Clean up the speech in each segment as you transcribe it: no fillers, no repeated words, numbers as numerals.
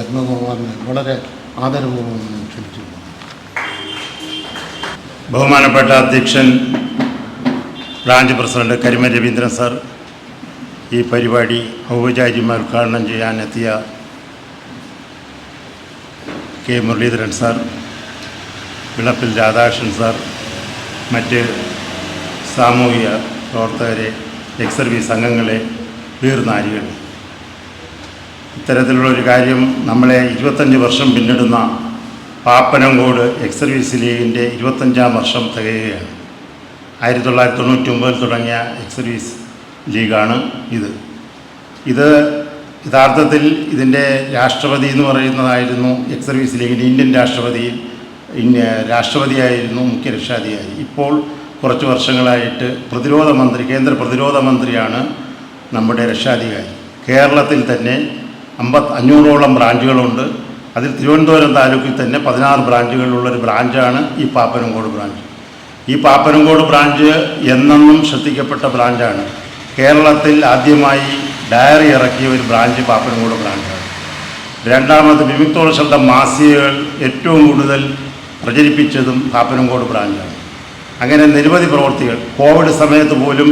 വരുന്നതെന്ന് വളരെ ആദരപൂർവ്വം ക്ഷണിച്ചു. ബഹുമാനപ്പെട്ട അധ്യക്ഷൻ branch president Karima Raveendran sir, ഈ പരിപാടി ഔപചാരികമായി ഉദ്ഘാടനം ചെയ്യാനെത്തിയ K Muraleedharan sir, Vilappil Radhakrishnan sir, മറ്റ് സാമൂഹിക പ്രവർത്തകരെ, എക്സ് സർവീസ് അംഗങ്ങളെ, വീർനാരികൾ, ഇത്തരത്തിലുള്ളൊരു കാര്യം നമ്മളെ 25 വർഷം പിന്നിടുന്ന പാപ്പനംകോട് എക്സ് സർവീസ് ലീഗിൻ്റെ 25ാം വർഷം തികയുകയാണ്. 1999 തുടങ്ങിയ എക്സ് സർവീസ് ലീഗാണ് ഇത് യഥാർത്ഥത്തിൽ ഇതിൻ്റെ രാഷ്ട്രപതി എന്ന് പറയുന്നതായിരുന്നു എക്സ് സർവീസ് ലീഗിൻ്റെ ഇന്ത്യൻ രാഷ്ട്രപതിയായിരുന്നു മുഖ്യ രക്ഷാധികാരി. ഇപ്പോൾ കുറച്ച് വർഷങ്ങളായിട്ട് കേന്ദ്ര പ്രതിരോധ മന്ത്രിയാണ് നമ്മുടെ രക്ഷാധികാരി. കേരളത്തിൽ തന്നെ 500ഓളം ബ്രാഞ്ചുകളുണ്ട്. അതിൽ തിരുവനന്തപുരം താലൂക്കിൽ തന്നെ 16 ബ്രാഞ്ചുകളുള്ളൊരു ബ്രാഞ്ചാണ് ഈ പാപ്പനംകോട് ബ്രാഞ്ച്. ഈ പാപ്പനംകോട് ബ്രാഞ്ച് എന്നെന്നും ശ്രദ്ധിക്കപ്പെട്ട ബ്രാഞ്ചാണ്. കേരളത്തിൽ ആദ്യമായി ഡയറി ഇറക്കിയ ഒരു ബ്രാഞ്ച് പാപ്പനംകോട് ബ്രാഞ്ചാണ്. രണ്ടാമത് വിമുക്തോടെ മാസികകൾ ഏറ്റവും കൂടുതൽ പ്രചരിപ്പിച്ചതും പാപ്പനംകോട് ബ്രാഞ്ചാണ്. അങ്ങനെ നിരവധി പ്രവർത്തികൾ കോവിഡ് സമയത്ത് പോലും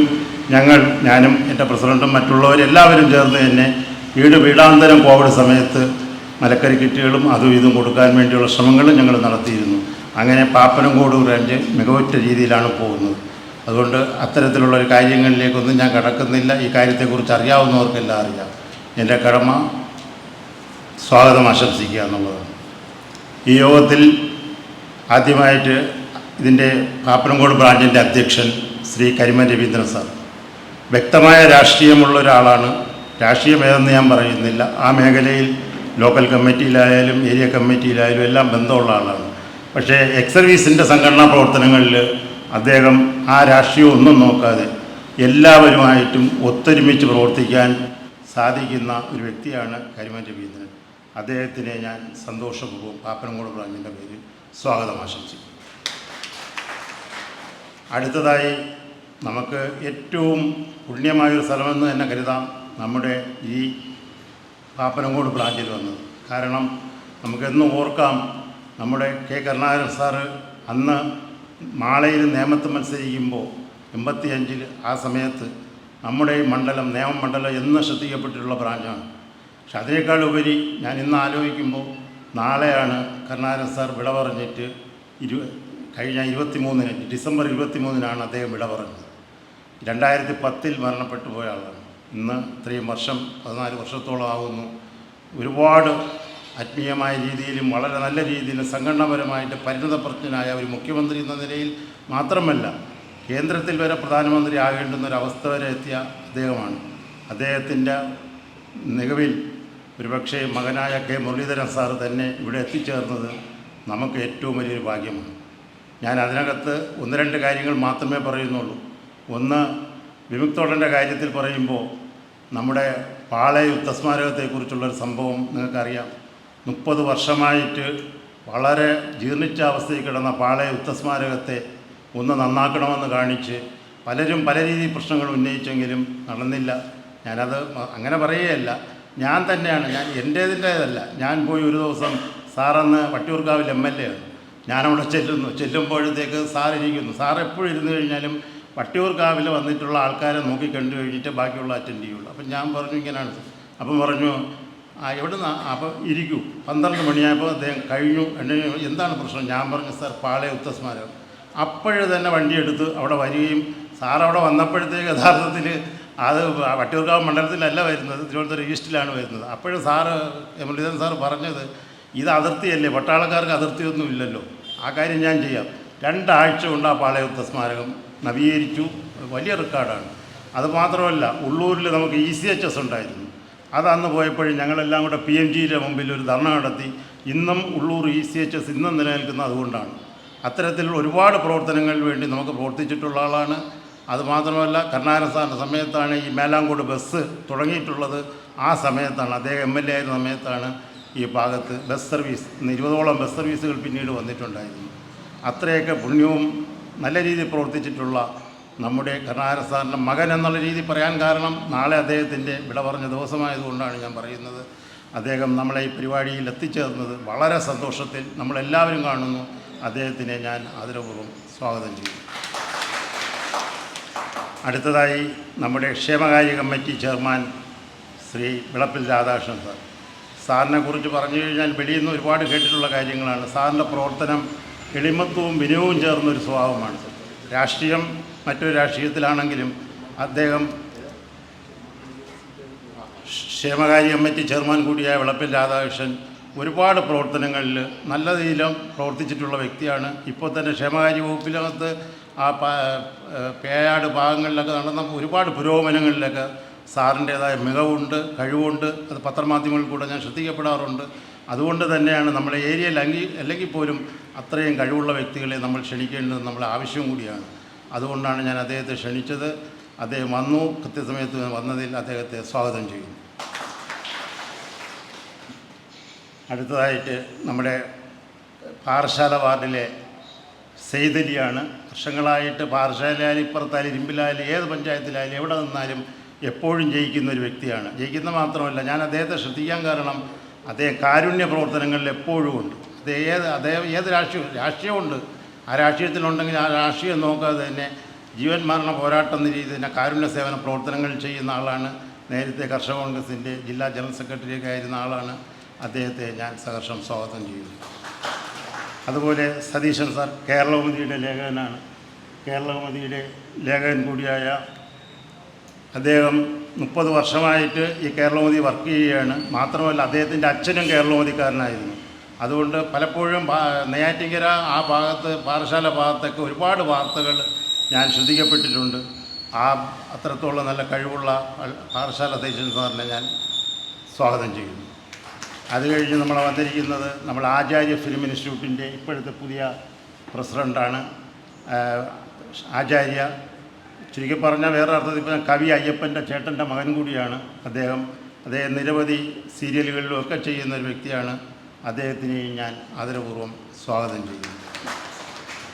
ഞാനും എൻ്റെ പ്രസിഡൻറ്റും മറ്റുള്ളവരെല്ലാവരും ചേർന്ന് തന്നെ വീടാന്തരം കോവിഡ് സമയത്ത് മലക്കറി കിറ്റുകളും അതും ഇതും കൊടുക്കാൻ വേണ്ടിയുള്ള ശ്രമങ്ങളും ഞങ്ങൾ നടത്തിയിരുന്നു. അങ്ങനെ പാപ്പനംകോട് ബ്രാഞ്ച് മികവുറ്റ രീതിയിലാണ് പോകുന്നത്. അതുകൊണ്ട് അത്തരത്തിലുള്ളൊരു കാര്യങ്ങളിലേക്കൊന്നും ഞാൻ കടക്കുന്നില്ല. ഈ കാര്യത്തെക്കുറിച്ച് അറിയാവുന്നവർക്കെല്ലാം അറിയാം. എൻ്റെ കടമ സ്വാഗതം ആശംസിക്കുക എന്നുള്ളതാണ്. ഈ യോഗത്തിൽ ആദ്യമായിട്ട് ഇതിൻ്റെ പാപ്പനംകോട് ബ്രാഞ്ചിൻ്റെ അധ്യക്ഷൻ ശ്രീ കരിമ രവീന്ദ്രൻ സാർ വ്യക്തമായ രാഷ്ട്രീയമുള്ള ഒരാളാണ്. രാഷ്ട്രീയം ഏതെന്ന് ഞാൻ പറയുന്നില്ല. ആ മേഖലയിൽ ലോക്കൽ കമ്മിറ്റിയിലായാലും ഏരിയ കമ്മിറ്റിയിലായാലും എല്ലാം ബന്ധമുള്ള ആളാണ്. പക്ഷേ എക്സ് സർവീസിൻ്റെ സംഘടനാ പ്രവർത്തനങ്ങളിൽ അദ്ദേഹം ആ രാഷ്ട്രീയം ഒന്നും നോക്കാതെ എല്ലാവരുമായിട്ടും ഒത്തൊരുമിച്ച് പ്രവർത്തിക്കാൻ സാധിക്കുന്ന ഒരു വ്യക്തിയാണ് കരിമ രവീന്ദ്രൻ. അദ്ദേഹത്തിനെ ഞാൻ സന്തോഷപൂർവ്വം പാപ്പനംകോട് ബ്രാഞ്ചിൻ്റെ പേരിൽ സ്വാഗതം ആശംസിക്കുന്നു. അടുത്തതായി നമുക്ക് ഏറ്റവും പുണ്യമായൊരു സ്ഥലമെന്ന് തന്നെ കരുതാം നമ്മുടെ ഈ പാപ്പനംകോട് ബ്രാഞ്ചിൽ വന്നത്. കാരണം നമുക്കെന്നും ഓർക്കാം, നമ്മുടെ കെ കരുണാകരൻ സാറ് അന്ന് മാളയിൽ നേമത്ത് മത്സരിക്കുമ്പോൾ 85 ആ സമയത്ത് നമ്മുടെ ഈ നേമമണ്ഡലം എന്ന് ശ്രദ്ധിക്കപ്പെട്ടിട്ടുള്ള ബ്രാഞ്ചാണ്. പക്ഷെ അതിനേക്കാൾ ഉപരി ഞാൻ ഇന്ന് ആലോചിക്കുമ്പോൾ നാളെയാണ് കരുണാകരൻ സാർ വിട പറഞ്ഞിട്ട് കഴിഞ്ഞ 23-ന് ഡിസംബർ 23-നാണ് അദ്ദേഹം വിട പറഞ്ഞത്. 2010 മരണപ്പെട്ടു പോയ ആളാണ്. ഇന്ന് ഇത്രയും വർഷം 14 വർഷത്തോളം ആകുന്നു. ഒരുപാട് ആത്മീയമായ രീതിയിലും വളരെ നല്ല രീതിയിലും സംഘടനാപരമായിട്ട് പരിണതപ്രജ്ഞനായ ഒരു മുഖ്യമന്ത്രി എന്ന നിലയിൽ മാത്രമല്ല കേന്ദ്രത്തിൽ വരെ പ്രധാനമന്ത്രി ആകേണ്ടുന്നൊരവസ്ഥ വരെ എത്തിയ അദ്ദേഹമാണ്. അദ്ദേഹത്തിൻ്റെ മികവിൽ ഒരുപക്ഷെ മകനായ കെ മുരളീധരൻ സാറ് തന്നെ ഇവിടെ എത്തിച്ചേർന്നത് നമുക്ക് ഏറ്റവും വലിയൊരു ഭാഗ്യമാണ്. ഞാൻ അതിനകത്ത് 1-2 കാര്യങ്ങൾ മാത്രമേ പറയുന്നുള്ളൂ. ഒന്ന്, വിമുക്തോടൻ്റെ കാര്യത്തിൽ പറയുമ്പോൾ നമ്മുടെ പാളയ യുദ്ധസ്മാരകത്തെക്കുറിച്ചുള്ളൊരു സംഭവം നിങ്ങൾക്കറിയാം. 30 വർഷമായിട്ട് വളരെ ജീർണിച്ച അവസ്ഥയിൽ കിടന്ന പാളയ യുദ്ധസ്മാരകത്തെ ഒന്ന് നന്നാക്കണമെന്ന് കാണിച്ച് പലരും പല രീതിയിൽ പ്രശ്നങ്ങൾ ഉന്നയിച്ചെങ്കിലും നടന്നില്ല. ഞാനത് അങ്ങനെ പറയുകയല്ല, ഞാൻ തന്നെയാണ്, എൻ്റേതിൻ്റേതല്ല. ഞാൻ പോയി ഒരു ദിവസം സാറന്ന് വട്ടിയൂർക്കാവിൽ MLA ആണ്. ഞാനവിടെ ചെല്ലുമ്പോഴത്തേക്ക് സാറിരിക്കുന്നു. സാർ എപ്പോഴും ഇരുന്ന് കഴിഞ്ഞാലും വട്ടിയൂർക്കാവിൽ വന്നിട്ടുള്ള ആൾക്കാരെ നോക്കി കണ്ടു കഴിഞ്ഞിട്ട് ബാക്കിയുള്ള അറ്റൻഡ് ചെയ്യുള്ളൂ. അപ്പം ഞാൻ പറഞ്ഞു ഇങ്ങനെയാണ്. അപ്പം പറഞ്ഞു എവിടെ നിന്ന്? അപ്പോൾ ഇരിക്കൂ. 12 മണിയായപ്പോൾ അദ്ദേഹം കഴിഞ്ഞു. എന്താണ് പ്രശ്നം? ഞാൻ പറഞ്ഞു സാർ പാളയ യുദ്ധസ്മാരകം. അപ്പോഴേ തന്നെ വണ്ടിയെടുത്ത് അവിടെ വരികയും സാറവിടെ വന്നപ്പോഴത്തേക്ക് യഥാർത്ഥത്തിൽ അത് വട്ടിയൂർക്കാവ് മണ്ഡലത്തിലല്ല വരുന്നത്, തിരുവനന്തപുരം ഈസ്റ്റിലാണ് വരുന്നത്. അപ്പോഴും സാറ് മുരളീധരൻ സാറ് പറഞ്ഞത് ഇത് അതിർത്തിയല്ലേ, പട്ടാളക്കാർക്ക് അതിർത്തിയൊന്നും ഇല്ലല്ലോ, ആ കാര്യം ഞാൻ ചെയ്യാം. 2 ആഴ്ച കൊണ്ട് ആ പാളയ യുദ്ധസ്മാരകം നവീകരിച്ചു. വലിയ റെക്കോർഡാണ്. അതുമാത്രമല്ല, ഉള്ളൂരിൽ നമുക്ക് ECHS ഉണ്ടായിരുന്നു. അതന്ന് പോയപ്പോഴും ഞങ്ങളെല്ലാം കൂടെ PMGയുടെ മുമ്പിൽ ഒരു ധർണ നടത്തി. ഇന്നും ഉള്ളൂർ ECHS ഇന്നും നിലനിൽക്കുന്നത് അതുകൊണ്ടാണ്. അത്തരത്തിലുള്ള ഒരുപാട് പ്രവർത്തനങ്ങൾക്ക് വേണ്ടി നമുക്ക് പ്രവർത്തിച്ചിട്ടുള്ള ആളാണ്. അതുമാത്രമല്ല, കരുണാകരൻ സാറിൻ്റെ സമയത്താണ് ഈ മേലാങ്കോട് ബസ് തുടങ്ങിയിട്ടുള്ളത്. ആ സമയത്താണ് അദ്ദേഹം MLA ആയിരുന്ന സമയത്താണ് ഈ ഭാഗത്ത് ബസ് സർവീസ് 20ഓളം ബസ് സർവീസുകൾ പിന്നീട് വന്നിട്ടുണ്ടായിരുന്നു. അത്രയൊക്കെ പുണ്യവും നല്ല രീതിയിൽ പ്രവർത്തിച്ചിട്ടുള്ള നമ്മുടെ കരുണാകരൻ സാറിൻ്റെ മകൻ എന്നുള്ള രീതി പറയാൻ കാരണം നാളെ അദ്ദേഹത്തിൻ്റെ വിട പറഞ്ഞ ദിവസമായതുകൊണ്ടാണ് ഞാൻ പറയുന്നത്. അദ്ദേഹം നമ്മളെ ഈ പരിപാടിയിൽ എത്തിച്ചേർന്നത് വളരെ സന്തോഷത്തിൽ നമ്മളെല്ലാവരും കാണുന്നു. അദ്ദേഹത്തിനെ ഞാൻ ആദരപൂർവ്വം സ്വാഗതം ചെയ്യുന്നു. അടുത്തതായി നമ്മുടെ ക്ഷേമകാര്യ committee chairman Shri Vilappil Radhakrishnan sir. സാറിനെ കുറിച്ച് പറഞ്ഞു കഴിഞ്ഞാൽ വെളിയിൽ നിന്ന് ഒരുപാട് കേട്ടിട്ടുള്ള കാര്യങ്ങളാണ്. സാറിൻ്റെ പ്രവർത്തനം എളിമത്വവും വിനയവും ചേർന്നൊരു സ്വഭാവമാണ്. രാഷ്ട്രീയം മറ്റൊരു രാഷ്ട്രീയത്തിലാണെങ്കിലും അദ്ദേഹം ക്ഷേമകാര്യ കമ്മിറ്റി ചെയർമാൻ കൂടിയായ വിളപ്പിൽ രാധാകൃഷ്ണൻ ഒരുപാട് പ്രവർത്തനങ്ങളിൽ നല്ല രീതിയിലും പ്രവർത്തിച്ചിട്ടുള്ള വ്യക്തിയാണ്. ഇപ്പോൾ തന്നെ ക്ഷേമകാര്യ വകുപ്പിനകത്ത് ആ പേയാട് ഭാഗങ്ങളിലൊക്കെ നടന്ന ഒരുപാട് പുരോഗമനങ്ങളിലൊക്കെ സാറിൻ്റേതായ മികവുണ്ട്, കഴിവുണ്ട്. അത് പത്രമാധ്യമങ്ങളിൽ കൂടെ ഞാൻ ശ്രദ്ധിക്കപ്പെടാറുണ്ട്. അതുകൊണ്ട് തന്നെയാണ് നമ്മുടെ ഏരിയയിൽ അല്ലെങ്കിൽ പോലും അത്രയും കഴിവുള്ള വ്യക്തികളെ നമ്മൾ ക്ഷണിക്കേണ്ടത് നമ്മളെ ആവശ്യം കൂടിയാണ്. അതുകൊണ്ടാണ് ഞാൻ അദ്ദേഹത്തെ ക്ഷണിച്ചത്. അദ്ദേഹം വന്നു, കൃത്യസമയത്ത് വന്നതിൽ അദ്ദേഹത്തെ സ്വാഗതം ചെയ്യുന്നു. അടുത്തതായിട്ട് നമ്മുടെ പാറശാല വാർഡിലെ സെയ്തലിയാണ്. വർഷങ്ങളായിട്ട് പാറശാലയായാലും ഇപ്പുറത്തായാലും ഇരുമ്പിലായാലും ഏത് പഞ്ചായത്തിലായാലും എവിടെ നിന്നാലും എപ്പോഴും ജയിക്കുന്ന ഒരു വ്യക്തിയാണ്. ജയിക്കുന്ന മാത്രമല്ല, ഞാൻ അദ്ദേഹത്തെ ശ്രദ്ധിക്കാൻ കാരണം അദ്ദേഹം കാരുണ്യ പ്രവർത്തനങ്ങളിൽ എപ്പോഴും ഉണ്ട്. അദ്ദേഹം ഏത് രാഷ്ട്രീയമുണ്ട്, ആ രാഷ്ട്രീയത്തിലുണ്ടെങ്കിൽ ആ രാഷ്ട്രീയം നോക്കാതെ തന്നെ ജീവൻ മരണ പോരാട്ടം എന്ന രീതിയിൽ തന്നെ കാരുണ്യ സേവന പ്രവർത്തനങ്ങൾ ചെയ്യുന്ന ആളാണ്. നേരത്തെ കർഷക കോൺഗ്രസിൻ്റെ ജില്ലാ ജനറൽ സെക്രട്ടറിയൊക്കെ ആയിരുന്ന ആളാണ്. അദ്ദേഹത്തെ ഞാൻ സഹർഷം സ്വാഗതം ചെയ്യുന്നു. അതുപോലെ സതീശൻ സാർ കേരളകൗമുദിയുടെ ലേഖകനാണ്. കേരളകൗമുദിയുടെ ലേഖകൻ കൂടിയായ അദ്ദേഹം 30 വർഷമായിട്ട് ഈ കേരളകൗമുദി വർക്ക് ചെയ്യുകയാണ്. മാത്രമല്ല അദ്ദേഹത്തിൻ്റെ അച്ഛനും കേരളകൗമുദിക്കാരനായിരുന്നു. അതുകൊണ്ട് പലപ്പോഴും നെയ്യാറ്റിൻകര ആ ഭാഗത്ത് പാറശാല ഭാഗത്തൊക്കെ ഒരുപാട് വാർത്തകൾ ഞാൻ ശ്രദ്ധിക്കപ്പെട്ടിട്ടുണ്ട്. അത്രത്തോളം നല്ല കഴിവുള്ള പാറശാല സതീശൻ സാറിനെ ഞാൻ സ്വാഗതം ചെയ്യുന്നു. അത് കഴിഞ്ഞ് നമ്മൾ വന്നിരിക്കുന്നത് നമ്മൾ ആചാര്യ ഫിലിം ഇൻസ്റ്റിറ്റ്യൂട്ടിൻ്റെ ഇപ്പോഴത്തെ പുതിയ പ്രസിഡൻ്റാണ് ആചാര്യ. ചുരുക്കി പറഞ്ഞാൽ വേറെ അർത്ഥത്തിൽ ഇപ്പം കവി അയ്യപ്പൻ്റെ ചേട്ടൻ്റെ മകൻ കൂടിയാണ് അദ്ദേഹം. നിരവധി സീരിയലുകളിലുമൊക്കെ ചെയ്യുന്ന ഒരു വ്യക്തിയാണ്. അദ്ദേഹത്തിനെയും ഞാൻ ആദരപൂർവ്വം സ്വാഗതം ചെയ്യുന്നു.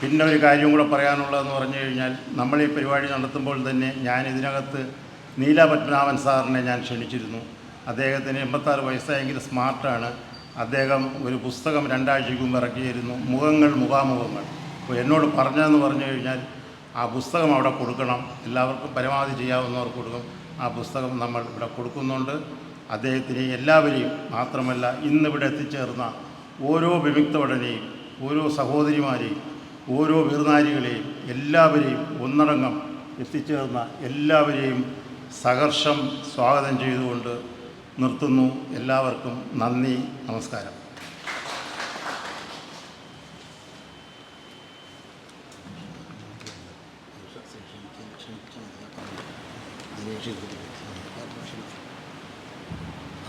പിന്നെ ഒരു കാര്യം കൂടെ പറയാനുള്ളതെന്ന് പറഞ്ഞു കഴിഞ്ഞാൽ, നമ്മൾ ഈ പരിപാടി നടത്തുമ്പോൾ തന്നെ ഞാൻ ഇതിനകത്ത് നീല പത്മനാഭൻ സാറിനെ ഞാൻ ക്ഷണിച്ചിരുന്നു. അദ്ദേഹത്തിന് 86 വയസ്സായെങ്കിലും സ്മാർട്ടാണ്. അദ്ദേഹം ഒരു പുസ്തകം 2 ആഴ്ചയ്ക്ക് മുമ്പ് ഇറക്കിയിരുന്നു, മുഖങ്ങൾ മുഖാമുഖങ്ങൾ. അപ്പോൾ എന്നോട് പറഞ്ഞതെന്ന് പറഞ്ഞു കഴിഞ്ഞാൽ ആ പുസ്തകം അവിടെ കൊടുക്കണം, എല്ലാവർക്കും പരമാവധി ചെയ്യാവുന്നവർക്ക് കൊടുക്കും. ആ പുസ്തകം നമ്മൾ ഇവിടെ കൊടുക്കുന്നുണ്ട്. അദ്ദേഹത്തിന് എല്ലാവരെയും മാത്രമല്ല, ഇന്നിവിടെ എത്തിച്ചേർന്ന ഓരോ വിമുക്തഭടനെയും, ഓരോ സഹോദരിമാരെയും, ഓരോ വീർനാരികളെയും എല്ലാവരെയും ഒന്നടങ്കം എത്തിച്ചേർന്ന എല്ലാവരെയും സഹർഷം സ്വാഗതം ചെയ്തുകൊണ്ട് നിർത്തുന്നു. എല്ലാവർക്കും നന്ദി, നമസ്കാരം.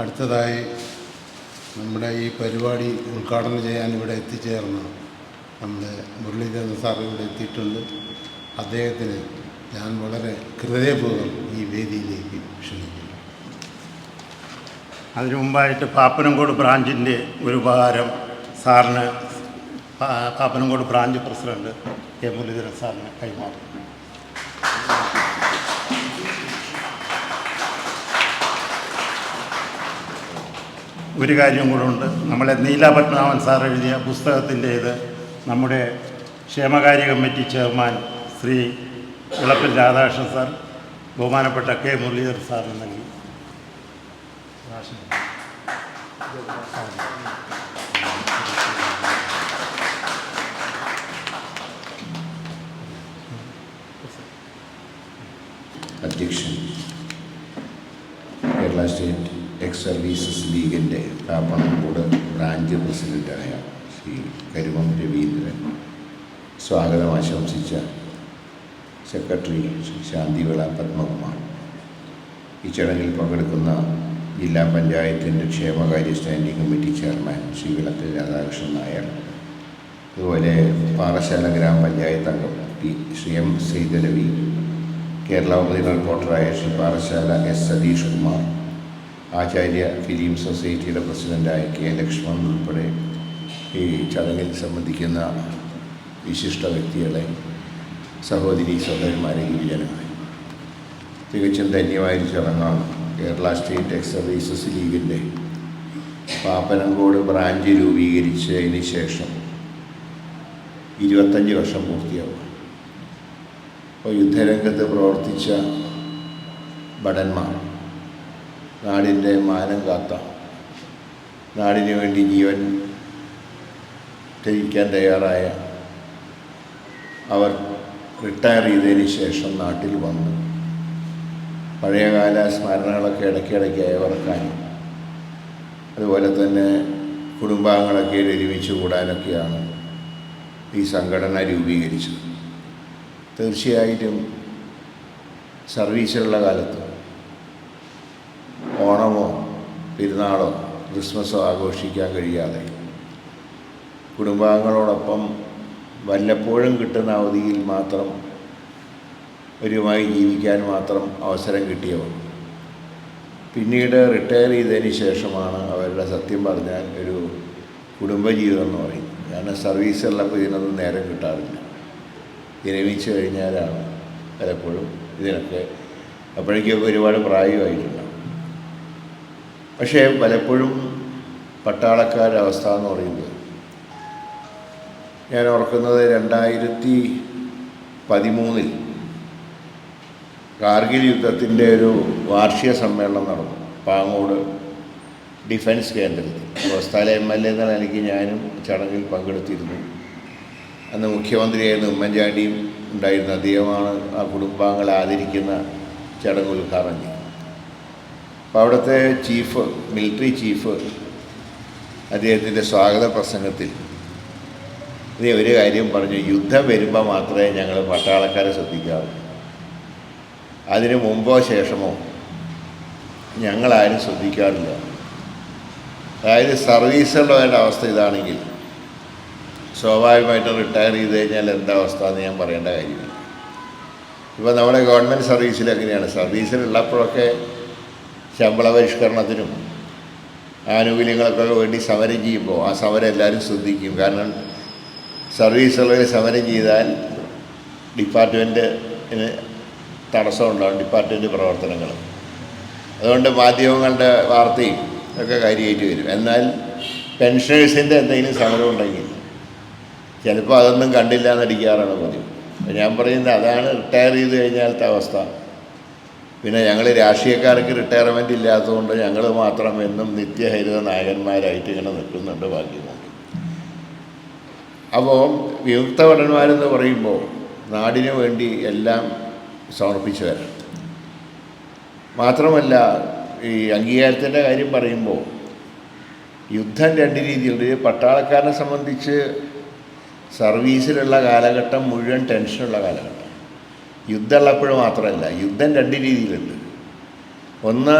അടുത്തതായി നമ്മുടെ ഈ പരിപാടി ഉദ്ഘാടനം ചെയ്യാൻ ഇവിടെ എത്തിച്ചേർന്ന നമ്മുടെ മുരളീധരൻ സാർ ഇവിടെ എത്തിയിട്ടുണ്ട്. അദ്ദേഹത്തിന് ഞാൻ വളരെ ഹൃദയപൂർവ്വം ഈ വേദിയിലേക്ക് ക്ഷണിക്കുന്നു. അതിനു മുമ്പായിട്ട് പാപ്പനംകോട് ബ്രാഞ്ചിൻ്റെ ഒരു ഉപഹാരം സാറിന് Pappanamcode branch president K Muraleedharan സാറിന് കൈമാറും. ഒരു കാര്യം കൂടെ ഉണ്ട്. നമ്മളെ നീല പത്മനാഭൻ സാർ എഴുതിയ പുസ്തകത്തിൻ്റേത് നമ്മുടെ ക്ഷേമകാര്യ committee chairman Shri Vilappil Radhakrishnan sir ബഹുമാനപ്പെട്ട കെ മുരളീധരൻ സാറിന് നൽകി. അധ്യക്ഷൻ കേരള സ്റ്റേറ്റ് എക്സ് സർവീസസ് ലീഗിൻ്റെ പാപ്പനംകോട് ബ്രാഞ്ച് പ്രസിഡൻ്റായ ശ്രീ കരുവം രവീന്ദ്രൻ, സ്വാഗതം ആശംസിച്ച സെക്രട്ടറി ശ്രീ ശാന്തിവിള പത്മകുമാർ, ഈ ചടങ്ങിൽ പങ്കെടുക്കുന്ന ജില്ലാ പഞ്ചായത്തിൻ്റെ ക്ഷേമകാര്യ standing committee chairman Shri Vilappil Radhakrishnan Nair, അതുപോലെ പാറശാല ഗ്രാമപഞ്ചായത്ത് അംഗം ശ്രീ എം സൈതലവി, കേരളകൗമുദി റിപ്പോർട്ടറായ ശ്രീ പാറശാല എസ് സതീഷ് കുമാർ, ആചാര്യ ഫിലിം സൊസൈറ്റിയുടെ പ്രസിഡൻ്റായ കെ ലക്ഷ്മൺ ഉൾപ്പെടെ ഈ ചടങ്ങിൽ സംബന്ധിക്കുന്ന വിശിഷ്ട വ്യക്തികളെ, സഹോദരി സഹോദരന്മാരെ, യുവജനങ്ങളെ, തികച്ചും ധന്യമായൊരു ചടങ്ങാണ് കേരള സ്റ്റേറ്റ് എക്സ് സർവീസസ് ലീഗിൻ്റെ പാപ്പനംകോട് ബ്രാഞ്ച് രൂപീകരിച്ചതിന് ശേഷം 25 വർഷം പൂർത്തിയാവുക. അപ്പോൾ യുദ്ധരംഗത്ത് പ്രവർത്തിച്ച ഭടന്മാർ, നാടിൻ്റെ മാനം കാത്ത, നാടിനു വേണ്ടി ജീവൻ ത്യജിക്കാൻ തയ്യാറായ അവർ റിട്ടയർ ചെയ്തതിന് ശേഷം നാട്ടിൽ വന്ന് പഴയകാല സ്മരണകളൊക്കെ ഇടയ്ക്കിടയ്ക്ക് അയവിറക്കാനും അതുപോലെ തന്നെ കുടുംബാംഗങ്ങളൊക്കെ ഒരുമിച്ച് കൂടാനൊക്കെയാണ് ഈ സംഘടന രൂപീകരിച്ചത്. തീർച്ചയായിട്ടും സർവീസിലുള്ള കാലത്ത് ഓണമോ പെരുന്നാളോ ക്രിസ്മസോ ആഘോഷിക്കാൻ കഴിയാതെ കുടുംബാംഗങ്ങളോടൊപ്പം വല്ലപ്പോഴും കിട്ടുന്ന അവധിയിൽ മാത്രം ഒരുമായി ജീവിക്കാൻ മാത്രം അവസരം കിട്ടിയവർ പിന്നീട് റിട്ടയർ ചെയ്തതിന് ശേഷമാണ് അവരുടെ സത്യം പറഞ്ഞാൽ ഒരു കുടുംബജീവിതം എന്ന് പറയുന്നത്. കാരണം സർവീസുള്ളപ്പോൾ ഇതിനൊന്നും നേരം കിട്ടാറില്ല. വിരമിച്ച് കഴിഞ്ഞാലാണ് പലപ്പോഴും ഇതിനൊക്കെ, അപ്പോഴേക്കൊക്കെ ഒരുപാട് പ്രായമായിട്ടുണ്ടാകും. പക്ഷേ പലപ്പോഴും പട്ടാളക്കാരുടെ അവസ്ഥ എന്ന് പറയുന്നത്, ഞാൻ ഓർക്കുന്നത് 2013 കാർഗിൽ യുദ്ധത്തിൻ്റെ ഒരു വാർഷിക സമ്മേളനം നടന്നു പാങ്ങോട് ഡിഫൻസ് കേന്ദ്രത്തിൽ. സ്ഥല MLA എന്ന നിലയ്ക്ക് ഞാനും ചടങ്ങിൽ പങ്കെടുത്തിരുന്നു. അന്ന് മുഖ്യമന്ത്രിയായിരുന്ന ഉമ്മൻചാണ്ടിയും ഉണ്ടായിരുന്ന അദ്ദേഹമാണ് ആ കുടുംബാംഗങ്ങളെ ആദരിക്കുന്ന ചടങ്ങ് ഉദ്ഘാടനം ചെയ്തു. അപ്പോൾ അവിടുത്തെ ചീഫ്, മിലിറ്ററി ചീഫ്, അദ്ദേഹത്തിൻ്റെ സ്വാഗത പ്രസംഗത്തിൽ ഇതേ ഒരു കാര്യം പറഞ്ഞു: യുദ്ധം വരുമ്പോൾ മാത്രമേ ഞങ്ങൾ പട്ടാളക്കാരെ ശ്രദ്ധിക്കാവൂ, അതിന് മുമ്പോ ശേഷമോ ഞങ്ങളാരും ശ്രദ്ധിക്കാറില്ല. അതായത് സർവീസുള്ളവരുടെ അവസ്ഥ ഇതാണെങ്കിൽ സ്വാഭാവികമായിട്ടും റിട്ടയർ ചെയ്ത് കഴിഞ്ഞാൽ എന്താ അവസ്ഥ എന്ന് ഞാൻ പറയേണ്ട കാര്യമില്ല. ഇപ്പോൾ നമ്മുടെ ഗവൺമെൻറ് സർവീസിൽ എങ്ങനെയാണ്, സർവീസിലുള്ളപ്പോഴൊക്കെ ശമ്പള പരിഷ്കരണത്തിനും ആനുകൂല്യങ്ങളൊക്കെ വേണ്ടി സമരം ചെയ്യുമ്പോൾ ആ സമരം എല്ലാവരും ശ്രദ്ധിക്കും. കാരണം സർവീസുള്ളവർ സമരം ചെയ്താൽ ഡിപ്പാർട്ട്മെൻറ്റിന് തടസ്സമുണ്ടാകും, ഡിപ്പാർട്ട്മെൻറ്റ് പ്രവർത്തനങ്ങൾ. അതുകൊണ്ട് മാധ്യമങ്ങളുടെ വാർത്തയും ഒക്കെ കാര്യമായിട്ട് വരും. എന്നാൽ പെൻഷനേഴ്സിൻ്റെ എന്തെങ്കിലും സമരം ഉണ്ടെങ്കിൽ ചിലപ്പോൾ അതൊന്നും കണ്ടില്ല എന്നടിക്കാറാണ് പതിവ്. ഞാൻ പറയുന്നത് അതാണ് റിട്ടയർ ചെയ്ത് കഴിഞ്ഞാലത്തെ അവസ്ഥ. പിന്നെ ഞങ്ങൾ രാഷ്ട്രീയക്കാർക്ക് റിട്ടയർമെൻറ്റ് ഇല്ലാത്തതുകൊണ്ട് ഞങ്ങൾ മാത്രം എന്നും നിത്യഹരിത നായകന്മാരായിട്ട് ഇങ്ങനെ നിൽക്കുന്നുണ്ട് ഭാഗ്യമുണ്ട്. അപ്പോൾ വിമുക്ത ഭടന്മാരെന്ന് പറയുമ്പോൾ നാടിനു വേണ്ടി എല്ലാം സമർപ്പിച്ചവരാണ്. മാത്രമല്ല, ഈ അംഗീകാരത്തിൻ്റെ കാര്യം പറയുമ്പോൾ യുദ്ധം രണ്ട് രീതിയിലുണ്ട്. പട്ടാളക്കാരനെ സംബന്ധിച്ച് സർവീസിലുള്ള കാലഘട്ടം മുഴുവൻ ടെൻഷനുള്ള കാലഘട്ടം. യുദ്ധമുള്ളപ്പോൾ മാത്രമല്ല, യുദ്ധം രണ്ട് രീതിയിലുണ്ട്. ഒന്ന്,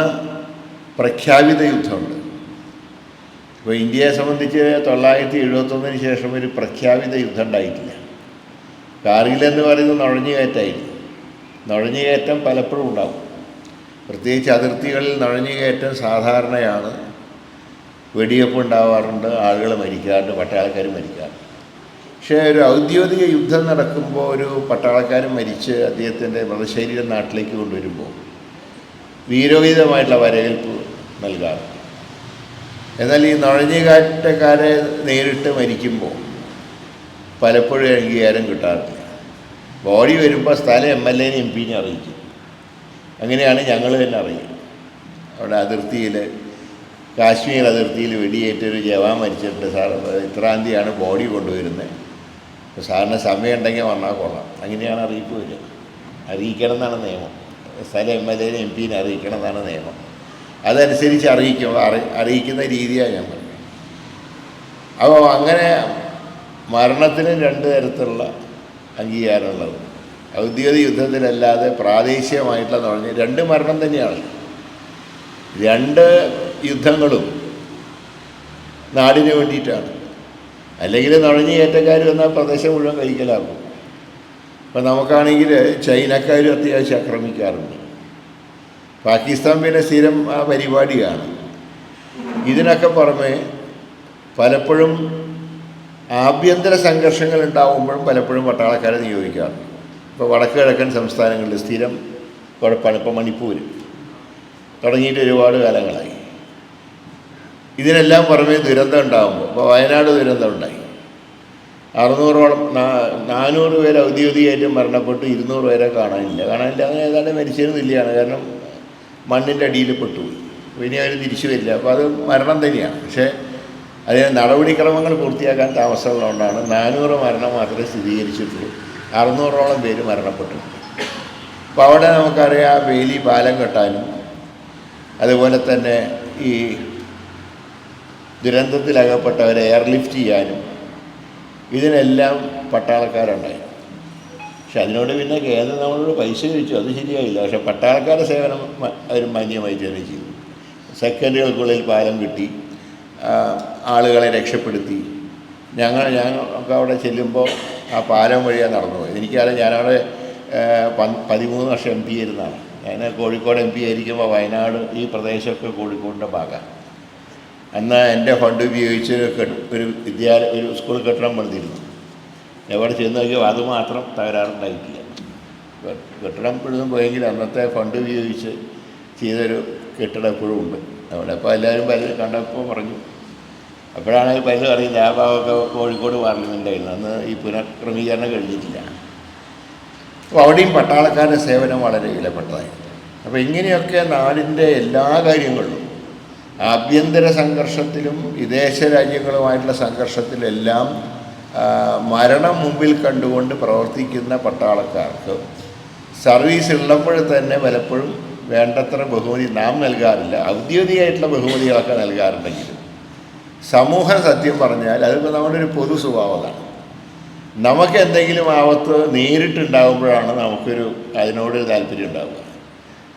പ്രഖ്യാപിത യുദ്ധമുണ്ട്. ഇപ്പോൾ ഇന്ത്യയെ സംബന്ധിച്ച് 1971 ശേഷം ഒരു പ്രഖ്യാപിത യുദ്ധം ഉണ്ടായിട്ടില്ല. കാർഗിലെന്ന് പറയുന്നത് നുഴഞ്ഞുകയറ്റമായിരുന്നു. നുഴഞ്ഞുകയറ്റം പലപ്പോഴും ഉണ്ടാകും. പ്രത്യേകിച്ച് അതിർത്തികളിൽ നുഴഞ്ഞുകയറ്റം സാധാരണയാണ്. വെടിവെപ്പ് ഉണ്ടാവാറുണ്ട്, ആളുകൾ മരിക്കാറുണ്ട്, പട്ടാളക്കാർ മരിക്കാറുണ്ട്. പക്ഷേ ഒരു ഔദ്യോഗിക യുദ്ധം നടക്കുമ്പോൾ ഒരു പട്ടാളക്കാരൻ മരിച്ച് അദ്ദേഹത്തിൻ്റെ മൃതശരീരം നാട്ടിലേക്ക് കൊണ്ടുവരുമ്പോൾ വീരോചിതമായിട്ടുള്ള വരവേൽപ്പ് നൽകാറുണ്ട്. എന്നാൽ ഈ നുഴഞ്ഞുകയറ്റക്കാരെ നേരിട്ട് മരിക്കുമ്പോൾ പലപ്പോഴും അംഗീകാരം കിട്ടാറില്ല. ബോഡി വരുമ്പോൾ സ്ഥലം MLA MP അറിയിക്കും. അങ്ങനെയാണ് ഞങ്ങൾ തന്നെ അറിയുക. അവിടെ അതിർത്തിയിൽ, കാശ്മീർ അതിർത്തിയിൽ വെടിയേറ്റൊരു ജവാൻ മരിച്ചിട്ടുണ്ട് സാർ, ഇത്രാം തീയതിയാണ് ബോഡി കൊണ്ടുവരുന്നത്, സാറിന് സമയം ഉണ്ടെങ്കിൽ വന്നാൽ കൊള്ളാം. അങ്ങനെയാണ് അറിയിപ്പ് വരിക. അറിയിക്കണം എന്നാണ് നിയമം. സ്ഥലം MLA MP അറിയിക്കണം എന്നാണ് നിയമം. അതനുസരിച്ച് അറിയിക്കുന്ന രീതിയാണ് ഞാൻ പറഞ്ഞത്. അപ്പോൾ അങ്ങനെ മരണത്തിന് രണ്ട് തരത്തിലുള്ള അംഗീകാരമുള്ളത്. ഔദ്യോഗിക യുദ്ധത്തിലല്ലാതെ പ്രാദേശികമായിട്ടുള്ള നുഴഞ്ഞ് രണ്ട് മരണം തന്നെയാണ്. രണ്ട് യുദ്ധങ്ങളും നാടിന് വേണ്ടിയിട്ടാണ്. അല്ലെങ്കിൽ നുഴഞ്ഞുകയറ്റക്കാർ വന്നാൽ പ്രദേശം മുഴുവൻ കഴിക്കലാകും. ഇപ്പം നമുക്കാണെങ്കിൽ ചൈനക്കാരും അത്യാവശ്യം ആക്രമിക്കാറുണ്ട്. പാകിസ്ഥാൻ പിന്നെ സ്ഥിരം ആ പരിപാടിയാണ്. ഇതിനൊക്കെ പുറമെ പലപ്പോഴും ആഭ്യന്തര സംഘർഷങ്ങൾ ഉണ്ടാകുമ്പോഴും പലപ്പോഴും പട്ടാളക്കാരെ നിയോഗിക്കാറുണ്ട്. ഇപ്പോൾ വടക്ക് കിഴക്കൻ സംസ്ഥാനങ്ങളിൽ സ്ഥിരം കുഴപ്പമാണ്. ഇപ്പോൾ മണിപ്പൂർ തുടങ്ങിയിട്ട് ഒരുപാട് കാലങ്ങളായി. ഇതിനെല്ലാം പുറമേ ദുരന്തം ഉണ്ടാകുമ്പോൾ ഇപ്പോൾ വയനാട് ദുരന്തം ഉണ്ടായി. 600ഓളം 400 പേര് ഔദ്യോഗികമായിട്ടും മരണപ്പെട്ടു, 200 പേരെ കാണാനില്ല. അങ്ങനെ ഏതാണ്ട് മരിച്ചതിന് തുല്യമാണ്. കാരണം മണ്ണിൻ്റെ അടിയിൽ പെട്ടുപോയി. ഇനി അവർ തിരിച്ചു വരില്ല. അപ്പോൾ അത് മരണം തന്നെയാണ്. പക്ഷേ അതിന് നടപടിക്രമങ്ങൾ പൂർത്തിയാക്കാൻ താമസമുള്ളതുകൊണ്ടാണ് 400 മരണം മാത്രമേ സ്ഥിരീകരിച്ചിട്ടുള്ളൂ. 600ഓളം പേര് മരണപ്പെട്ടിട്ടുണ്ട്. അപ്പോൾ അവിടെ നമുക്കറിയാം വേലി പാലം കെട്ടാനും അതുപോലെ തന്നെ ഈ ദുരന്തത്തിലകപ്പെട്ടവരെ എയർലിഫ്റ്റ് ചെയ്യാനും ഇതിനെല്ലാം പട്ടാളക്കാരുണ്ടായി. പക്ഷെ അതിനോട് പിന്നെ കേന്ദ്രം നമ്മളോട് പൈസ ചോദിച്ചു, അത് ശരിയായില്ല. പക്ഷെ പട്ടാളക്കാരുടെ സേവനം അവർ മാന്യമായിട്ട് തന്നെ ചെയ്തു. സെക്കൻഡുകൾക്കുള്ളിൽ പാലം കിട്ടി, ആളുകളെ രക്ഷപ്പെടുത്തി. ഞങ്ങളൊക്കെ അവിടെ ചെല്ലുമ്പോൾ ആ പാലം വഴിയാണ് നടന്നുപോയത്. എനിക്കറിയാം, ഞാനവിടെ 13 വർഷം MP ആയിരുന്നതാണ്. ഞാൻ കോഴിക്കോട് MP ആയിരിക്കുമ്പോൾ വയനാട് ഈ പ്രദേശമൊക്കെ കോഴിക്കോടിൻ്റെ ഭാഗമാണ്. അന്ന് എൻ്റെ ഫണ്ട് ഉപയോഗിച്ച് ഒരു സ്കൂൾ കെട്ടിടം പണിതിരുന്നു. എവിടെ ചെന്ന് നോക്കിയോ അതുമാത്രം തകരാറുണ്ടായിട്ടില്ല. കെട്ടിടം പിഴുതും പോയെങ്കിൽ അന്നത്തെ ഫണ്ട് ഉപയോഗിച്ച് ചെയ്തൊരു കെട്ടിടം എപ്പോഴും ഉണ്ട് അവിടെ. അപ്പോൾ എല്ലാവരും പലരും കണ്ടപ്പോൾ പറഞ്ഞു. അപ്പോഴാണ് പലരും അറിയുന്നത് ആ ഭാഗമൊക്കെ കോഴിക്കോട് പാർലമെൻറ്റായിരുന്നു. അന്ന് ഈ പുനഃക്രമീകരണം കഴിഞ്ഞിട്ടില്ല. അപ്പോൾ അവിടെയും പട്ടാളക്കാരുടെ സേവനം വളരെ വിലപ്പെട്ടതായിരുന്നു. അപ്പോൾ ഇങ്ങനെയൊക്കെ നാടിൻ്റെ എല്ലാ കാര്യങ്ങളിലും, ആഭ്യന്തര സംഘർഷത്തിലും വിദേശ രാജ്യങ്ങളുമായിട്ടുള്ള സംഘർഷത്തിലെല്ലാം മരണം മുമ്പിൽ കണ്ടുകൊണ്ട് പ്രവർത്തിക്കുന്ന പട്ടാളക്കാർക്ക് സർവീസ് ഉള്ളപ്പോൾ തന്നെ പലപ്പോഴും വേണ്ടത്ര ബഹുമതി നാം നൽകാറില്ല. ഔദ്യോഗികമായിട്ടുള്ള ബഹുമതികളൊക്കെ നൽകാറുണ്ടെങ്കിലും സമൂഹം സത്യം പറഞ്ഞാൽ അതിപ്പോൾ നമ്മുടെ ഒരു പൊതു സ്വഭാവമാണ്. നമുക്ക് എന്തെങ്കിലും ആപത്ത് നേരിട്ടുണ്ടാകുമ്പോഴാണ് നമുക്കൊരു അതിനോടൊരു താല്പര്യം ഉണ്ടാവുക.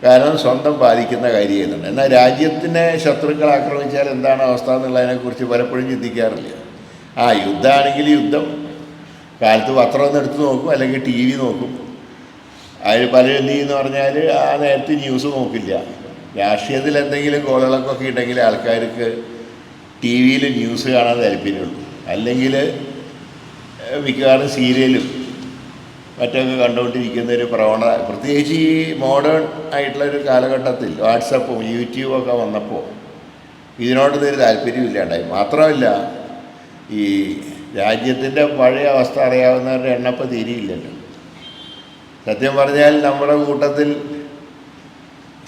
കാരണം സ്വന്തം ബാധിക്കുന്ന കാര്യം ചെയ്യുന്നുണ്ട്. എന്നാൽ രാജ്യത്തിനെ ശത്രുക്കൾ ആക്രമിച്ചാൽ എന്താണ് അവസ്ഥ എന്നുള്ളതിനെക്കുറിച്ച് പലപ്പോഴും ചിന്തിക്കാറില്ല. യുദ്ധമാണെങ്കിൽ യുദ്ധം, കാലത്ത് പത്രം ഒന്ന് എടുത്ത് നോക്കും, അല്ലെങ്കിൽ TV നോക്കും. അതിൽ പലരും എന്ത് ചെയ്യുമെന്ന് പറഞ്ഞാൽ ആ നേരത്തെ ന്യൂസ് നോക്കില്ല. രാഷ്ട്രീയത്തിൽ എന്തെങ്കിലും കോളിളക്കൊക്കെ ഉണ്ടെങ്കിൽ ആൾക്കാർക്ക് TV ന്യൂസ് കാണാൻ താല്പര്യമുള്ളൂ. അല്ലെങ്കിൽ മിക്കവാറും സീരിയലും മറ്റൊക്കെ കണ്ടുകൊണ്ടിരിക്കുന്ന ഒരു പ്രവണത, പ്രത്യേകിച്ച് ഈ മോഡേൺ ആയിട്ടുള്ളൊരു കാലഘട്ടത്തിൽ വാട്സപ്പും യൂട്യൂബൊക്കെ വന്നപ്പോൾ ഇതിനോടൊന്നും താല്പര്യമില്ലാണ്ടായി. മാത്രമല്ല, ഈ രാജ്യത്തിൻ്റെ പഴയ അവസ്ഥ അറിയാവുന്നവരുടെ എണ്ണപ്പം തീരെയില്ലല്ലോ. സത്യം പറഞ്ഞാൽ നമ്മുടെ കൂട്ടത്തിൽ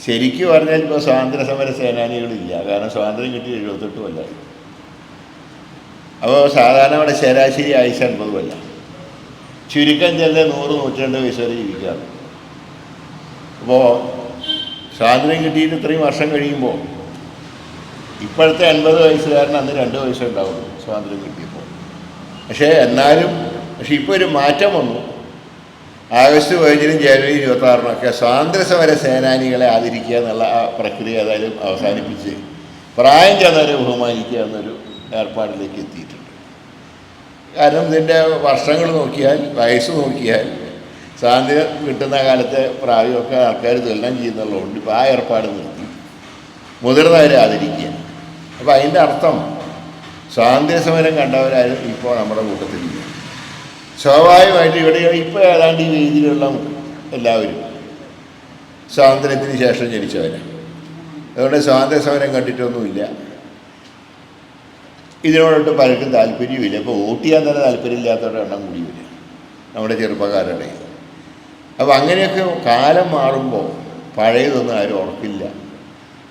ശരിക്കും പറഞ്ഞാൽ ഇപ്പോൾ സ്വാതന്ത്ര്യ സമര സേനാനികളില്ല. കാരണം സ്വാതന്ത്ര്യം കിട്ടി 78 കൊല്ലമായി. അപ്പോൾ സാധാരണ അവിടെ ശരാശരി ആയുസ് 50 കൊല്ലം. ചുരുക്കം ചെല്ലെ 100-102 വയസ്സ് വരെ ജീവിക്കാറ്. അപ്പോൾ സ്വാതന്ത്ര്യം കിട്ടിയിട്ട് ഇത്രയും വർഷം കഴിയുമ്പോൾ ഇപ്പോഴത്തെ 80 വയസ്സുകാരന് അന്ന് 2 വയസ്സുണ്ടാവുള്ളൂ സ്വാതന്ത്ര്യം കിട്ടിയപ്പോൾ. പക്ഷേ ഇപ്പോൾ ഒരു മാറ്റം വന്നു. ആഗസ്റ്റ് 15-നും ജനുവരി 26-നൊക്കെ സ്വാതന്ത്ര്യ സമര സേനാനികളെ ആദരിക്കുക എന്നുള്ള ആ പ്രക്രിയ ഏതായാലും അവസാനിപ്പിച്ച് പ്രായം ചെന്നവരെ ബഹുമാനിക്കുക എന്നൊരു ഏർപ്പാടിലേക്ക് എത്തിയിട്ടുണ്ട്. കാരണം ഇതിൻ്റെ വർഷങ്ങൾ നോക്കിയാൽ, വയസ്സ് നോക്കിയാൽ, സ്വാതന്ത്ര്യം കിട്ടുന്ന കാലത്തെ പ്രായമൊക്കെ ആൾക്കാർ തുലനം ചെയ്യുന്നുള്ളതുകൊണ്ട് ഇപ്പോൾ ആ ഏർപ്പാട് നിർത്തി മുതിർന്നവരെ ആദരിക്കുക. അപ്പോൾ അതിൻ്റെ അർത്ഥം സ്വാതന്ത്ര്യ സമരം കണ്ടവരാരും ഇപ്പോൾ നമ്മുടെ കൂട്ടത്തിലില്ല. സ്വാഭാവികമായിട്ട് ഇവിടെ ഇപ്പോൾ ഏതാണ്ട് ഈ രീതിയിലുള്ള എല്ലാവരും സ്വാതന്ത്ര്യത്തിന് ശേഷം ജനിച്ചവരാണ്. അതുകൊണ്ട് സ്വാതന്ത്ര്യ സമരം കണ്ടിട്ടൊന്നുമില്ല. ഇതിനോടൊട്ട് പലർക്കും താല്പര്യമില്ല. ഇപ്പോൾ വോട്ട് ചെയ്യാൻ തന്നെ താല്പര്യമില്ലാത്തവരുടെ എണ്ണം കൂടി വരിക നമ്മുടെ ചെറുപ്പക്കാരുടെ. അപ്പോൾ അങ്ങനെയൊക്കെ കാലം മാറുമ്പോൾ പഴയതൊന്നും ആരും ഓർക്കില്ല.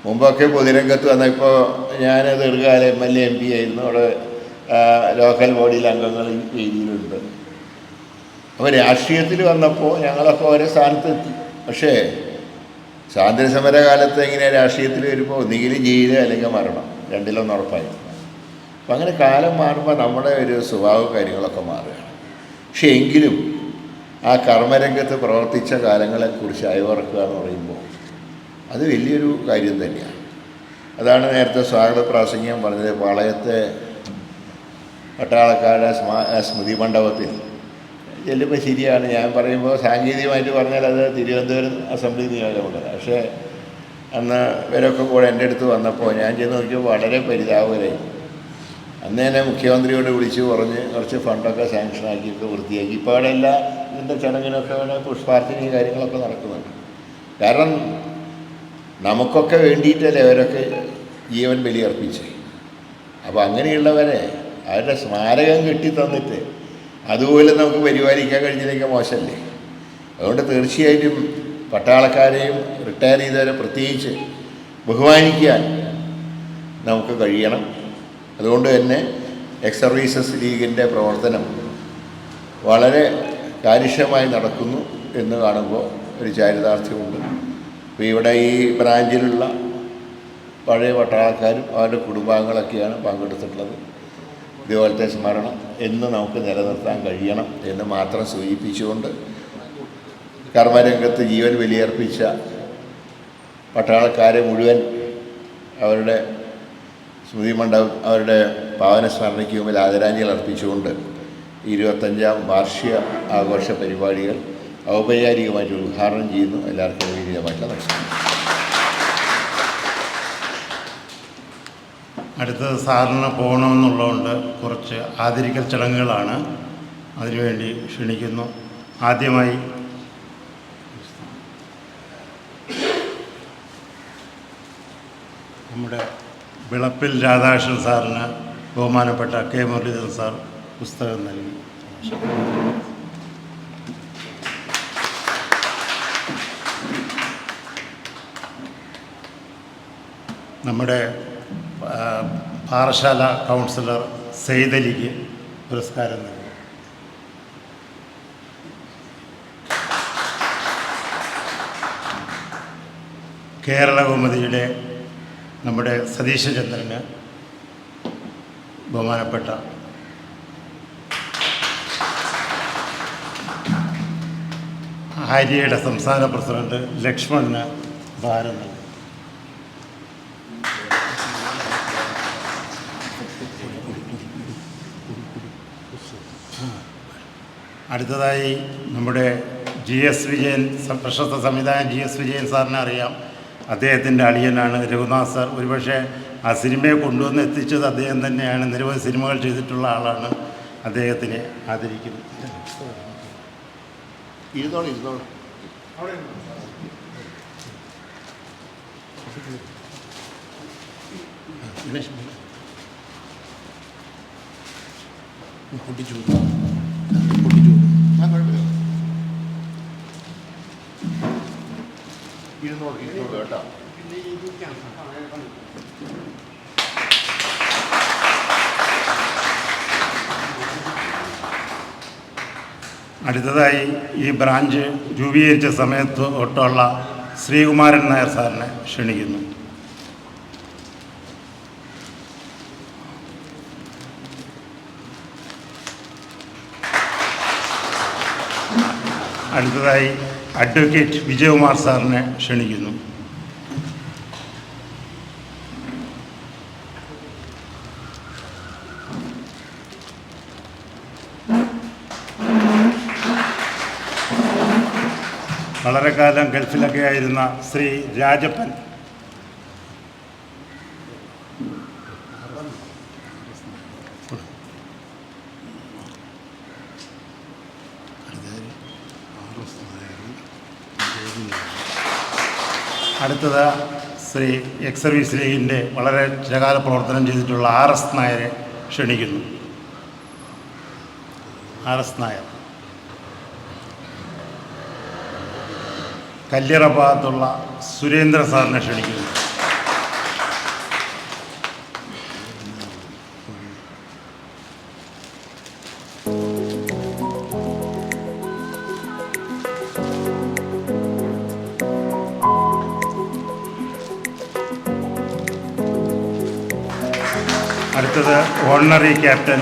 മുമ്പൊക്കെ പൊതുരംഗത്ത് വന്നപ്പോൾ ഞാൻ ദീർഘകാലം MLA MP ആയിരുന്നു. അവിടെ ലോക്കൽ ബോഡിയിൽ അംഗങ്ങൾ ഈ രീതിയിലുണ്ട്. അപ്പോൾ രാഷ്ട്രീയത്തിൽ വന്നപ്പോൾ ഞങ്ങളൊക്കെ ഓരോ സ്ഥാനത്തെത്തി. പക്ഷേ സ്വാതന്ത്ര്യ സമര കാലത്ത് എങ്ങനെ രാഷ്ട്രീയത്തിൽ വരുമ്പോൾ ഒന്നുകിൽ ജയില് അല്ലെങ്കിൽ മരണം, രണ്ടിലൊന്നും ഉറപ്പായി. അപ്പം അങ്ങനെ കാലം മാറുമ്പോൾ നമ്മുടെ ഒരു സ്വഭാവ കാര്യങ്ങളൊക്കെ മാറുകയാണ്. പക്ഷേ എങ്കിലും ആ കർമ്മരംഗത്ത് പ്രവർത്തിച്ച കാലങ്ങളെക്കുറിച്ച് അയവറക്കുക എന്ന് പറയുമ്പോൾ അത് വലിയൊരു കാര്യം തന്നെയാണ്. അതാണ് നേരത്തെ സ്വാഗത പ്രാസംഗികം പറഞ്ഞത്. പാളയത്തെ പട്ടാളക്കാരുടെ സ്മൃതി മണ്ഡപത്തിൽ ചെല്ലുമ്പോൾ ശരിയാണ് ഞാൻ പറയുമ്പോൾ, സാങ്കേതികമായിട്ട് പറഞ്ഞാൽ അത് തിരുവനന്തപുരം അസംബ്ലി നിയോജകമണ്ഡലം. പക്ഷേ അന്ന് ഇവരൊക്കെ കൂടെ എൻ്റെ അടുത്ത് വന്നപ്പോൾ ഞാൻ ചെന്ന് നോക്കിയപ്പോൾ വളരെ പരിതാപകരായി. അന്ന് തന്നെ മുഖ്യമന്ത്രിയോട് വിളിച്ച് പറഞ്ഞ് കുറച്ച് ഫണ്ടൊക്കെ സാങ്ഷനാക്കിയിട്ട് വൃത്തിയാക്കി. ഇപ്പോൾ അവിടെ എല്ലാ ഇതിൻ്റെ ചടങ്ങിനൊക്കെ അവിടെ പുഷ്പാർച്ചനയും കാര്യങ്ങളൊക്കെ നടക്കുന്നുണ്ട്. കാരണം നമുക്കൊക്കെ വേണ്ടിയിട്ടല്ലേ അവരൊക്കെ ജീവൻ ബലിയർപ്പിച്ച്. അപ്പോൾ അങ്ങനെയുള്ളവരെ അവരുടെ സ്മാരകം കെട്ടിത്തന്നിട്ട് അതുപോലെ നമുക്ക് പരിപാലിക്കാൻ കഴിഞ്ഞില്ലെങ്കിൽ മോശമല്ലേ? അതുകൊണ്ട് തീർച്ചയായിട്ടും പട്ടാളക്കാരെയും റിട്ടയർ ചെയ്തവരെ പ്രത്യേകിച്ച് ബഹുമാനിക്കാൻ നമുക്ക് കഴിയണം. അതുകൊണ്ട് തന്നെ എക്സ് സർവീസസ് ലീഗിൻ്റെ പ്രവർത്തനം വളരെ കാര്യക്ഷമമായി നടക്കുന്നു എന്ന് കാണുമ്പോൾ ഒരു ചാരിതാർത്ഥ്യമുണ്ട്. അപ്പോൾ ഇവിടെ ഈ ബ്രാഞ്ചിലുള്ള പഴയ പട്ടാളക്കാരും അവരുടെ കുടുംബാംഗങ്ങളൊക്കെയാണ് പങ്കെടുത്തിട്ടുള്ളത്. ഇതുപോലത്തെ സ്മരണം എന്ന് നമുക്ക് നിലനിർത്താൻ കഴിയണം എന്ന് മാത്രം സൂചിപ്പിച്ചുകൊണ്ട് കർമ്മരംഗത്ത് ജീവൻ ബലിയർപ്പിച്ച പട്ടാളക്കാരെ മുഴുവൻ അവരുടെ സ്മൃതി മണ്ഡപം അവരുടെ പാവന സ്മരണയ്ക്ക് മുമ്പിൽ ആദരാഞ്ജലി അർപ്പിച്ചുകൊണ്ട് 25ാം വാർഷിക ആഘോഷ പരിപാടികൾ ഔപചാരികമായിട്ട് ഉദ്ഘാടനം ചെയ്യുന്നു. എല്ലാവർക്കും വിനീതമായിട്ടുള്ള നമസ്കാരം. അടുത്തത് സാറിന് പോകണമെന്നുള്ളതുകൊണ്ട് കുറച്ച് ആദരിക്കൽ ചടങ്ങുകളാണ്, അതിനുവേണ്ടി ക്ഷണിക്കുന്നു. ആദ്യമായി നമ്മുടെ വിളപ്പിൽ രാധാകൃഷ്ണൻ സാറിന് ബഹുമാനപ്പെട്ട കെ മുരളീധരൻ സാർ പുസ്തകം നൽകി. നമ്മുടെ പാറശാല കൗൺസിലർ സെയ്തലിക്ക് പുരസ്കാരം നൽകി. കേരളകൗമുദിയുടെ നമ്മുടെ സതീശചന്ദ്രന് ബഹുമാനപ്പെട്ട ആര്യയുടെ സംസ്ഥാന പ്രസിഡന്റ് ലക്ഷ്മണന് ഭാരം നൽകി. അടുത്തതായി നമ്മുടെ GS വിജയൻ, പ്രശസ്ത സംവിധായകൻ GS വിജയൻ സാറിനെ അറിയാം. അദ്ദേഹത്തിൻ്റെ അളിയനാണ് രഘുനാഥ് സാർ. ഒരുപക്ഷെ ആ സിനിമയെ കൊണ്ടുവന്ന് എത്തിച്ചത് അദ്ദേഹം തന്നെയാണ്. നിരവധി സിനിമകൾ ചെയ്തിട്ടുള്ള ആളാണ്. അദ്ദേഹത്തിനെ ആദരിക്കുന്നു. കേട്ടോ. അടുത്തതായി ഈ ബ്രാഞ്ച് രൂപീകരിച്ച സമയത്ത് തൊട്ടുള്ള ശ്രീകുമാരൻ നായർ സാറിനെ ക്ഷണിക്കുന്നു. അടുത്തതായി അഡ്വക്കേറ്റ് വിജയകുമാർ സാറിനെ ക്ഷണിക്കുന്നു. വളരെ കാലം ഗൾഫിലൊക്കെ ആയിരുന്ന ശ്രീ രാജപ്പൻ അടുത്തത് ശ്രീ എക്സ് സർവീസ് ലീഗിൻ്റെ വളരെ ചിരകാല പ്രവർത്തനം ചെയ്തിട്ടുള്ള RS നായരെ ക്ഷണിക്കുന്നു. RS നായർ. കല്യറ ഭാഗത്തുള്ള സുരേന്ദ്ര സാറിനെ ക്ഷണിക്കുന്നു. അടുത്തത് ഓണറി ക്യാപ്റ്റൻ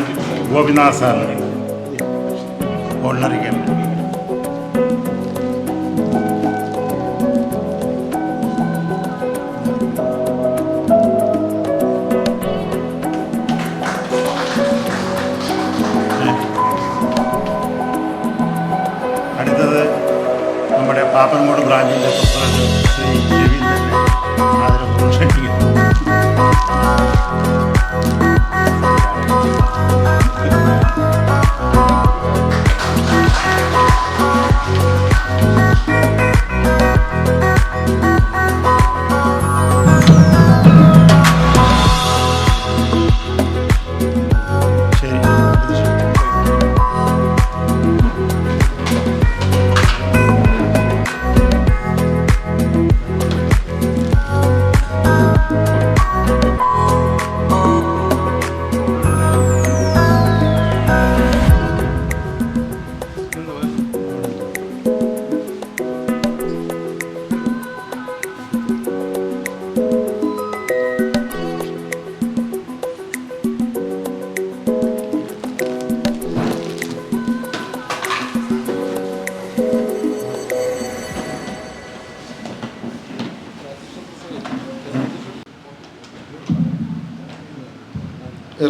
ഗോപിനാഥ് സാറിന്. Ornery captain. അടുത്തത് നമ്മുടെ പാപ്പൻകോട് ബ്രാഞ്ചിൻ്റെ പ്രസിഡന്റ് ശ്രീ രവീന്ദ്രനെ ആദരവ് ക്ഷണിക്കുന്നു.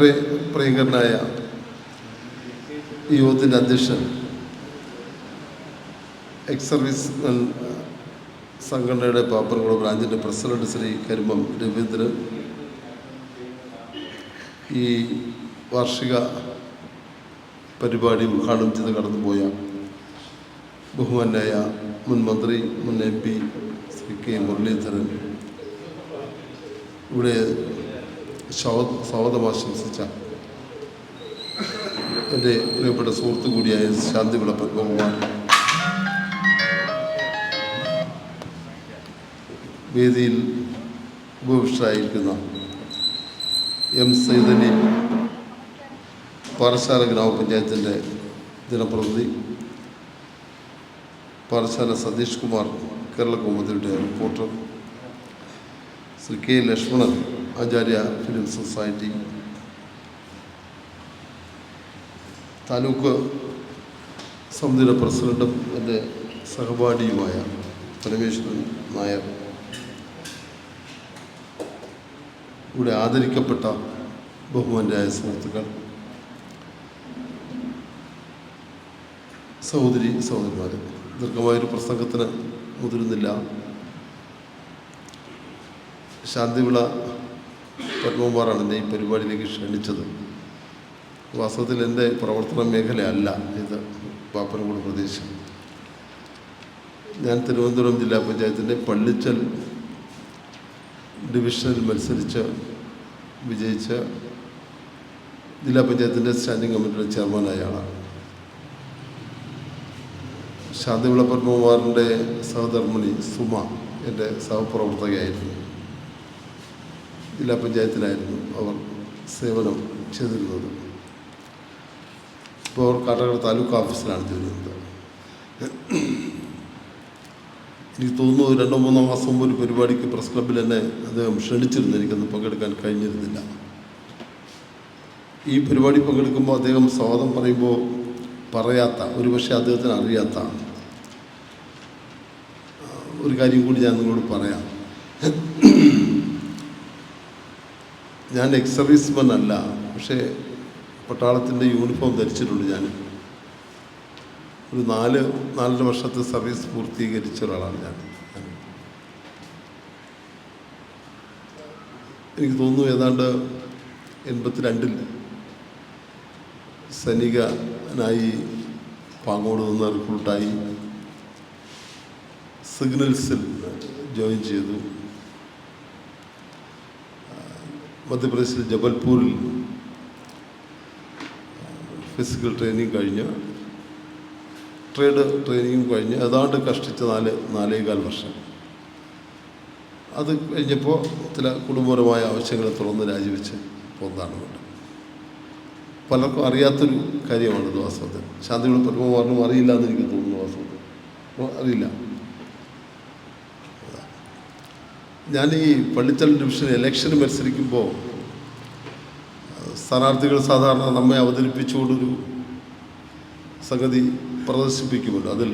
ഏറെ പ്രിയങ്കരനായ ഈ യോഗത്തിൻ്റെ അധ്യക്ഷൻ എക്സ് സർവീസ് സംഘടനയുടെ പാപ്പനംകോട് ബ്രാഞ്ചിൻ്റെ പ്രസിഡന്റ് ശ്രീ കരിമ്പം രവീന്ദ്രൻ, ഈ വാർഷിക പരിപാടി ഉദ്ഘാടനം ചെയ്ത് കടന്നുപോയ ബഹുമാന്യായ മുൻ മന്ത്രി, മുൻ MP ശ്രീ കെ മുരളീധരൻ, ഇവിടെ സ്വാഗതം ആശംസിച്ച എൻ്റെ പ്രിയപ്പെട്ട സുഹൃത്തു കൂടിയായ ശാന്തിവിള പത്മകുമാർ, വേദിയിൽ ഉപവിഷ്ടരായിരിക്കുന്ന M സൈതലി, പാറശാല ഗ്രാമപഞ്ചായത്തിൻ്റെ ജനപ്രതിനിധി, പാറശാല സതീഷ് കുമാർ, കേരള കൗമുദിയുടെ റിപ്പോർട്ടർ, ശ്രീ K ലക്ഷ്മണൻ, ആചാര്യ ഫിലിം സൊസൈറ്റി, താലൂക്ക് സമിതിയുടെ പ്രസിഡന്റും എൻ്റെ സഹപാഠിയുമായ പരമേശ്വരൻ നായർ, ഇവിടെ ആദരിക്കപ്പെട്ട ബഹുമാന്യരായ സുഹൃത്തുക്കൾ, സഹോദരിമാർ, ദീർഘമായൊരു പ്രസംഗത്തിന് മുതിരുന്നില്ല. ശാന്തിവിള പത്മകുമാറാണ് എന്നെ ഈ പരിപാടിയിലേക്ക് ക്ഷണിച്ചത്. വാസ്തവത്തിൽ എൻ്റെ പ്രവർത്തന മേഖലയല്ല ഇത്, പാപ്പനംകോട് പ്രദേശം. ഞാൻ തിരുവനന്തപുരം ജില്ലാ പഞ്ചായത്തിൻ്റെ പള്ളിച്ചൽ ഡിവിഷനിൽ മത്സരിച്ച് വിജയിച്ച് ജില്ലാ പഞ്ചായത്തിൻ്റെ സ്റ്റാൻഡിംഗ് കമ്മിറ്റിയുടെ ചെയർമാനായ ആളാണ്. ശാന്തിവിള പത്മകുമാറിൻ്റെ സഹധർമ്മിണി സുമ എൻ്റെ സഹപ്രവർത്തകയായിരുന്നു. ജില്ലാ പഞ്ചായത്തിലായിരുന്നു അവർ സേവനം ചെയ്തിരുന്നത്. ഇപ്പോൾ അവർ കാട്ടാക്കട താലൂക്ക് ഓഫീസിലാണ് ചെയ്യുന്നത്. എനിക്ക് തോന്നുന്നു 2-3 മാസം മുമ്പ് ഒരു പരിപാടിക്ക് പ്രസ് ക്ലബ്ബിൽ എന്നെ അദ്ദേഹം ക്ഷണിച്ചിരുന്നു. എനിക്കന്ന് പങ്കെടുക്കാൻ കഴിഞ്ഞിരുന്നില്ല. ഈ പരിപാടി പങ്കെടുക്കുമ്പോൾ അദ്ദേഹം സ്വാഗതം പറയുമ്പോൾ പറയാത്ത, ഒരുപക്ഷെ അദ്ദേഹത്തിന് അറിയാത്ത ഒരു കാര്യം കൂടി ഞാൻ നിങ്ങളോട് പറയാം. ഞാൻ എക്സ് സർവീസ്മാൻ അല്ല, പക്ഷേ പട്ടാളത്തിൻ്റെ യൂണിഫോം ധരിച്ചിട്ടുണ്ട്. ഞാൻ ഒരു 4-4.5 വർഷത്തെ സർവീസ് പൂർത്തീകരിച്ച ഒരാളാണ് ഞാൻ. എനിക്ക് തോന്നുന്നു ഏതാണ്ട് 82-ൽ സൈനികനായി പാങ്ങോട് നിന്ന് റിക്രൂട്ടായി സിഗ്നൽസിൽ ജോയിൻ ചെയ്തു. മധ്യപ്രദേശിൽ ജബൽപൂരിൽ ഫിസിക്കൽ ട്രെയിനിങ് കഴിഞ്ഞ്, ട്രേഡ് ട്രെയിനിങ്ങും കഴിഞ്ഞ് ഏതാണ്ട് കഷ്ടിച്ച് 4-4.25 വർഷം. അത് കഴിഞ്ഞപ്പോൾ ചില കുടുംബപരമായ ആവശ്യങ്ങളെ തുടർന്ന് രാജിവെച്ച് പോകുന്നതാണ് വേണ്ടത്. പലർക്കും അറിയാത്തൊരു കാര്യമാണിത് വാസ്തവത്തിൽ. ശാന്തിവിള പത്മകുമാറിനും അറിയില്ല എന്ന് എനിക്ക് തോന്നുന്നു. വാസ്തവത്തിൽ അറിയില്ല. ഞാൻ ഈ പള്ളിച്ചൽ ഡിവിഷൻ ഇലക്ഷന് മത്സരിക്കുമ്പോൾ സ്ഥാനാർത്ഥികൾ സാധാരണ നമ്മെ അവതരിപ്പിച്ചുകൊണ്ടൊരു സംഗതി പ്രദർശിപ്പിക്കുമല്ലോ. അതിൽ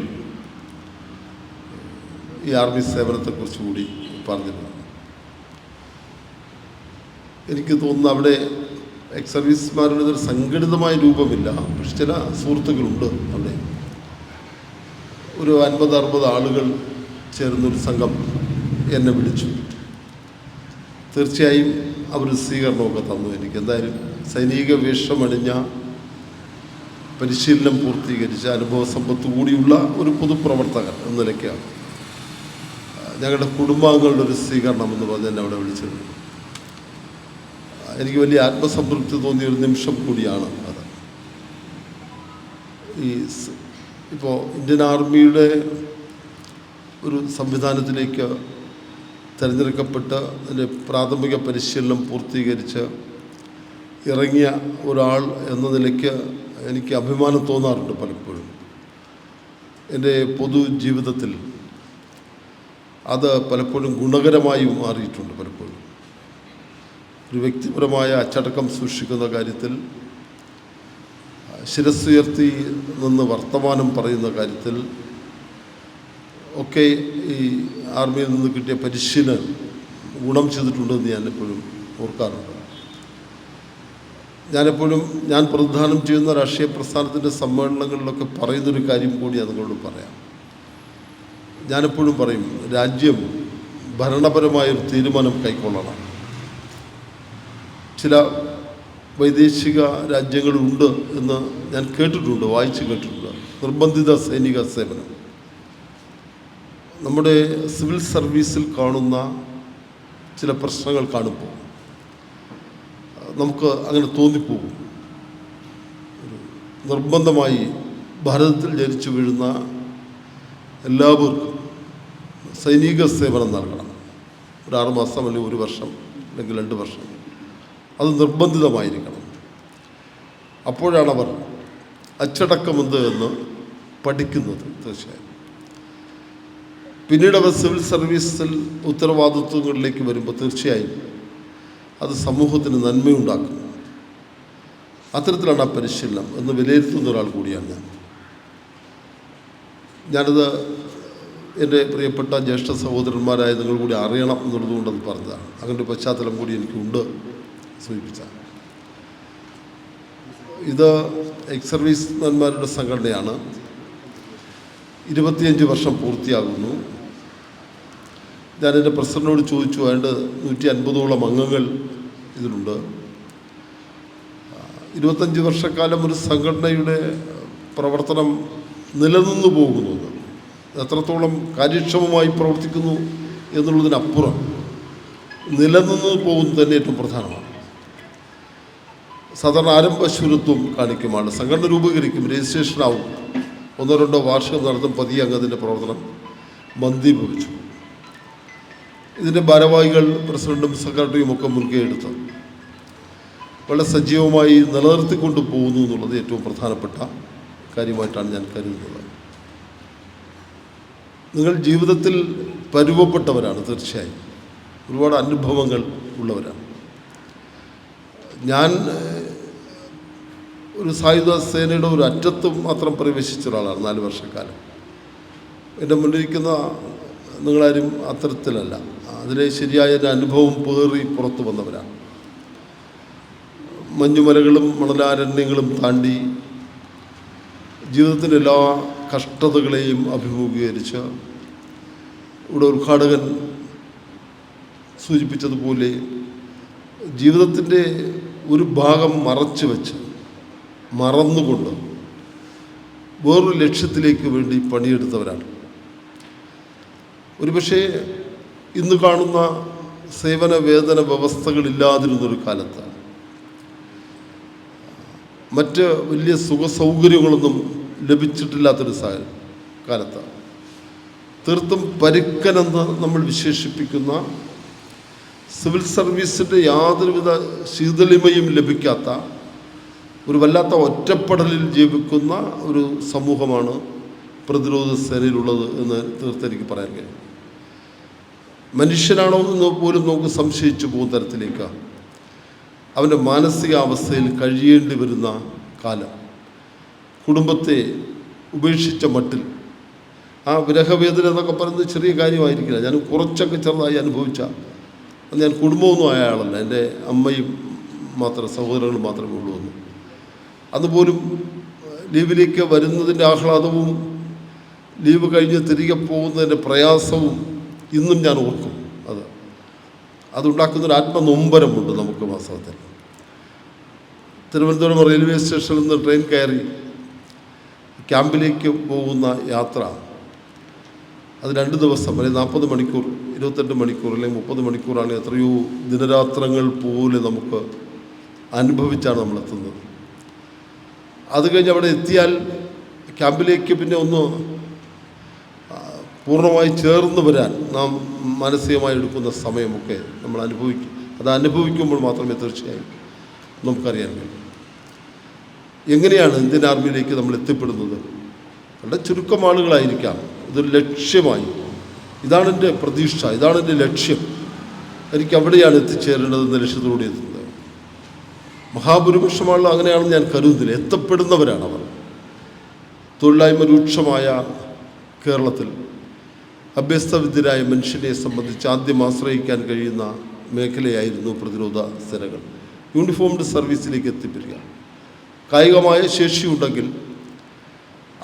ഈ ആർമി സേവനത്തെക്കുറിച്ച് കൂടി പറഞ്ഞിരുന്നു. എനിക്ക് തോന്നുന്നു അവിടെ എക്സ് സർവീസ്മാരുടെ ഒരു സംഘടിതമായ രൂപമില്ല, പക്ഷെ ചില സുഹൃത്തുക്കളുണ്ട് അവിടെ. ഒരു 50-60 ആളുകൾ ചേർന്നൊരു സംഘം എന്നെ വിളിച്ചു. തീർച്ചയായും അവർ സ്വീകരണമൊക്കെ തന്നു എനിക്ക്. എന്തായാലും സൈനിക വേഷമണിഞ്ഞ, പരിശീലനം പൂർത്തീകരിച്ച, അനുഭവ സമ്പത്ത് കൂടിയുള്ള ഒരു പൊതുപ്രവർത്തകൻ എന്ന നിലയ്ക്കാണ് ഞങ്ങളുടെ കുടുംബാംഗങ്ങളുടെ ഒരു സ്വീകരണം എന്ന് പറഞ്ഞ് എന്നെ അവിടെ വിളിച്ചത്. എനിക്ക് വലിയ ആത്മസംതൃപ്തി തോന്നിയൊരു നിമിഷം കൂടിയാണ് അത്. ഇപ്പോൾ ഇന്ത്യൻ ആർമിയുടെ ഒരു സംവിധാനത്തിലേക്ക് തിരഞ്ഞെടുക്കപ്പെട്ട് അതിൻ്റെ പ്രാഥമിക പരിശീലനം പൂർത്തീകരിച്ച് ഇറങ്ങിയ ഒരാൾ എന്ന നിലയ്ക്ക് എനിക്ക് അഭിമാനം തോന്നാറുണ്ട് പലപ്പോഴും. എൻ്റെ പൊതുജീവിതത്തിൽ അത് പലപ്പോഴും ഗുണകരമായി മാറിയിട്ടുണ്ട്. പലപ്പോഴും ഒരു വ്യക്തിപരമായ അച്ചടക്കം സൂക്ഷിക്കുന്ന കാര്യത്തിൽ, ശിരസ്സുയർത്തി നിന്ന് വർത്തമാനം പറയുന്ന കാര്യത്തിൽ ഒക്കെ ഈ ആർമിയിൽ നിന്ന് കിട്ടിയ പരിശീലനം ഗുണം ചെയ്തിട്ടുണ്ടെന്ന് ഞാൻ എപ്പോഴും ഓർക്കാറുണ്ട്. ഞാൻ പ്രതിദാനം ചെയ്യുന്ന രാഷ്ട്രീയ പ്രസ്ഥാനത്തിൻ്റെ സമ്മേളനങ്ങളിലൊക്കെ പറയുന്നൊരു കാര്യം കൂടി അതുകൊണ്ട് പറയാം. ഞാനെപ്പോഴും പറയും, രാജ്യം ഭരണപരമായൊരു തീരുമാനം കൈക്കൊള്ളണം. ചില വൈദേശിക രാജ്യങ്ങളുണ്ട് എന്ന് ഞാൻ കേട്ടിട്ടുണ്ട്, വായിച്ച് കേട്ടിട്ടുണ്ട്. നിർബന്ധിത സൈനിക സേവനം നമ്മുടെ സിവിൽ സർവീസിൽ കാണുന്ന ചില പ്രശ്നങ്ങൾ കാണുമ്പോൾ നമുക്ക് അങ്ങനെ തോന്നിപ്പോകും. നിർബന്ധമായി ഭാരതത്തിൽ ജനിച്ചു വീഴുന്ന എല്ലാവർക്കും സൈനിക സേവനം നൽകണം. ഒരു 6 മാസം അല്ലെങ്കിൽ 1 വർഷം അല്ലെങ്കിൽ 2 വർഷം അത് നിർബന്ധിതമായിരിക്കണം. അപ്പോഴാണ് അവർ അച്ചടക്കമെന്ത് എന്ന് പഠിക്കുന്നത്. തീർച്ചയായും പിന്നീട് അവർ സിവിൽ സർവീസിൽ ഉത്തരവാദിത്വങ്ങളിലേക്ക് വരുമ്പോൾ തീർച്ചയായും അത് സമൂഹത്തിന് നന്മയുണ്ടാക്കും. അത്തരത്തിലാണ് ആ പരിശീലനം എന്ന് വിലയിരുത്തുന്ന ഒരാൾ കൂടിയാണ് ഞാനത് എൻ്റെ പ്രിയപ്പെട്ട ജ്യേഷ്ഠ സഹോദരന്മാരായ നിങ്ങൾ കൂടി അറിയണം എന്നുള്ളതുകൊണ്ടത് പറഞ്ഞതാണ്. അങ്ങനെ ഒരു പശ്ചാത്തലം കൂടി എനിക്കുണ്ട് സൂചിപ്പിച്ച. ഇത് എക്സ് സർവീസ്മാൻമാരുടെ സംഘടനയാണ്. 25 വർഷം പൂർത്തിയാകുന്നു. ഞാനെൻ്റെ പ്രസിഡന്റിനോട് ചോദിച്ചു, അതിൻ്റെ 150ഓളം അംഗങ്ങൾ ഇതിലുണ്ട്. 25 വർഷക്കാലം ഒരു സംഘടനയുടെ പ്രവർത്തനം നിലനിന്നു പോകുന്നത് എത്രത്തോളം കാര്യക്ഷമമായി പ്രവർത്തിക്കുന്നു എന്നുള്ളതിനപ്പുറം നിലനിന്ന് പോകുന്നത് തന്നെ ഏറ്റവും പ്രധാനമാണ്. സാധാരണ ആരംഭശൂരത്വം കാണിക്കുമാണ്. സംഘടന രൂപീകരിക്കും, രജിസ്ട്രേഷനാവും, 1-2 വാർഷികം നടത്തും, പതിയെ അംഗത്തിൻ്റെ പ്രവർത്തനം മന്ദീഭവിച്ചു. ഇതിൻ്റെ ഭാരവാഹികൾ പ്രസിഡന്റും സെക്രട്ടറിയും ഒക്കെ മുൻകൈ എടുത്ത് വളരെ സജീവമായി നിലനിർത്തിക്കൊണ്ട് പോകുന്നു എന്നുള്ളത് ഏറ്റവും പ്രധാനപ്പെട്ട കാര്യമായിട്ടാണ് ഞാൻ കരുതുന്നത്. നിങ്ങൾ ജീവിതത്തിൽ പരുവപ്പെട്ടവരാണ്, തീർച്ചയായും ഒരുപാട് അനുഭവങ്ങൾ ഉള്ളവരാണ്. ഞാൻ ഒരു സായുധ സേനയുടെ ഒരു അറ്റത്ത് മാത്രം പ്രവേശിച്ച ഒരാളാണ് 4 വർഷക്കാലം. എൻ്റെ മുന്നിലിരിക്കുന്ന നിങ്ങളാരും അത്തരത്തിലല്ല. അതിലെ ശരിയായ ഒരു അനുഭവം പേറി പുറത്തു വന്നവരാണ്. മഞ്ഞുമലകളും മണലാരണ്യങ്ങളും താണ്ടി ജീവിതത്തിൻ്റെ എല്ലാ കഷ്ടതകളെയും അഭിമുഖീകരിച്ച് ഇവിടെ ഉദ്ഘാടകൻ സൂചിപ്പിച്ചതുപോലെ ജീവിതത്തിൻ്റെ ഒരു ഭാഗം മറച്ചു വെച്ച് മറന്നുകൊണ്ട് വേറൊരു ലക്ഷ്യത്തിലേക്ക് വേണ്ടി പണിയെടുത്തവരാണ്. ഒരുപക്ഷെ ഇന്ന് കാണുന്ന സേവന വേതന വ്യവസ്ഥകളില്ലാതിരുന്നൊരു കാലത്ത്, മറ്റ് വലിയ സുഖസൗകര്യങ്ങളൊന്നും ലഭിച്ചിട്ടില്ലാത്തൊരു കാലത്ത്, തീർത്തും പരുക്കനെന്ന് നമ്മൾ വിശേഷിപ്പിക്കുന്ന സിവിൽ സർവീസിൻ്റെ യാതൊരുവിധ ശീതളിമയും ലഭിക്കാത്ത ഒരു വല്ലാത്ത ഒറ്റപ്പെടലിൽ ജീവിക്കുന്ന ഒരു സമൂഹമാണ് പ്രതിരോധ സേനയിലുള്ളത് എന്ന് തീർത്ത് എനിക്ക് പറയാൻ കഴിയും. മനുഷ്യനാണോ എന്ന് പോലും നമുക്ക് സംശയിച്ചു പോകുന്ന തരത്തിലേക്ക് അവൻ്റെ മാനസികാവസ്ഥയിൽ കഴിയേണ്ടി വരുന്ന കാലം, കുടുംബത്തെ ഉപേക്ഷിച്ച മട്ടിൽ ആ വിരഹവേദന എന്നൊക്കെ പറയുന്നത് ചെറിയ കാര്യമായിരിക്കില്ല. ഞാൻ കുറച്ചൊക്കെ ചെറുതായി അനുഭവിച്ച, ഞാൻ കുടുംബമൊന്നും ആയ ആളല്ല, എൻ്റെ അമ്മയും മാത്രം സഹോദരങ്ങൾ മാത്രമേ ഉള്ളൂ എന്ന്. അതുപോലും ലീവിലേക്ക് വരുന്നതിൻ്റെ ആഹ്ലാദവും ലീവ് കഴിഞ്ഞ് തിരികെ പോകുന്നതിൻ്റെ പ്രയാസവും ഇന്നും ഞാൻ ഓർക്കും. അതുണ്ടാക്കുന്നൊരു ആത്മനൊമ്പരമുണ്ട് നമുക്ക്. വാസ്തവത്തിൽ തിരുവനന്തപുരം റെയിൽവേ സ്റ്റേഷനിൽ നിന്ന് ട്രെയിൻ കയറി ക്യാമ്പിലേക്ക് പോകുന്ന യാത്ര, അത് 2 ദിവസം അല്ലെങ്കിൽ 40 മണിക്കൂർ, 28 മണിക്കൂർ അല്ലെങ്കിൽ 30 മണിക്കൂറാണ്. എത്രയോ ദിനരാത്രങ്ങൾ പോലെ നമുക്ക് അനുഭവിച്ചാണ് നമ്മളെത്തുന്നത്. അത് കഴിഞ്ഞ് അവിടെ എത്തിയാൽ ക്യാമ്പിലേക്ക് പിന്നെ ഒന്ന് പൂർണ്ണമായി ചേർന്ന് വരാൻ നാം മാനസികമായി എടുക്കുന്ന സമയമൊക്കെ നമ്മൾ അനുഭവിക്കും. അത് അനുഭവിക്കുമ്പോൾ മാത്രമേ തീർച്ചയായും നമുക്കറിയാൻ കഴിയും എങ്ങനെയാണ് ഇന്ത്യൻ ആർമിയിലേക്ക് നമ്മൾ എത്തിപ്പെടുന്നത്. വളരെ ചുരുക്കം ആളുകളായിരിക്കാം. ഇതൊരു ലക്ഷ്യമായി, ഇതാണ് എൻ്റെ പ്രതീക്ഷ, ഇതാണ് എൻ്റെ ലക്ഷ്യം, എനിക്ക് അവിടെയാണ് എത്തിച്ചേരേണ്ടതെന്ന ലക്ഷ്യത്തോടെ എത്തുന്നത്. മഹാഭൂരിപക്ഷം ആളുകൾ അങ്ങനെയാണെന്ന് ഞാൻ കരുതുന്നില്ല. എത്തപ്പെടുന്നവരാണ് അവർ. തൊഴിലില്ലായ്മ രൂക്ഷമായ കേരളത്തിൽ അഭ്യസ്തവിദ്യരായ മനുഷ്യനെ സംബന്ധിച്ച് ആദ്യം ആശ്രയിക്കാൻ കഴിയുന്ന മേഖലയായിരുന്നു പ്രതിരോധ സേനകൾ. യൂണിഫോംഡ് സർവീസിലേക്ക് എത്തിപ്പിരിക. കായികമായ ശേഷിയുണ്ടെങ്കിൽ,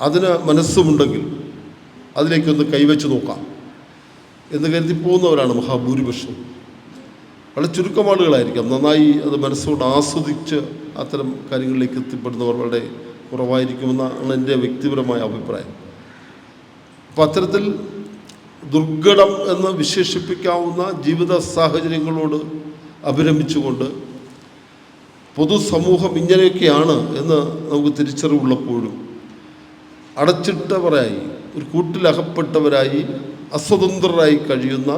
അതിന് മനസ്സുമുണ്ടെങ്കിൽ അതിലേക്കൊന്ന് കൈവച്ച് നോക്കാം എന്ന് കരുതി പോകുന്നവരാണ് മഹാഭൂരിപക്ഷം. വളരെ ചുരുക്കം ആളുകളായിരിക്കാം നന്നായി അത് മനസ്സുകൊണ്ട് ആസ്വദിച്ച് അത്തരം കാര്യങ്ങളിലേക്ക് എത്തിപ്പെടുന്നവർ വളരെ കുറവായിരിക്കുമെന്നാണ് എൻ്റെ വ്യക്തിപരമായ അഭിപ്രായം. അപ്പോൾ അത്തരത്തിൽ ദുർഘടം എന്ന് വിശേഷിപ്പിക്കാവുന്ന ജീവിത സാഹചര്യങ്ങളോട് അഭിരമിച്ചുകൊണ്ട് പൊതുസമൂഹം ഇങ്ങനെയൊക്കെയാണ് എന്ന് നമുക്ക് തിരിച്ചറിവുള്ളപ്പോഴും അടച്ചിട്ടവരായി, ഒരു കൂട്ടിലകപ്പെട്ടവരായി, അസ്വതന്ത്രരായി കഴിയുന്ന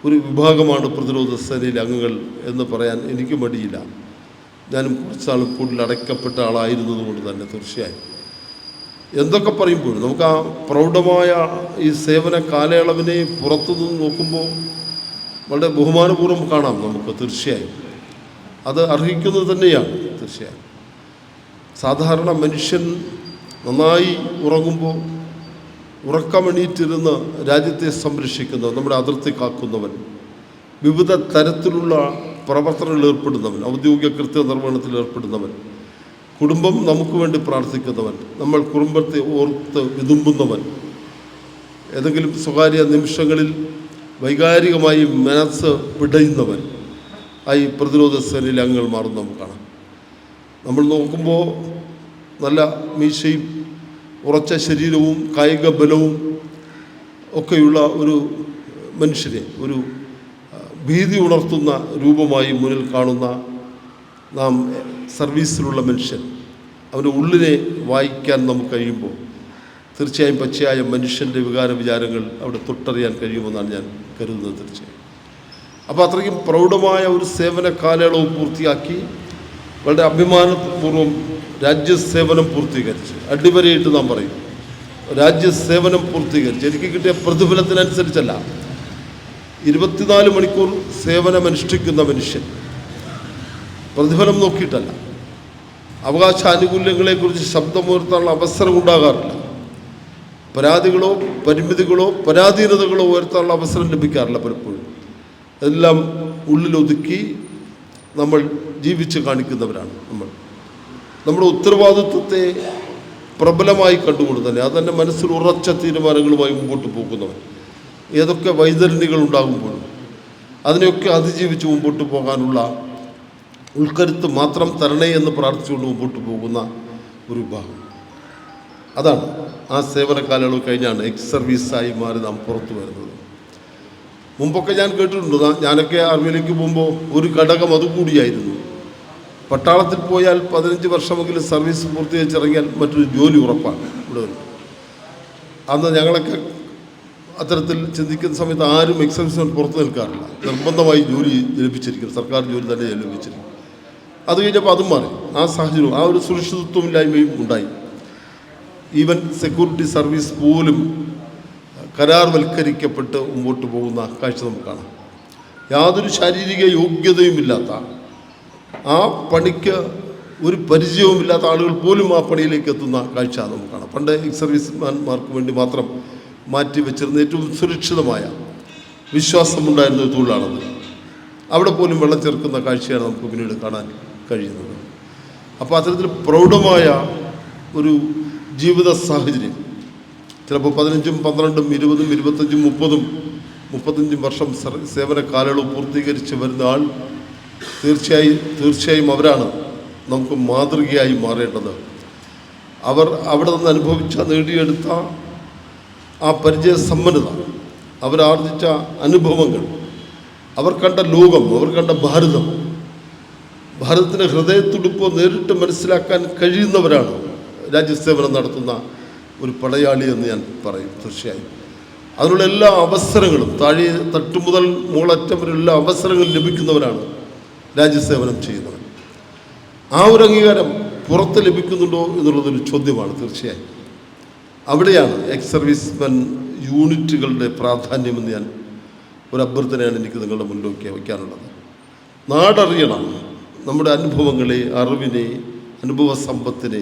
ഒരു വിഭാഗമാണ് പ്രതിരോധ സേനയിലെ അംഗങ്ങൾ എന്ന് പറയാൻ എനിക്ക് മടിയില്ല. ഞാനും കുറച്ചാൾ കൂടുതൽ അടയ്ക്കപ്പെട്ട ആളായിരുന്നതുകൊണ്ട് തന്നെ തീർച്ചയായും എന്തൊക്കെ പറയുമ്പോഴും നമുക്ക് ആ പ്രൗഢമായ ഈ സേവന കാലയളവിനെ പുറത്തുനിന്ന് നോക്കുമ്പോൾ വളരെ ബഹുമാനപൂർവ്വം കാണാം നമുക്ക്. തീർച്ചയായും അത് അർഹിക്കുന്നത് തന്നെയാണ്. തീർച്ചയായും സാധാരണ മനുഷ്യൻ നന്നായി ഉറങ്ങുമ്പോൾ ഉറക്കമെണീറ്റിരുന്ന് രാജ്യത്തെ സംരക്ഷിക്കുന്നവൻ, നമ്മുടെ അതിർത്തി കാക്കുന്നവൻ, വിവിധ തരത്തിലുള്ള പ്രവർത്തനങ്ങളിൽ ഏർപ്പെടുന്നവൻ, ഔദ്യോഗിക കൃത്യനിർവഹണത്തിൽ ഏർപ്പെടുന്നവൻ, കുടുംബം നമുക്ക് വേണ്ടി പ്രാർത്ഥിക്കുന്നവൻ, നമ്മൾ കുടുംബത്തെ ഓർത്ത് വിതുമ്പുന്നവൻ, ഏതെങ്കിലും സ്വകാര്യ നിമിഷങ്ങളിൽ വൈകാരികമായി മനസ്സ് പിടയുന്നവൻ ആയി പ്രതിരോധ സേനയിലെ അംഗങ്ങൾ മാറുന്ന നമുക്ക് കാണാം. നമ്മൾ നോക്കുമ്പോൾ നല്ല മീശയും ഉറച്ച ശരീരവും കായിക ബലവും ഒക്കെയുള്ള ഒരു മനുഷ്യനെ ഒരു ഭീതി ഉണർത്തുന്ന രൂപമായി മുന്നിൽ കാണുന്ന നാം സർവീസിലുള്ള മനുഷ്യൻ, അവൻ്റെ ഉള്ളിനെ വായിക്കാൻ നമുക്ക് കഴിയുമ്പോൾ തീർച്ചയായും പച്ചയായ മനുഷ്യൻ്റെ വികാര വിചാരങ്ങൾ അവിടെ തൊട്ടറിയാൻ കഴിയുമെന്നാണ് ഞാൻ കരുതുന്നത്. തീർച്ചയായും അപ്പോൾ അത്രയ്ക്കും പ്രൗഢമായ ഒരു സേവന കാലയളവ് പൂർത്തിയാക്കി വളരെ അഭിമാനപൂർവ്വം രാജ്യസേവനം പൂർത്തീകരിച്ച്, അടിവരയിട്ട് നാം പറയും രാജ്യസേവനം പൂർത്തീകരിച്ച്, എനിക്ക് കിട്ടിയ പ്രതിഫലത്തിനനുസരിച്ചല്ല, 24 മണിക്കൂർ സേവനമനുഷ്ഠിക്കുന്ന മനുഷ്യൻ പ്രതിഫലം നോക്കിയിട്ടല്ല, അവകാശാനുകൂല്യങ്ങളെക്കുറിച്ച് ശബ്ദമുയർത്താനുള്ള അവസരം ഉണ്ടാകാറില്ല, പരാതികളോ പരിമിതികളോ പരാധീനതകളോ ഉയർത്താനുള്ള അവസരം ലഭിക്കാറില്ല. പലപ്പോഴും എല്ലാം ഉള്ളിലൊതുക്കി നമ്മൾ ജീവിച്ച് കാണിക്കുന്നവരാണ്. നമ്മുടെ ഉത്തരവാദിത്വത്തെ പ്രബലമായി കണ്ടുകൊണ്ട് തന്നെ തന്നെ മനസ്സിൽ ഉറച്ച തീരുമാനങ്ങളുമായി മുമ്പോട്ട് പോകുന്നവൻ, ഏതൊക്കെ വൈതരണികൾ ഉണ്ടാകുമ്പോഴും അതിനെയൊക്കെ അതിജീവിച്ച് മുമ്പോട്ട് പോകാനുള്ള ഉൾക്കരുത്ത് മാത്രം തരണേ എന്ന് പ്രാർത്ഥിച്ചുകൊണ്ട് മുമ്പോട്ട് പോകുന്ന ഒരു വിഭാഗം. അതാണ് ആ സേവന കാലയളവ് കഴിഞ്ഞാണ് എക്സ് സർവീസായി മാറി നാം പുറത്തു വരുന്നത്. മുമ്പൊക്കെ ഞാൻ കേട്ടിട്ടുണ്ട്, ഞാനൊക്കെ ആർമിയിലേക്ക് പോകുമ്പോൾ ഒരു ഘടകം അതുകൂടിയായിരുന്നു. പട്ടാളത്തിൽ പോയാൽ 15 വർഷമെങ്കിലും സർവീസ് പൂർത്തീകരിച്ചിറങ്ങിയാൽ മറ്റൊരു ജോലി ഉറപ്പാണ് ഇവിടെ വരും. അന്ന് ഞങ്ങളൊക്കെ അത്തരത്തിൽ ചിന്തിക്കുന്ന സമയത്ത് ആരും എക്സർവീസിന് പുറത്തു നിൽക്കാറില്ല. നിർബന്ധമായി ജോലി ലഭിച്ചിരിക്കും, സർക്കാർ ജോലി തന്നെ ലഭിച്ചിരിക്കും. അത് കഴിഞ്ഞപ്പോൾ അതും മാറി. ആ സാഹചര്യവും ആ ഒരു സുരക്ഷിതത്വമില്ലായ്മയും ഉണ്ടായി. ഈവൻ സെക്യൂരിറ്റി സർവീസ് പോലും കരാർവൽക്കരിക്കപ്പെട്ട് മുമ്പോട്ട് പോകുന്ന കാഴ്ച നമുക്ക് കാണാം. യാതൊരു ശാരീരിക യോഗ്യതയുമില്ലാത്ത, ആ പണിക്ക് ഒരു പരിചയവുമില്ലാത്ത ആളുകൾ പോലും ആ പണിയിലേക്ക് എത്തുന്ന കാഴ്ച നമുക്ക് കാണാം. പണ്ട് എക്സ് സർവീസ്മാൻമാർക്ക് വേണ്ടി മാത്രം മാറ്റി വെച്ചിരുന്ന ഏറ്റവും സുരക്ഷിതമായ വിശ്വാസമുണ്ടായിരുന്ന ഒരു തൊഴിലാണത്. അവിടെ പോലും വെള്ളം ചേർക്കുന്ന കാഴ്ചയാണ് നമുക്ക് പിന്നീട് കാണാൻ കഴിയുന്നത്. അപ്പോൾ അത്തരത്തിൽ പ്രൗഢമായ ഒരു ജീവിത സാഹചര്യം, ചിലപ്പോൾ 15, 12, 20, 25, 30, 35 വർഷം സേവന കാലയളവ് പൂർത്തീകരിച്ച് വരുന്ന ആൾ തീർച്ചയായും അവരാണ് നമുക്ക് മാതൃകയായി മാറേണ്ടത്. അവർ അവിടെ നിന്ന് അനുഭവിച്ച, നേടിയെടുത്ത ആ പരിചയസമ്പന്നത, അവരാർജിച്ച അനുഭവങ്ങൾ, അവർ കണ്ട ലോകം, അവർ കണ്ട ഭാരതത്തിൻ്റെ ഹൃദയത്തുടിപ്പ് നേരിട്ട് മനസ്സിലാക്കാൻ കഴിയുന്നവരാണ് രാജ്യസേവനം നടത്തുന്ന ഒരു പടയാളി എന്ന് ഞാൻ പറയും. തീർച്ചയായും അതിനുള്ള എല്ലാ അവസരങ്ങളും, താഴെ തട്ടു മുതൽ മുകളറ്റം വരെ എല്ലാ അവസരങ്ങളും ലഭിക്കുന്നവരാണ് രാജ്യസേവനം ചെയ്യുന്നവർ. ആ ഒരു അംഗീകാരം പുറത്ത് ലഭിക്കുന്നുണ്ടോ എന്നുള്ളതൊരു ചോദ്യമാണ്. തീർച്ചയായും അവിടെയാണ് എക്സ് സർവീസ്മെൻ യൂണിറ്റുകളുടെ പ്രാധാന്യമെന്ന് ഞാൻ ഒരു അഭ്യർത്ഥനയാണ് എനിക്ക് നിങ്ങളുടെ മുന്നിലേക്ക് വയ്ക്കാനുള്ളത്. നാടറിയണം നമ്മുടെ അനുഭവങ്ങളെ, അറിവിനെ, അനുഭവ സമ്പത്തിനെ,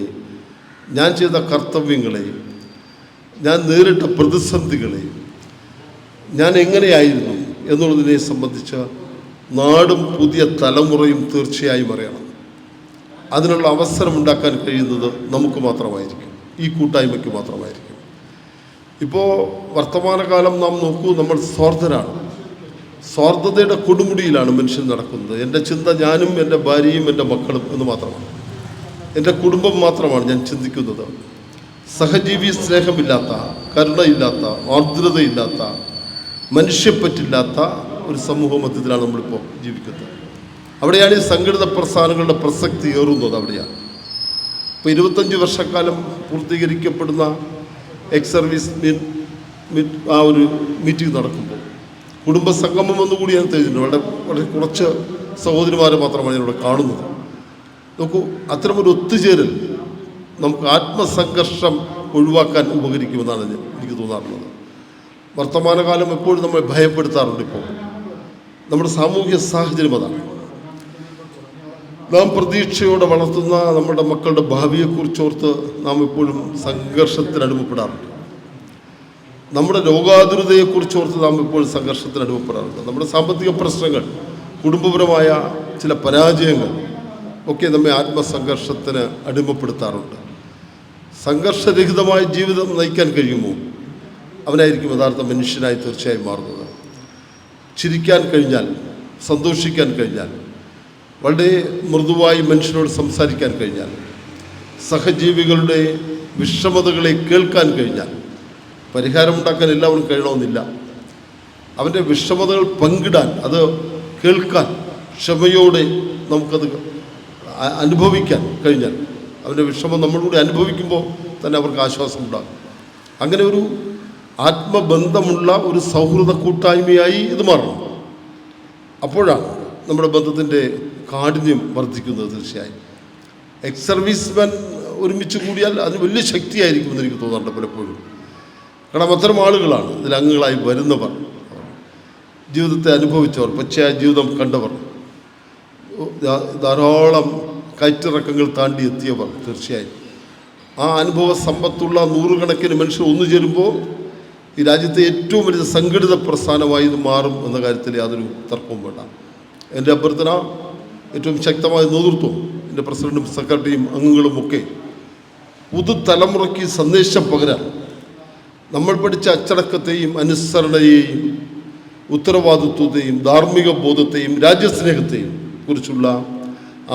ഞാൻ ചെയ്ത കർത്തവ്യങ്ങളെ, ഞാൻ നേരിട്ട പ്രതിസന്ധികളെ, ഞാൻ എങ്ങനെയായിരുന്നു എന്നുള്ളതിനെ സംബന്ധിച്ച നാടും പുതിയ തലമുറയും തീർച്ചയായും അറിയണം. അതിനുള്ള അവസരമുണ്ടാക്കാൻ കഴിയുന്നത് നമുക്ക് മാത്രമായിരിക്കും, ഈ കൂട്ടായ്മയ്ക്ക് മാത്രമായിരിക്കും. ഇപ്പോൾ വർത്തമാനകാലം നാം നോക്കൂ, നമ്മൾ സ്വാർത്ഥരാണ്. സ്വാർത്ഥതയുടെ കൊടുമുടിയിലാണ് മനുഷ്യൻ നടക്കുന്നത്. എൻ്റെ ചിന്ത ഞാനും എൻ്റെ ഭാര്യയും എൻ്റെ മക്കളും എന്ന് മാത്രമാണ്. എൻ്റെ കുടുംബം മാത്രമാണ് ഞാൻ ചിന്തിക്കുന്നത്. സഹജീവി സ്നേഹമില്ലാത്ത, കരുണയില്ലാത്ത, ആർദ്രതയില്ലാത്ത, മനുഷ്യപ്പറ്റില്ലാത്ത ഒരു സമൂഹ മധ്യത്തിലാണ് നമ്മളിപ്പോൾ ജീവിക്കുന്നത്. അവിടെയാണ് ഈ സംഘടിത പ്രസ്ഥാനങ്ങളുടെ പ്രസക്തി ഏറുന്നത്. അവിടെയാണ് ഇപ്പോൾ 25 വർഷക്കാലം പൂർത്തീകരിക്കപ്പെടുന്ന എക്സ് സർവീസ് ആ ഒരു മീറ്റിംഗ് നടക്കുമ്പോൾ കുടുംബസംഗമം എന്നുകൂടി ഞാൻ തെളിഞ്ഞിട്ടുണ്ട്. വളരെ കുറച്ച് സഹോദരിമാരെ മാത്രമാണ് ഞാനിവിടെ കാണുന്നത്. നോക്കൂ, അത്തരമൊരു ഒത്തുചേരൽ നമുക്ക് ആത്മസംഘർഷം ഒഴിവാക്കാൻ ഉപകരിക്കുമെന്നാണ് എനിക്ക് തോന്നാറുള്ളത്. വർത്തമാനകാലം എപ്പോഴും നമ്മൾ ഭയപ്പെടുത്താറുണ്ട്. ഇപ്പോൾ നമ്മുടെ സാമൂഹ്യ സാഹചര്യം അതാണ്. നാം പ്രതീക്ഷയോടെ വളർത്തുന്ന നമ്മുടെ മക്കളുടെ ഭാവിയെക്കുറിച്ചോർത്ത് നാം എപ്പോഴും സംഘർഷത്തിനടിമപ്പെടാറുണ്ട്. നമ്മുടെ രോഗാതുരതയെക്കുറിച്ചോർത്ത് നാം എപ്പോഴും സംഘർഷത്തിനടിമപ്പെടാറുണ്ട്. നമ്മുടെ സാമ്പത്തിക പ്രശ്നങ്ങൾ, കുടുംബപരമായ ചില പരാജയങ്ങൾ ഒക്കെ നമ്മെ ആത്മസംഘർഷത്തിന് അടിമപ്പെടുത്താറുണ്ട്. സംഘർഷരഹിതമായ ജീവിതം നയിക്കാൻ കഴിയുമോ അവനായിരിക്കും യഥാർത്ഥ മനുഷ്യനായി തീർച്ചയായും മാറുന്നത്. ചിരിക്കാൻ കഴിഞ്ഞാൽ, സന്തോഷിക്കാൻ കഴിഞ്ഞാൽ, വളരെ മൃദുവായി മനുഷ്യനോട് സംസാരിക്കാൻ കഴിഞ്ഞാൽ, സഹജീവികളുടെ വിഷമതകളെ കേൾക്കാൻ കഴിഞ്ഞാൽ, പരിഹാരമുണ്ടാക്കാൻ എല്ലാവരും കഴിയണമെന്നില്ല, അവൻ്റെ വിഷമതകൾ പങ്കിടാൻ, അത് കേൾക്കാൻ ക്ഷമയോടെ നമുക്കത് അനുഭവിക്കാൻ കഴിഞ്ഞാൽ, അവൻ്റെ വിഷമം നമ്മളിലൂടെ അനുഭവിക്കുമ്പോൾ തന്നെ അവർക്ക് ആശ്വാസമുണ്ടാകും. അങ്ങനെ ഒരു ആത്മബന്ധമുള്ള ഒരു സൗഹൃദ കൂട്ടായ്മയായി ഇത് മാറണം. അപ്പോഴാണ് നമ്മുടെ ബന്ധത്തിൻ്റെ കാഠിന്യം വർദ്ധിക്കുന്നത്. തീർച്ചയായും എക്സ് സർവീസ്മാൻ ഒരുമിച്ച് കൂടിയാൽ അതിന് വലിയ ശക്തിയായിരിക്കുമെന്ന് എനിക്ക് തോന്നാറുണ്ട് പലപ്പോഴും. കാരണം അത്തരം ആളുകളാണ് ഇതിൽ അംഗങ്ങളായി വരുന്നവർ, ജീവിതത്തെ അനുഭവിച്ചവർ, പച്ചയായ ജീവിതം കണ്ടവർ, ധാരാളം കയറ്റിറക്കങ്ങൾ താണ്ടി എത്തിയവർ. തീർച്ചയായും ആ അനുഭവ സമ്പത്തുള്ള നൂറുകണക്കിന് മനുഷ്യർ ഒന്നു ചേരുമ്പോൾ ഈ രാജ്യത്തെ ഏറ്റവും വലിയ സംഘടിത പ്രസ്ഥാനമായി ഇത് മാറും എന്ന കാര്യത്തിൽ യാതൊരു തർക്കവും വേണ്ട. എൻ്റെ അഭ്യർത്ഥന, ഏറ്റവും ശക്തമായ നേതൃത്വം, എൻ്റെ പ്രസിഡന്റും സെക്രട്ടറിയും അംഗങ്ങളുമൊക്കെ പുതുതലമുറയ്ക്ക് സന്ദേശം പകരാൻ നമ്മൾ പഠിച്ച അച്ചടക്കത്തെയും അനുസരണയെയും ഉത്തരവാദിത്വത്തെയും ധാർമ്മിക ബോധത്തെയും രാജ്യസ്നേഹത്തെയും കുറിച്ചുള്ള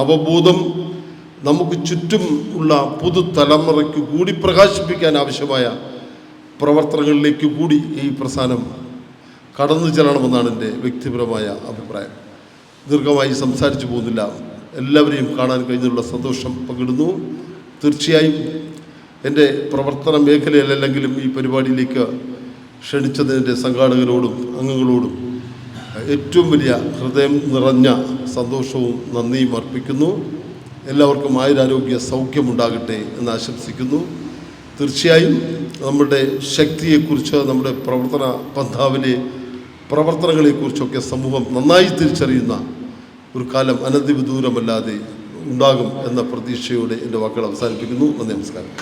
അവബോധം നമുക്ക് ചുറ്റും ഉള്ള പുതുതലമുറയ്ക്ക് കൂടി പ്രകാശിപ്പിക്കാൻ ആവശ്യമായ പ്രവർത്തനങ്ങളിലേക്ക് കൂടി ഈ പ്രസ്ഥാനം കടന്നു ചെല്ലണമെന്നാണ് എൻ്റെ വ്യക്തിപരമായ അഭിപ്രായം. ദീർഘമായി സംസാരിച്ചു പോകുന്നില്ല. എല്ലാവരെയും കാണാൻ കഴിഞ്ഞുള്ള സന്തോഷം പങ്കിടുന്നു. തീർച്ചയായും എൻ്റെ പ്രവർത്തന മേഖലയിലല്ലെങ്കിലും ഈ പരിപാടിയിലേക്ക് ക്ഷണിച്ചതിൻ്റെ സംഘാടകരോടും അംഗങ്ങളോടും ഏറ്റവും വലിയ ഹൃദയം നിറഞ്ഞ സന്തോഷവും നന്ദിയും അർപ്പിക്കുന്നു. എല്ലാവർക്കും ആയുരാരോഗ്യ സൗഖ്യമുണ്ടാകട്ടെ എന്ന് ആശംസിക്കുന്നു. തീർച്ചയായും നമ്മുടെ ശക്തിയെക്കുറിച്ച്, നമ്മുടെ പ്രവർത്തന പന്ഥാവിലെ പ്രവർത്തനങ്ങളെക്കുറിച്ചൊക്കെ സമൂഹം നന്നായി തിരിച്ചറിയുന്ന ഒരു കാലം അനധിവിദൂരമല്ലാതെ ഉണ്ടാകും എന്ന പ്രതീക്ഷയോടെ എൻ്റെ വാക്കുകൾ അവസാനിപ്പിക്കുന്നു. നന്ദി, നമസ്കാരം.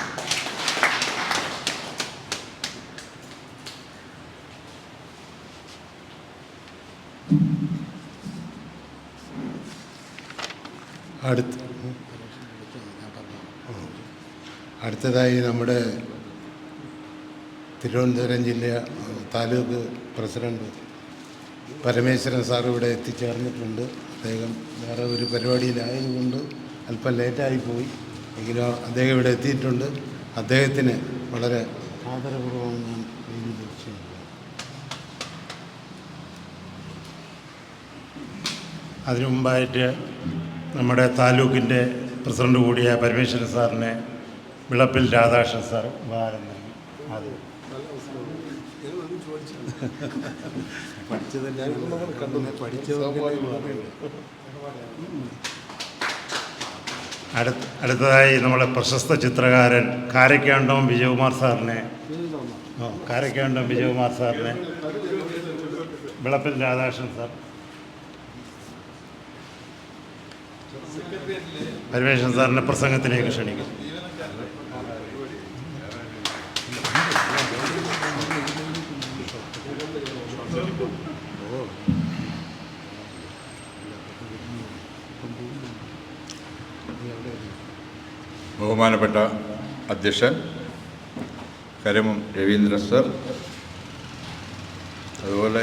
അടുത്തതായി നമ്മുടെ തിരുവനന്തപുരം ജില്ല താലൂക്ക് പ്രസിഡന്റ് പരമേശ്വരൻ സാർ ഇവിടെ എത്തിച്ചേർന്നിട്ടുണ്ട്. അദ്ദേഹം വേറെ ഒരു പരിപാടിയിലായതുകൊണ്ട് അല്പം ലേറ്റായിപ്പോയി. എങ്കിലും അദ്ദേഹം ഇവിടെ എത്തിയിട്ടുണ്ട്. അദ്ദേഹത്തിന് വളരെ ആദരപൂർവ്വം ഞാൻ വേദി തീർച്ചയായും. അതിനു മുമ്പായിട്ട് നമ്മുടെ താലൂക്കിൻ്റെ പ്രസിഡന്റ് കൂടിയ പരമേശ്വരൻ സാറിനെ വിളപ്പിൽ രാധാകൃഷ്ണൻ സാർ ഉപഹാരം നൽകി. അത് അടുത്തതായി നമ്മളെ പ്രശസ്ത ചിത്രകാരൻ കാരക്കാണ്ടം വിജയകുമാർ സാറിനെ വിളപ്പിൽ രാധാകൃഷ്ണൻ സാർ പരമേശ്വരൻ സാറിൻ്റെ പ്രസംഗത്തിലേക്ക് ക്ഷണിക്കും. ബഹുമാനപ്പെട്ട അധ്യക്ഷൻ കരമം രവീന്ദ്രൻ സർ, അതുപോലെ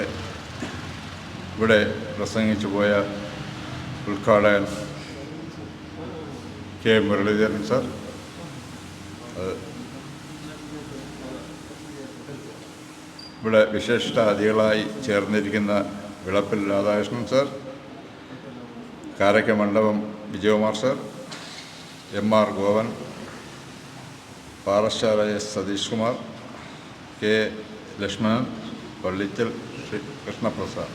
ഇവിടെ പ്രസംഗിച്ചു പോയ ഉദ്ഘാടകൻ കെ മുരളീധരൻ സർ, ഇവിടെ വിശിഷ്ട അതിഥികളായി ചേർന്നിരിക്കുന്ന Vilappil Radhakrishnan sir, Karakka Mandapam Vijayakumar sir, M R. Govan, Parassala S. Satheesh Kumar, K. Lakshmanan, Pallichal Shri Krishnaprasad,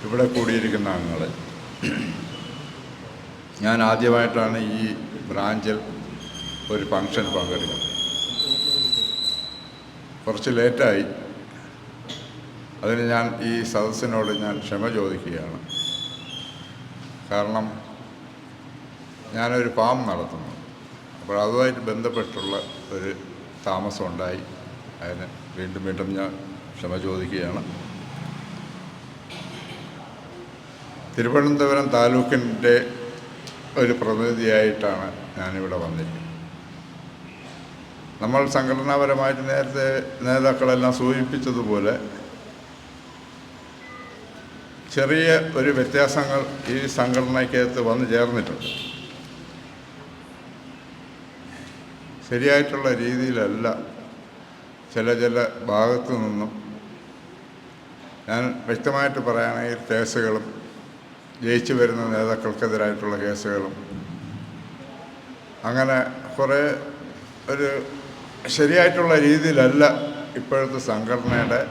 ഇവിടെ കൂടിയിരിക്കുന്ന അംഗങ്ങളെ, ഞാൻ ആദ്യമായിട്ടാണ് ഈ ബ്രാഞ്ചിൽ ഒരു ഫംഗ്ഷൻ പങ്കെടുക്കുന്നത്. കുറച്ച് ലേറ്റായി. അതിന് ഞാൻ ഈ സദസ്സിനോട് ഞാൻ ക്ഷമ ചോദിക്കുകയാണ്. കാരണം ഞാനൊരു ഫാം നടത്തുന്നു. അപ്പോൾ അതുമായിട്ട് ബന്ധപ്പെട്ടുള്ള ഒരു താമസം ഉണ്ടായി. അതിന് വീണ്ടും ഞാൻ ക്ഷമ ചോദിക്കുകയാണ്. തിരുവനന്തപുരം താലൂക്കിൻ്റെ ഒരു പ്രതിനിധിയായിട്ടാണ് ഞാനിവിടെ വന്നിരിക്കുന്നത്. നമ്മൾ സംഘടനാപരമായിട്ട് നേരത്തെ നേതാക്കളെല്ലാം സൂചിപ്പിച്ചതുപോലെ ചെറിയ ഒരു വ്യത്യാസങ്ങൾ ഈ സംഘടനയ്ക്കകത്ത് വന്നു ചേർന്നിട്ടുണ്ട്. ശരിയായിട്ടുള്ള രീതിയിലല്ല ചില ഭാഗത്തു നിന്നും, ഞാൻ വ്യക്തമായിട്ട് പറയുകയാണെങ്കിൽ കേസുകളും ജയിച്ചു വരുന്ന നേതാക്കൾക്കെതിരായിട്ടുള്ള കേസുകളും അങ്ങനെ കുറേ ഒരു ശരിയായിട്ടുള്ള രീതിയിലല്ല ഇപ്പോഴത്തെ സംഘടനയുടെ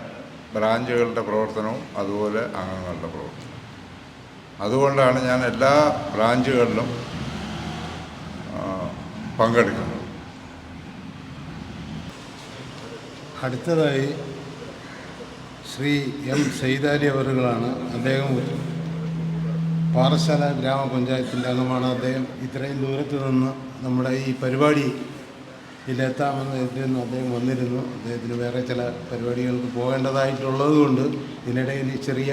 ബ്രാഞ്ചുകളുടെ പ്രവർത്തനവും അതുപോലെ അംഗങ്ങളുടെ പ്രവർത്തനവും. അതുകൊണ്ടാണ് ഞാൻ എല്ലാ ബ്രാഞ്ചുകളിലും പങ്കെടുക്കുന്നത്. അടുത്തതായി ശ്രീ എം സൈദാലി അവറുകളാണ്. അദ്ദേഹം പാറശാല ഗ്രാമപഞ്ചായത്തിൻ്റെ അംഗമാണ്. അദ്ദേഹം ഇത്രയും ദൂരത്ത് നിന്ന് നമ്മുടെ ഈ പരിപാടിയിലെത്താമെന്ന് എത്തിയെന്ന് അദ്ദേഹം വന്നിരുന്നു. അദ്ദേഹത്തിന് വേറെ ചില പരിപാടികൾക്ക് പോകേണ്ടതായിട്ടുള്ളത് കൊണ്ട് ഇതിനിടയിൽ ചെറിയ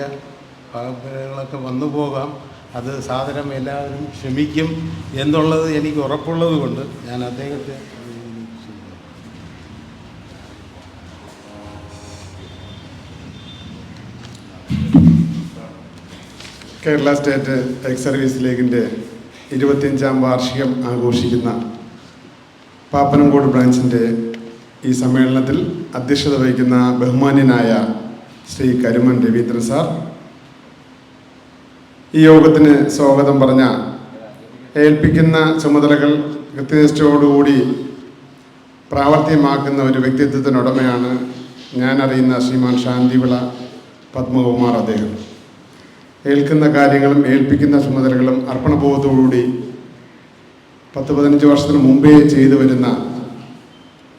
പാകപ്പിഴകളൊക്കെ വന്നു പോകാം. അത് സാദരം എല്ലാവരും ക്ഷമിക്കും എന്നുള്ളത് എനിക്ക് ഉറപ്പുള്ളത് കൊണ്ട് ഞാൻ അദ്ദേഹത്തെ കേരള സ്റ്റേറ്റ് എക്സ് സർവീസ് ലീഗിൻ്റെ 25ാം വാർഷികം ആഘോഷിക്കുന്ന പാപ്പനംകോട് ബ്രാഞ്ചിൻ്റെ ഈ സമ്മേളനത്തിൽ അധ്യക്ഷത വഹിക്കുന്ന ബഹുമാന്യനായ ശ്രീ കരുമൻ രവീന്ദ്രൻ സാർ, ഈ യോഗത്തിന് സ്വാഗതം പറഞ്ഞ, ഏൽപ്പിക്കുന്ന ചുമതലകൾ കൃത്യനിഷ്ഠയോടുകൂടി പ്രാവർത്തികമാക്കുന്ന ഒരു വ്യക്തിത്വത്തിനുടമയാണ് ഞാൻ അറിയുന്ന ശ്രീമാൻ ശാന്തിവിള പത്മകുമാർ. അദ്ദേഹം ഏൽക്കുന്ന കാര്യങ്ങളും ഏൽപ്പിക്കുന്ന ചുമതലകളും അർപ്പണബോധത്തോടുകൂടി 10-15 വർഷത്തിന് മുമ്പേ ചെയ്തു വരുന്ന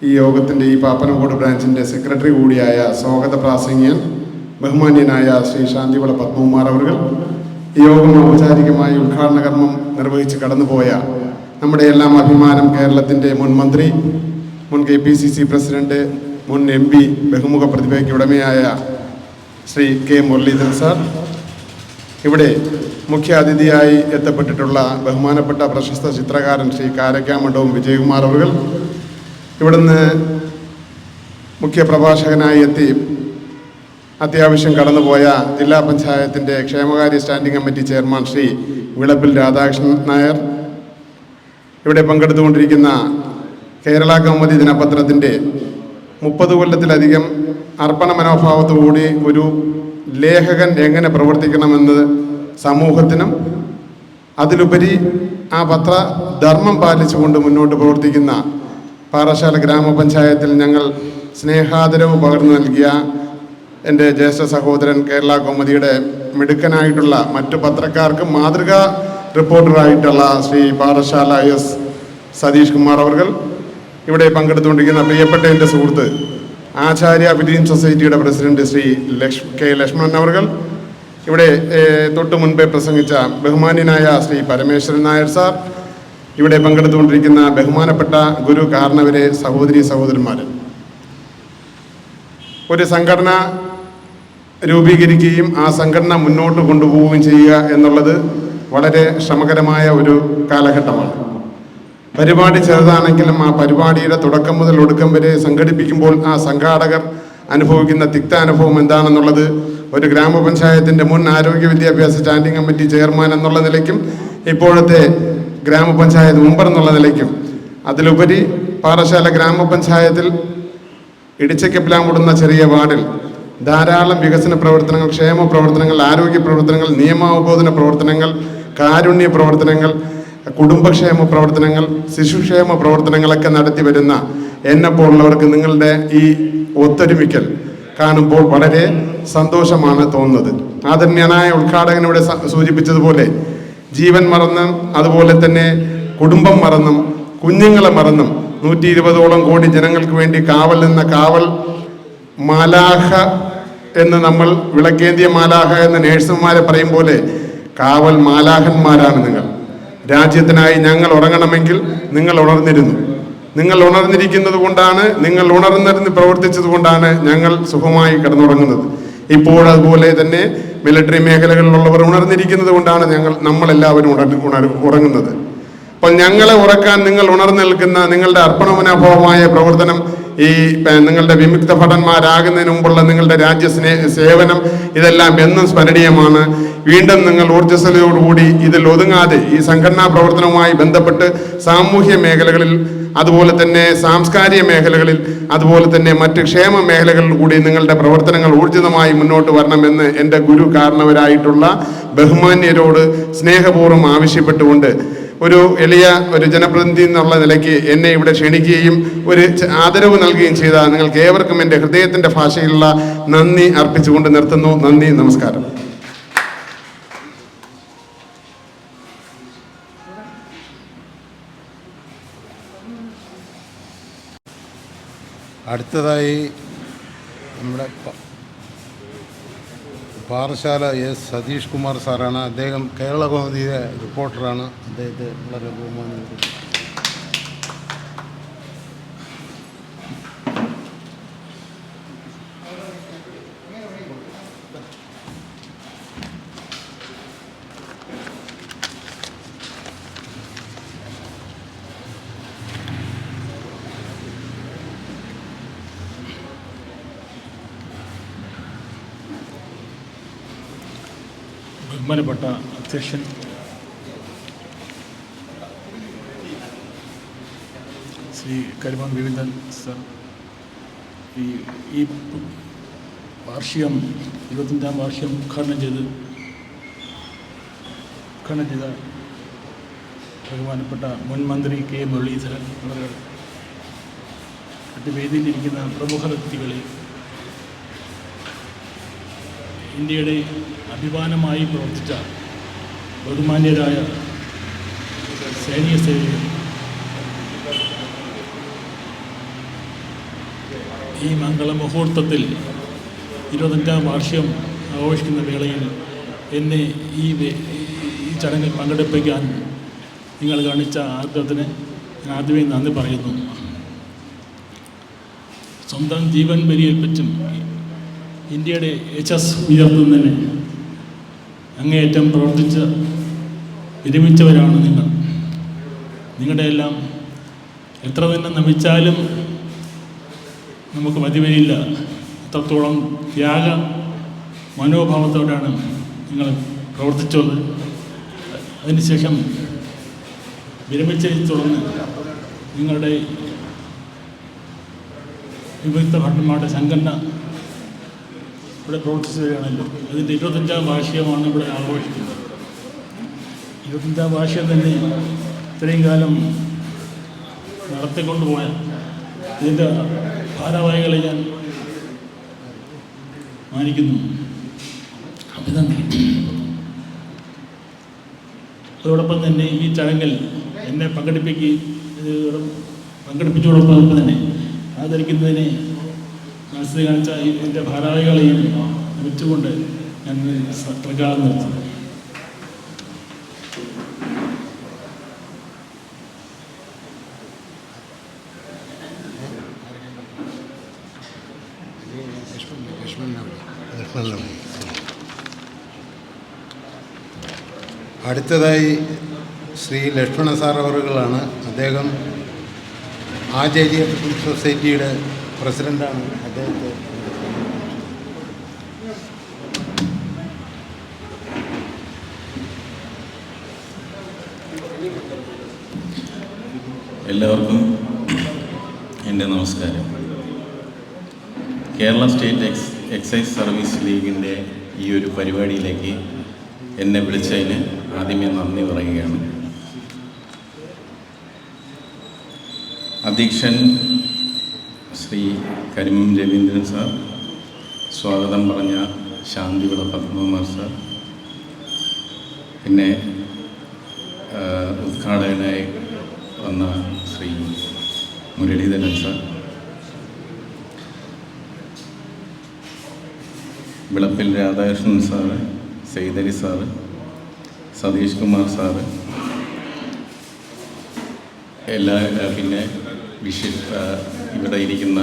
ഈ യോഗത്തിൻ്റെ, ഈ പാപ്പനംകോട് ബ്രാഞ്ചിൻ്റെ സെക്രട്ടറി കൂടിയായ സ്വാഗത പ്രാസംഗികൻ ബഹുമാന്യനായ ശ്രീ ശാന്തിവിള പത്മകുമാർ അവർ, ഈ യോഗം ഔപചാരികമായി ഉദ്ഘാടന കർമ്മം നിർവഹിച്ച് കടന്നുപോയ നമ്മുടെ എല്ലാം അഭിമാനം കേരളത്തിൻ്റെ മുൻ മന്ത്രി, മുൻ KPCC പ്രസിഡന്റ്, മുൻ MP, ബഹുമുഖ പ്രതിഭയ്ക്ക് ഉടമയായ ശ്രീ കെ മുരളീധരൻ സാർ, ഇവിടെ മുഖ്യ അതിഥിയായി എത്തപ്പെട്ടിട്ടുള്ള ബഹുമാനപ്പെട്ട പ്രശസ്ത ചിത്രകാരൻ ശ്രീ കാരക്ക മണ്ഡപം വിജയകുമാർ അവർ, ഇവിടുന്ന് മുഖ്യ പ്രഭാഷകനായി എത്തി അത്യാവശ്യം കടന്നുപോയ ജില്ലാ പഞ്ചായത്തിൻ്റെ ക്ഷേമകാര്യ standing committee chairman Shri Vilappil Radhakrishnan Nair, ഇവിടെ പങ്കെടുത്തുകൊണ്ടിരിക്കുന്ന കേരള കൗമുദി ദിനപത്രത്തിൻ്റെ 30 കൊല്ലത്തിലധികം അർപ്പണ മനോഭാവത്തോടുകൂടി ഒരു ലേഖകൻ എങ്ങനെ പ്രവർത്തിക്കണമെന്ന് സമൂഹത്തിനും അതിലുപരി ആ പത്രധർമ്മം പാലിച്ചുകൊണ്ട് മുന്നോട്ട് പ്രവർത്തിക്കുന്ന പാറശാല ഗ്രാമപഞ്ചായത്തിൽ ഞങ്ങൾ സ്നേഹാദരവ് പകർന്നു നൽകിയ എൻ്റെ ജ്യേഷ്ഠ സഹോദരൻ, കേരള കൗമുദിയുടെ മിടുക്കനായിട്ടുള്ള മറ്റു പത്രക്കാർക്ക് മാതൃകാ റിപ്പോർട്ടറായിട്ടുള്ള ശ്രീ പാറശാല എസ്. സതീഷ് കുമാർ അവർ, ഇവിടെ പങ്കെടുത്തുകൊണ്ടിരിക്കുന്ന പ്രിയപ്പെട്ട എൻ്റെ സുഹൃത്ത് ആചാര്യ ഫിലിം സൊസൈറ്റിയുടെ പ്രസിഡന്റ് ശ്രീ കെ. ലക്ഷ്മണൻ അവർ, ഇവിടെ തൊട്ടു മുൻപേ പ്രസംഗിച്ച ബഹുമാന്യനായ ശ്രീ പരമേശ്വരൻ നായർ സാർ, ഇവിടെ പങ്കെടുത്തുകൊണ്ടിരിക്കുന്ന ബഹുമാനപ്പെട്ട ഗുരു കാരണവരെ, സഹോദരി സഹോദരന്മാർ, ഒരു സംഘടന രൂപീകരിക്കുകയും ആ സംഘടന മുന്നോട്ട് കൊണ്ടുപോവുകയും ചെയ്യുക എന്നുള്ളത് വളരെ ശ്രമകരമായ ഒരു കാലഘട്ടമാണ്. പരിപാടി ചെറുതാണെങ്കിലും ആ പരിപാടിയുടെ തുടക്കം മുതൽ ഒടുക്കം വരെ സംഘടിപ്പിക്കുമ്പോൾ ആ സംഘാടകർ അനുഭവിക്കുന്ന തിക്താനുഭവം എന്താണെന്നുള്ളത് ഒരു ഗ്രാമപഞ്ചായത്തിൻ്റെ മുൻ ആരോഗ്യ വിദ്യാഭ്യാസ സ്റ്റാൻഡിംഗ് കമ്മിറ്റി ചെയർമാൻ എന്നുള്ള നിലയ്ക്കും ഇപ്പോഴത്തെ ഗ്രാമപഞ്ചായത്ത് മെമ്പർ എന്നുള്ള നിലയ്ക്കും അതിലുപരി പാറശാല ഗ്രാമപഞ്ചായത്തിൽ ഇടിച്ചക്കപ്പിലാമുടുന്ന ചെറിയ വാർഡിൽ ധാരാളം വികസന പ്രവർത്തനങ്ങൾ, ക്ഷേമ പ്രവർത്തനങ്ങൾ, ആരോഗ്യ പ്രവർത്തനങ്ങൾ, നിയമാവബോധന പ്രവർത്തനങ്ങൾ, കാരുണ്യ പ്രവർത്തനങ്ങൾ, കുടുംബക്ഷേമ പ്രവർത്തനങ്ങൾ, ശിശുക്ഷേമ പ്രവർത്തനങ്ങളൊക്കെ നടത്തി വരുന്ന എന്നെപ്പോലുള്ളവർക്ക് നിങ്ങളുടെ ഈ ഒത്തൊരുമിക്കൽ കാണുമ്പോൾ വളരെ സന്തോഷമാണ് തോന്നുന്നത്. ആദരണീയനായ ഉദ്ഘാടകൻ ഇവിടെ സൂചിപ്പിച്ചതുപോലെ ജീവൻ മറന്നും അതുപോലെ തന്നെ കുടുംബം മറന്നും കുഞ്ഞുങ്ങളെ മറന്നും 120ഓളം കോടി ജനങ്ങൾക്ക് വേണ്ടി കാവൽ നിന്ന കാവൽ മാലാഖ എന്ന് നമ്മൾ വിളക്കേന്തിയ മാലാഖ എന്ന് നേഴ്സുമാരെ പറയും പോലെ കാവൽ മാലാഖന്മാരാണ് നിങ്ങൾ. രാജ്യത്തിനായി ഞങ്ങൾ ഉറങ്ങണമെങ്കിൽ നിങ്ങൾ ഉണർന്നിരുന്നു. നിങ്ങൾ ഉണർന്നിരിക്കുന്നത് കൊണ്ടാണ്, നിങ്ങൾ ഉണർന്നിരുന്ന് പ്രവർത്തിച്ചത് കൊണ്ടാണ് ഞങ്ങൾ സുഖമായി കിടന്നുറങ്ങുന്നത്. ഇപ്പോഴതുപോലെ തന്നെ മിലിറ്ററി മേഖലകളിലുള്ളവർ ഉണർന്നിരിക്കുന്നത് കൊണ്ടാണ് നമ്മളെല്ലാവരും ഉറങ്ങുന്നത്. അപ്പോൾ ഞങ്ങളെ ഉറക്കാൻ നിങ്ങൾ ഉണർന്നു നിൽക്കുന്ന നിങ്ങളുടെ അർപ്പണമനോഭാവമായ പ്രവർത്തനം, ഈ നിങ്ങളുടെ വിമുക്ത ഭടന്മാരാകുന്നതിന് മുമ്പുള്ള നിങ്ങളുടെ സേവനം, ഇതെല്ലാം എന്നും സ്മരണീയമാണ്. വീണ്ടും നിങ്ങൾ ഊർജ്ജസ്വലതയോടുകൂടി ഇതിൽ ഒതുങ്ങാതെ ഈ സംഘടനാ പ്രവർത്തനവുമായി ബന്ധപ്പെട്ട് സാമൂഹ്യ മേഖലകളിൽ, അതുപോലെ തന്നെ സാംസ്കാരിക മേഖലകളിൽ, അതുപോലെ തന്നെ മറ്റ് ക്ഷേമ മേഖലകളിൽ കൂടി നിങ്ങളുടെ പ്രവർത്തനങ്ങൾ ഊർജിതമായി മുന്നോട്ട് വരണമെന്ന് എൻ്റെ ഗുരു കാരണവരായിട്ടുള്ള ബഹുമാന്യരോട് സ്നേഹപൂർവ്വം ആവശ്യപ്പെട്ടുകൊണ്ട് ഒരു എളിയ ഒരു ജനപ്രതിനിധി എന്നുള്ള നിലയ്ക്ക് എന്നെ ഇവിടെ ക്ഷണിക്കുകയും ഒരു ആദരവ് നൽകുകയും ചെയ്ത നിങ്ങൾക്ക് ഏവർക്കും എൻ്റെ ഹൃദയത്തിൻ്റെ ഭാഷയിലുള്ള നന്ദി അർപ്പിച്ചുകൊണ്ട് നിർത്തുന്നു. നന്ദി, നമസ്കാരം. അടുത്തതായി നമ്മുടെ പാറശാല എസ് സതീഷ് കുമാർ സാറാണ്. അദ്ദേഹം കേരള കൗമുദിയുടെ റിപ്പോർട്ടറാണ്. അദ്ദേഹത്തെ വളരെ ബഹുമാനം. ബഹുമാനപ്പെട്ട അധ്യക്ഷൻ, ശ്രീ കരിമൺ ഗോവിന്ദൻ സർ, ഈ വാർഷികം 25ാം വാർഷികം ഉദ്ഘാടനം ചെയ്ത ബഹുമാനപ്പെട്ട മുൻ മന്ത്രി കെ മുരളീധരൻ അവർ, മറ്റ് വേദിയിലിരിക്കുന്ന പ്രമുഖ വ്യക്തികളെ, ഇന്ത്യയുടെ അഭിമാനമായി പ്രവർത്തിച്ച ബഹുമാന്യരായ സൈനിക സേവകർ, ഈ മംഗളമുഹൂർത്തത്തിൽ 25ാം വാർഷികം ആഘോഷിക്കുന്ന വേളയിൽ എന്നെ ഈ ചടങ്ങിൽ പങ്കെടുപ്പിക്കാൻ നിങ്ങൾ കാണിച്ച ആഗ്രഹത്തിന് ഞാൻ ആദ്യമേ നന്ദി പറയുന്നു. സ്വന്തം ജീവൻ ബലിയേൽപ്പിച്ചും ഇന്ത്യയുടെ യശസ് ഉയർത്തുന്നതിന് അങ്ങേയറ്റം പ്രവർത്തിച്ച് വിരമിച്ചവരാണ് നിങ്ങൾ. നിങ്ങളുടെ എല്ലാം എത്ര തന്നെ നമിച്ചാലും നമുക്ക് മതിവരില്ല. അത്രത്തോളം ത്യാഗ മനോഭാവത്തോടാണ് നിങ്ങൾ പ്രവർത്തിച്ചത്. അതിനുശേഷം വിരമിച്ചതിനെ തുടർന്ന് നിങ്ങളുടെ വിമുക്ത ഭടന്മാരുടെ സംഘടന ഇവിടെ പ്രവർത്തിച്ചു വരികയാണല്ലോ. അതിൻ്റെ 25ാം വാർഷികമാണ് ഇവിടെ ആഘോഷിക്കുന്നത്. 25ാം വാർഷികം തന്നെ ഇത്രയും കാലം നടത്തിക്കൊണ്ടുപോയ ഇതിൻ്റെ ഭാരവാഹികളെ ഞാൻ മാനിക്കുന്നു, അഭിനന്ദിക്കുന്നു. അതോടൊപ്പം തന്നെ ഈ ചടങ്ങിൽ എന്നെ പങ്കെടുപ്പിച്ചതോടൊപ്പം തന്നെ ആദരിക്കുന്നതിനെ മനസ്സിൽ കാണിച്ച എൻ്റെ ഭാരവാഹികളെയും വെച്ചുകൊണ്ട് ഞാൻ തൽക്കാലം നിർത്തുന്നു. അടുത്തതായി ശ്രീ ലക്ഷ്മണ സാർ അവറുകളാണ്. അദ്ദേഹം ആചാര്യ സൊസൈറ്റിയുടെ പ്രസിഡൻ്റാണ്. അദ്ദേഹത്തെ എല്ലാവർക്കും എൻ്റെ നമസ്കാരം. കേരള സ്റ്റേറ്റ് എക്സൈസ് സർവീസ് ലീഗിൻ്റെ ഈ ഒരു പരിപാടിയിലേക്ക് എന്നെ വിളിച്ചതിന് ആദ്യമേ നന്ദി പറയുകയാണ്. അധ്യക്ഷൻ ശ്രീ കരിമം രവീന്ദ്രൻ സാർ, സ്വാഗതം പറഞ്ഞ ശാന്തിവിള പത്മകുമാർ സാർ, പിന്നെ ഉദ്ഘാടകനായി വന്ന Shri Muraleedharan sir, Vilappil Radhakrishnan sir, Saithali sir, Satheesh Kumar sir, പിന്നെ ഇവിടെ ഇരിക്കുന്ന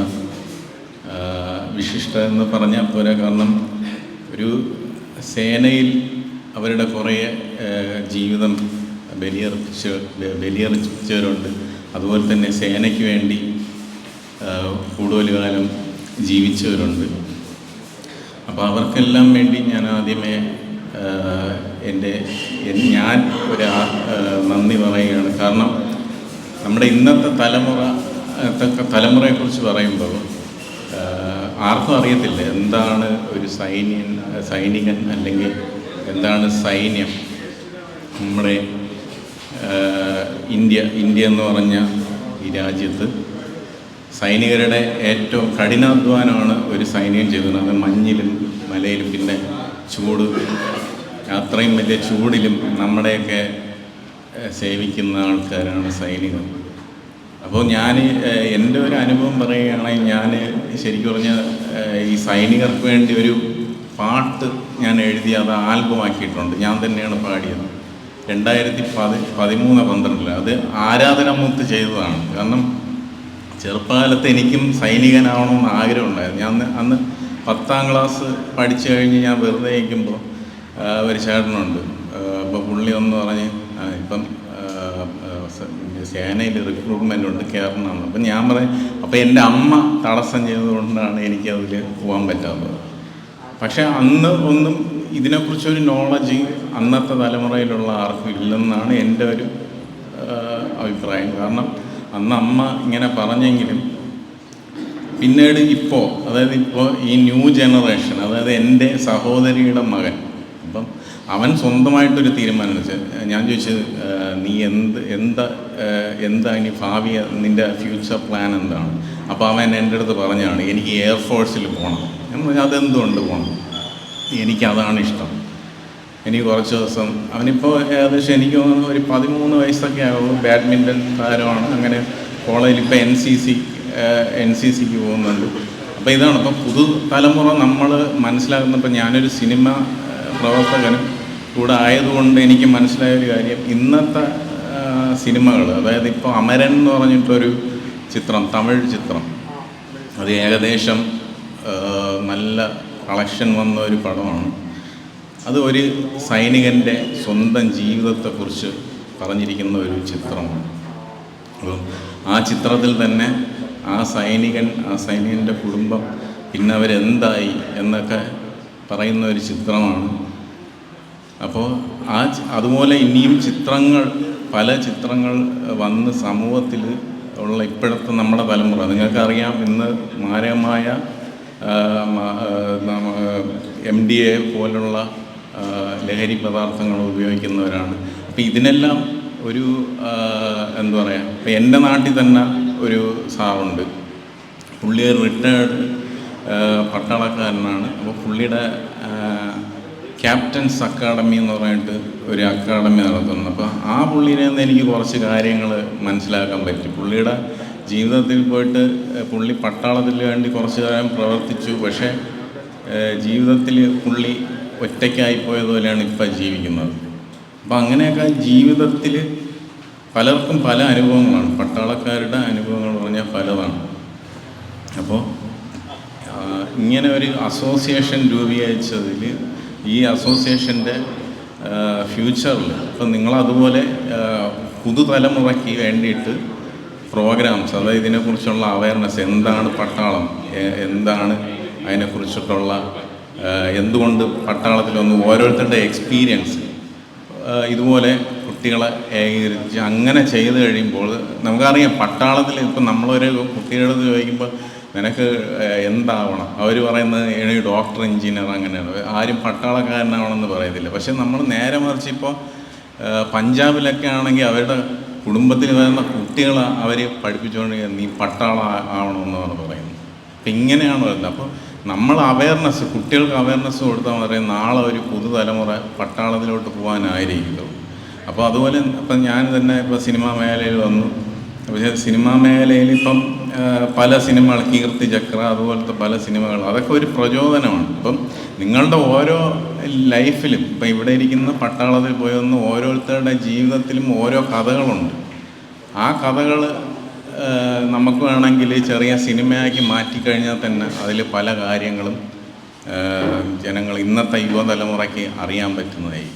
വിശിഷ്ട എന്ന് പറഞ്ഞാൽ പോരാ, കാരണം ഒരു സേനയിൽ അവരുടെ കുറേ ജീവിതം ബലിയർപ്പിച്ചവരുണ്ട്. അതുപോലെ തന്നെ സേനയ്ക്ക് വേണ്ടി കൂടുതൽ കാലം ജീവിച്ചവരുണ്ട്. അപ്പോൾ അവർക്കെല്ലാം വേണ്ടി ഞാൻ ആദ്യമേ ഞാൻ ഒരു നന്ദി പറയുകയാണ്. കാരണം നമ്മുടെ ഇന്നത്തെ തലമുറയെക്കുറിച്ച് പറയുമ്പോൾ ആർക്കും അറിയത്തില്ല എന്താണ് ഒരു സൈനികൻ അല്ലെങ്കിൽ എന്താണ് സൈന്യം. നമ്മുടെ ഇന്ത്യ എന്ന് പറഞ്ഞ ഈ രാജ്യത്ത് സൈനികരുടെ ഏറ്റവും കഠിനാധ്വാനമാണ് ഒരു സൈന്യം ചെയ്യുന്നത്. മഞ്ഞിലും മലയിലും പിന്നെ ചൂട്, അത്രയും വലിയ ചൂടിലും നമ്മുടെയൊക്കെ സേവിക്കുന്ന ആൾക്കാരാണ് സൈനികർ. അപ്പോൾ ഞാൻ എൻ്റെ ഒരു അനുഭവം പറയുകയാണെങ്കിൽ, ഞാൻ ശരിക്കും പറഞ്ഞാൽ ഈ സൈനികർക്ക് വേണ്ടി ഒരു പാട്ട് ഞാൻ എഴുതി അത് ആൽബമാക്കിയിട്ടുണ്ട്. ഞാൻ തന്നെയാണ് പാടിയത് 2013-12. അത് ആരാധനമൂത്ത് ചെയ്തതാണ്. കാരണം ചെറുപ്പകാലത്ത് എനിക്കും സൈനികനാവണമെന്ന് ആഗ്രഹമുണ്ടായിരുന്നു. ഞാൻ അന്ന് 10ാം ക്ലാസ് പഠിച്ചു കഴിഞ്ഞ് ഞാൻ വെറുതെ ഇരിക്കുമ്പോൾ ഒരു ചേട്ടനുണ്ട്. അപ്പോൾ പുള്ളി ഒന്ന് പറഞ്ഞ് ഇപ്പം സേനയിൽ റിക്രൂട്ട്മെൻ്റ് ഉണ്ട്, കയറണമെന്ന്. അപ്പം ഞാൻ പറയും, അപ്പോൾ എൻ്റെ അമ്മ തടസ്സം ചെയ്തതുകൊണ്ടാണ് എനിക്കതിൽ പോകാൻ പറ്റാത്തത്. പക്ഷേ അന്ന് ഒന്നും ഇതിനെക്കുറിച്ചൊരു നോളജ് അന്നത്തെ തലമുറയിലുള്ള ആർക്കും ഇല്ലെന്നാണ് എൻ്റെ ഒരു അഭിപ്രായം. കാരണം അന്ന് അമ്മ ഇങ്ങനെ പറഞ്ഞെങ്കിലും പിന്നീട് ഇപ്പോൾ, അതായത് ഇപ്പോൾ ഈ ന്യൂ ജനറേഷൻ, അതായത് എൻ്റെ സഹോദരിയുടെ മകൻ, അപ്പം അവൻ സ്വന്തമായിട്ടൊരു തീരുമാനം വെച്ചാൽ ഞാൻ ചോദിച്ചത്, നീ എന്താ ഇനി ഭാവി, നിൻ്റെ ഫ്യൂച്ചർ പ്ലാൻ എന്താണ്? അപ്പോൾ അവൻ എൻ്റെ അടുത്ത് പറഞ്ഞാണ്, എനിക്ക് എയർഫോഴ്സിൽ പോകണം. ഞാൻ പറഞ്ഞു, അതെന്തുകൊണ്ട് പോകണം? എനിക്കതാണ് ഇഷ്ടം. എനിക്ക് കുറച്ച് ദിവസം, അവനിപ്പോൾ ഏകദേശം എനിക്ക് തോന്നുന്നു ഒരു 13 വയസ്സൊക്കെ ആവുള്ളൂ. ബാഡ്മിൻ്റൺ താരമാണ്. അങ്ങനെ കോളേജിൽ ഇപ്പോൾ എൻ സി സിക്ക് പോകുന്നുണ്ട്. അപ്പോൾ ഇതാണ് ഇപ്പം പുതുതലമുറ നമ്മൾ മനസ്സിലാക്കുന്നപ്പോൾ, ഞാനൊരു സിനിമ പ്രവർത്തകനും കൂടെ ആയതുകൊണ്ട് എനിക്ക് മനസ്സിലായൊരു കാര്യം, ഇന്നത്തെ സിനിമകൾ, അതായത് ഇപ്പോൾ അമരൻ എന്ന് പറഞ്ഞിട്ടൊരു ചിത്രം, തമിഴ് ചിത്രം, അത് ഏകദേശം നല്ല കളക്ഷൻ വന്ന ഒരു പടമാണ്. അത് ഒരു സൈനികൻ്റെ സ്വന്തം ജീവിതത്തെക്കുറിച്ച് പറഞ്ഞിരിക്കുന്ന ഒരു ചിത്രമാണ്. അപ്പോൾ ആ ചിത്രത്തിൽ തന്നെ ആ സൈനികൻ്റെ കുടുംബം, പിന്നെ അവരെന്തായി എന്നൊക്കെ പറയുന്ന ഒരു ചിത്രമാണ്. അപ്പോൾ അതുപോലെ ഇനിയും പല ചിത്രങ്ങൾ വന്ന് സമൂഹത്തിൽ ഉള്ള ഇപ്പോഴത്തെ നമ്മുടെ തലമുറ, നിങ്ങൾക്കറിയാം, ഇന്ന് മാരകമായ MDA പോലുള്ള ലഹരി പദാർത്ഥങ്ങൾ ഉപയോഗിക്കുന്നവരാണ്. അപ്പോൾ ഇതിനെല്ലാം ഒരു എന്താ പറയുക, ഇപ്പോൾ എൻ്റെ നാട്ടിൽ തന്നെ ഒരു സാറുണ്ട്. പുള്ളി റിട്ടയേർഡ് പട്ടാളക്കാരനാണ്. അപ്പോൾ പുള്ളിയുടെ ക്യാപ്റ്റൻസ് അക്കാഡമി എന്ന് പറഞ്ഞിട്ട് ഒരു അക്കാഡമി നടത്തുന്നു. അപ്പോൾ ആ പുള്ളിയിൽ നിന്ന് എനിക്ക് കുറച്ച് കാര്യങ്ങൾ മനസ്സിലാക്കാൻ പറ്റി. പുള്ളിയുടെ ജീവിതത്തിൽ പോയിട്ട് പുള്ളി പട്ടാളത്തിൽ വേണ്ടി കുറച്ച് കാലം പ്രവർത്തിച്ചു. പക്ഷേ ജീവിതത്തിൽ പുള്ളി ഒറ്റയ്ക്കായിപ്പോയതുപോലെയാണ് ഇപ്പം ജീവിക്കുന്നത്. അപ്പം അങ്ങനെയൊക്കെ ജീവിതത്തിൽ പലർക്കും പല അനുഭവങ്ങളാണ്. പട്ടാളക്കാരുടെ അനുഭവങ്ങൾ പറഞ്ഞാൽ പലതാണ്. അപ്പോൾ ഇങ്ങനെ ഒരു അസോസിയേഷൻ രൂപീകരിച്ചതിൽ ഈ അസോസിയേഷൻ്റെ ഫ്യൂച്ചറിൽ ഇപ്പം നിങ്ങളതുപോലെ പുതുതലമുറയ്ക്ക് വേണ്ടിയിട്ട് പ്രോഗ്രാംസ്, അതായത് ഇതിനെക്കുറിച്ചുള്ള അവയർനെസ്, എന്താണ് പട്ടാളം, എന്താണ് അതിനെക്കുറിച്ചിട്ടുള്ള എന്തുകൊണ്ട് പട്ടാളത്തിലൊന്ന് ഓരോരുത്തരുടെ എക്സ്പീരിയൻസ് ഇതുപോലെ കുട്ടികളെ ഏകീകരിച്ച് അങ്ങനെ ചെയ്ത് കഴിയുമ്പോൾ നമുക്കറിയാം പട്ടാളത്തിൽ ഇപ്പം നമ്മളൊരു കുട്ടികളോട് ചോദിക്കുമ്പോൾ നിനക്ക് എന്താവണം, അവർ പറയുന്നത് എനിക്ക് ഡോക്ടർ, എഞ്ചിനീയർ, അങ്ങനെയാണ്. ആരും പട്ടാളക്കാരനാവണമെന്ന് പറയത്തില്ല. പക്ഷെ നമ്മൾ നേരെ മറിച്ച് ഇപ്പോൾ പഞ്ചാബിലൊക്കെ ആണെങ്കിൽ അവരുടെ കുടുംബത്തിൽ വരുന്ന കുട്ടികളെ അവർ പഠിപ്പിച്ചുകൊണ്ട് നീ പട്ടാളം ആവണമെന്നാണ് പറയുന്നത്. അപ്പം ഇങ്ങനെയാണ് വരുന്നത്. അപ്പോൾ നമ്മൾ അവയർനെസ്, കുട്ടികൾക്ക് അവയർനെസ് കൊടുത്താൽ മാത്രമേ നാളെ ഒരു പുതുതലമുറ പട്ടാളത്തിലോട്ട് പോകാനായിരിക്കുള്ളൂ. അപ്പോൾ അതുപോലെ ഇപ്പം ഞാൻ തന്നെ ഇപ്പോൾ സിനിമാ മേഖലയിൽ വന്നു. പക്ഷേ സിനിമാ മേഖലയിൽ ഇപ്പം പല സിനിമകൾ, കീർത്തി ചക്ര അതുപോലത്തെ പല സിനിമകൾ, അതൊക്കെ ഒരു പ്രചോദനമാണ്. ഇപ്പം നിങ്ങളുടെ ഓരോ ലൈഫിലും ഇപ്പം ഇവിടെ ഇരിക്കുന്ന പട്ടാളത്തിൽ പോയൊന്ന് ഓരോരുത്തരുടെ ജീവിതത്തിലും ഓരോ കഥകളുണ്ട്. ആ കഥകൾ നമുക്ക് വേണമെങ്കിൽ ചെറിയ സിനിമയാക്കി മാറ്റിക്കഴിഞ്ഞാൽ തന്നെ അതിൽ പല കാര്യങ്ങളും ജനങ്ങൾ, ഇന്നത്തെ യുവതലമുറയ്ക്ക് അറിയാൻ പറ്റുന്നതായി.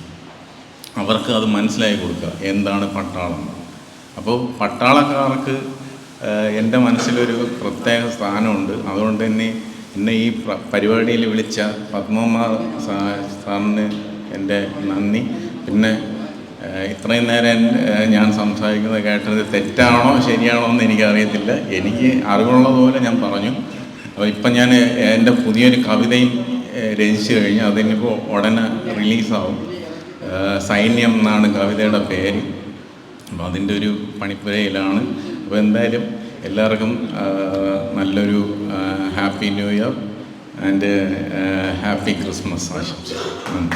അവർക്ക് അത് മനസ്സിലാക്കി കൊടുക്കുക എന്താണ് പട്ടാളം. അപ്പോൾ പട്ടാളക്കാർക്ക് എൻ്റെ മനസ്സിലൊരു പ്രത്യേക സ്ഥാനമുണ്ട്. അതുകൊണ്ട് തന്നെ എന്നെ ഈ പരിപാടിയിൽ വിളിച്ച പത്മകുമാർ സാറിന് എൻ്റെ നന്ദി. പിന്നെ ഇത്രയും നേരം ഞാൻ സംസാരിക്കുന്നത് കേട്ടത് തെറ്റാണോ ശരിയാണോ എന്ന് എനിക്കറിയത്തില്ല. എനിക്ക് അറിവുള്ളതുപോലെ ഞാൻ പറഞ്ഞു. അപ്പോൾ ഇപ്പം ഞാൻ എൻ്റെ പുതിയൊരു കവിതയും രചിച്ചു കഴിഞ്ഞ് അതിനിപ്പോൾ ഉടനെ റിലീസാവും. സൈന്യം എന്നാണ് കവിതയുടെ പേര്. അപ്പോൾ അതിൻ്റെ ഒരു പണിപ്പുരയിലാണ്. അപ്പോൾ എന്തായാലും എല്ലാവർക്കും നല്ലൊരു happy new year and happy Christmas ആശംസിക്കുന്നു.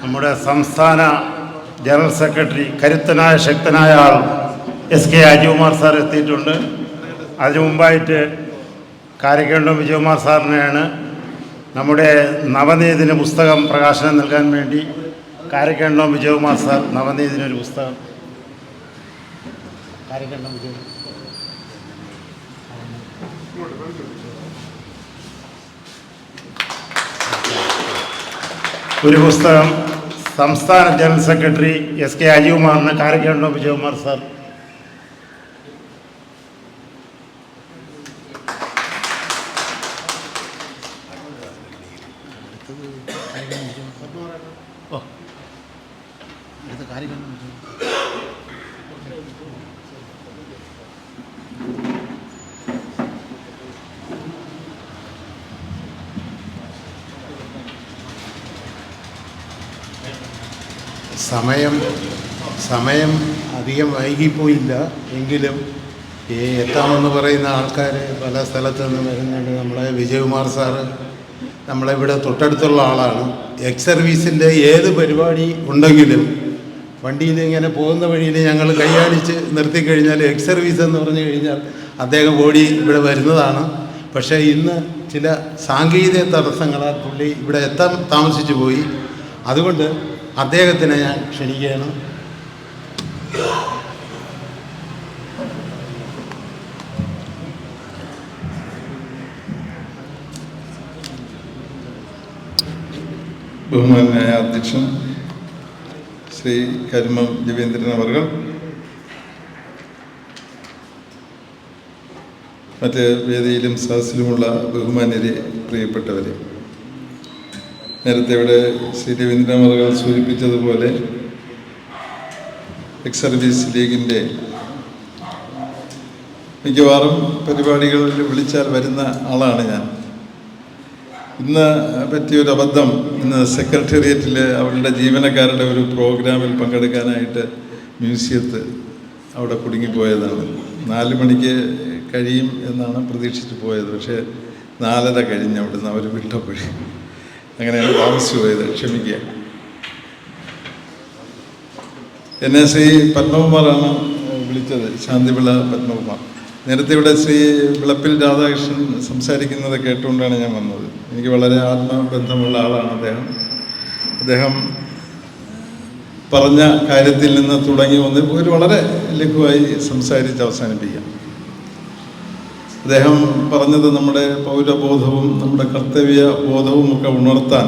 നമ്മുടെ സംസ്ഥാന ജനറൽ സെക്രട്ടറി, കരുത്തനായ ശക്തനായ ആൾ SK അജികുമാർ സാർ എത്തിയിട്ടുണ്ട്. അതിനു മുമ്പായിട്ട് കാരക്കണ്ടം വിജയകുമാർ സാറിനെയാണ് നമ്മുടെ നവനീതിന് പുസ്തകം പ്രകാശനം നൽകാൻ വേണ്ടി കാരക്കണ്ടം വിജയകുമാർ സാർ നവനീതിനൊരു പുസ്തകം. കാരക്കണ്ടം വിജയ ഒരു പുസ്തകം സംസ്ഥാന ജനറൽ സെക്രട്ടറി SK അജികുമാറിന് കാരക്കണ്ടം വിജയകുമാർ സാർ. സമയം അധികം വൈകിപ്പോയില്ല. എങ്കിലും ഈ എത്താമെന്ന് പറയുന്ന ആൾക്കാർ പല സ്ഥലത്തു നിന്ന് വരുന്നുണ്ട്. നമ്മളെ വിജയകുമാർ സാറ് നമ്മളിവിടെ തൊട്ടടുത്തുള്ള ആളാണ്. എക്സ് സർവീസിൻ്റെ ഏത് പരിപാടി ഉണ്ടെങ്കിലും വണ്ടിയിൽ ഇങ്ങനെ പോകുന്ന വഴിയിൽ ഞങ്ങൾ കൈയാടിച്ച് നിർത്തിക്കഴിഞ്ഞാൽ എക്സ് സർവീസ് എന്ന് പറഞ്ഞു കഴിഞ്ഞാൽ അദ്ദേഹം ഓടി ഇവിടെ വരുന്നതാണ്. പക്ഷേ ഇന്ന് ചില സാങ്കേതിക തടസ്സങ്ങളാൽ പുള്ളി ഇവിടെ എത്താൻ താമസിച്ചു പോയി. അതുകൊണ്ട് അദ്ദേഹത്തിനെ ഞാൻ ക്ഷണിക്കുകയാണ്. ബഹുമാനായ അധ്യക്ഷൻ ശ്രീ കരിമം രവീന്ദ്രൻ അവർകൾ, മറ്റ് വേദിയിലും സദസ്സിലുമുള്ള ബഹുമാന്യരെ, പ്രിയപ്പെട്ടവരെ, നേരത്തെ ഇവിടെ ശ്രീ രവീന്ദ്രൻ അവർകൾ സൂചിപ്പിച്ചതുപോലെ എക്സ് സർവീസ് ലീഗിൻ്റെ മിക്കവാറും പരിപാടികളിൽ വിളിച്ചാൽ വരുന്ന ആളാണ് ഞാൻ. ഇന്ന് പറ്റിയൊരു അബദ്ധം, ഇന്ന് സെക്രട്ടേറിയറ്റിൽ അവരുടെ ജീവനക്കാരുടെ ഒരു പ്രോഗ്രാമിൽ പങ്കെടുക്കാനായിട്ട് മ്യൂസിയത്ത് അവിടെ കുടുങ്ങിപ്പോയതാണ്. 4 മണിക്ക് കഴിയും എന്നാണ് പ്രതീക്ഷിച്ച് പോയത്. പക്ഷേ 4:30 കഴിഞ്ഞ് അവിടുന്ന് അവർ വിട്ടപ്പോഴേ അങ്ങനെയാണ് താമസിച്ചു പോയത്. ക്ഷമിക്കുക. എന്നെ ശ്രീ പത്മകുമാറാണ് വിളിച്ചത്, ശാന്തിവിള പത്മകുമാർ. നേരത്തെ ഇവിടെ ശ്രീ വിളപ്പിൽ രാധാകൃഷ്ണൻ സംസാരിക്കുന്നത് കേട്ടുകൊണ്ടാണ് ഞാൻ വന്നത്. എനിക്ക് വളരെ ആത്മബന്ധമുള്ള ആളാണ് അദ്ദേഹം പറഞ്ഞ കാര്യത്തിൽ നിന്ന് തുടങ്ങി വന്ന് ഒരു വളരെ ലഘുവായി സംസാരിച്ച് അവസാനിപ്പിക്കാം. അദ്ദേഹം പറഞ്ഞത് നമ്മുടെ പൗരബോധവും നമ്മുടെ കർത്തവ്യ ബോധവും ഒക്കെ ഉണർത്താൻ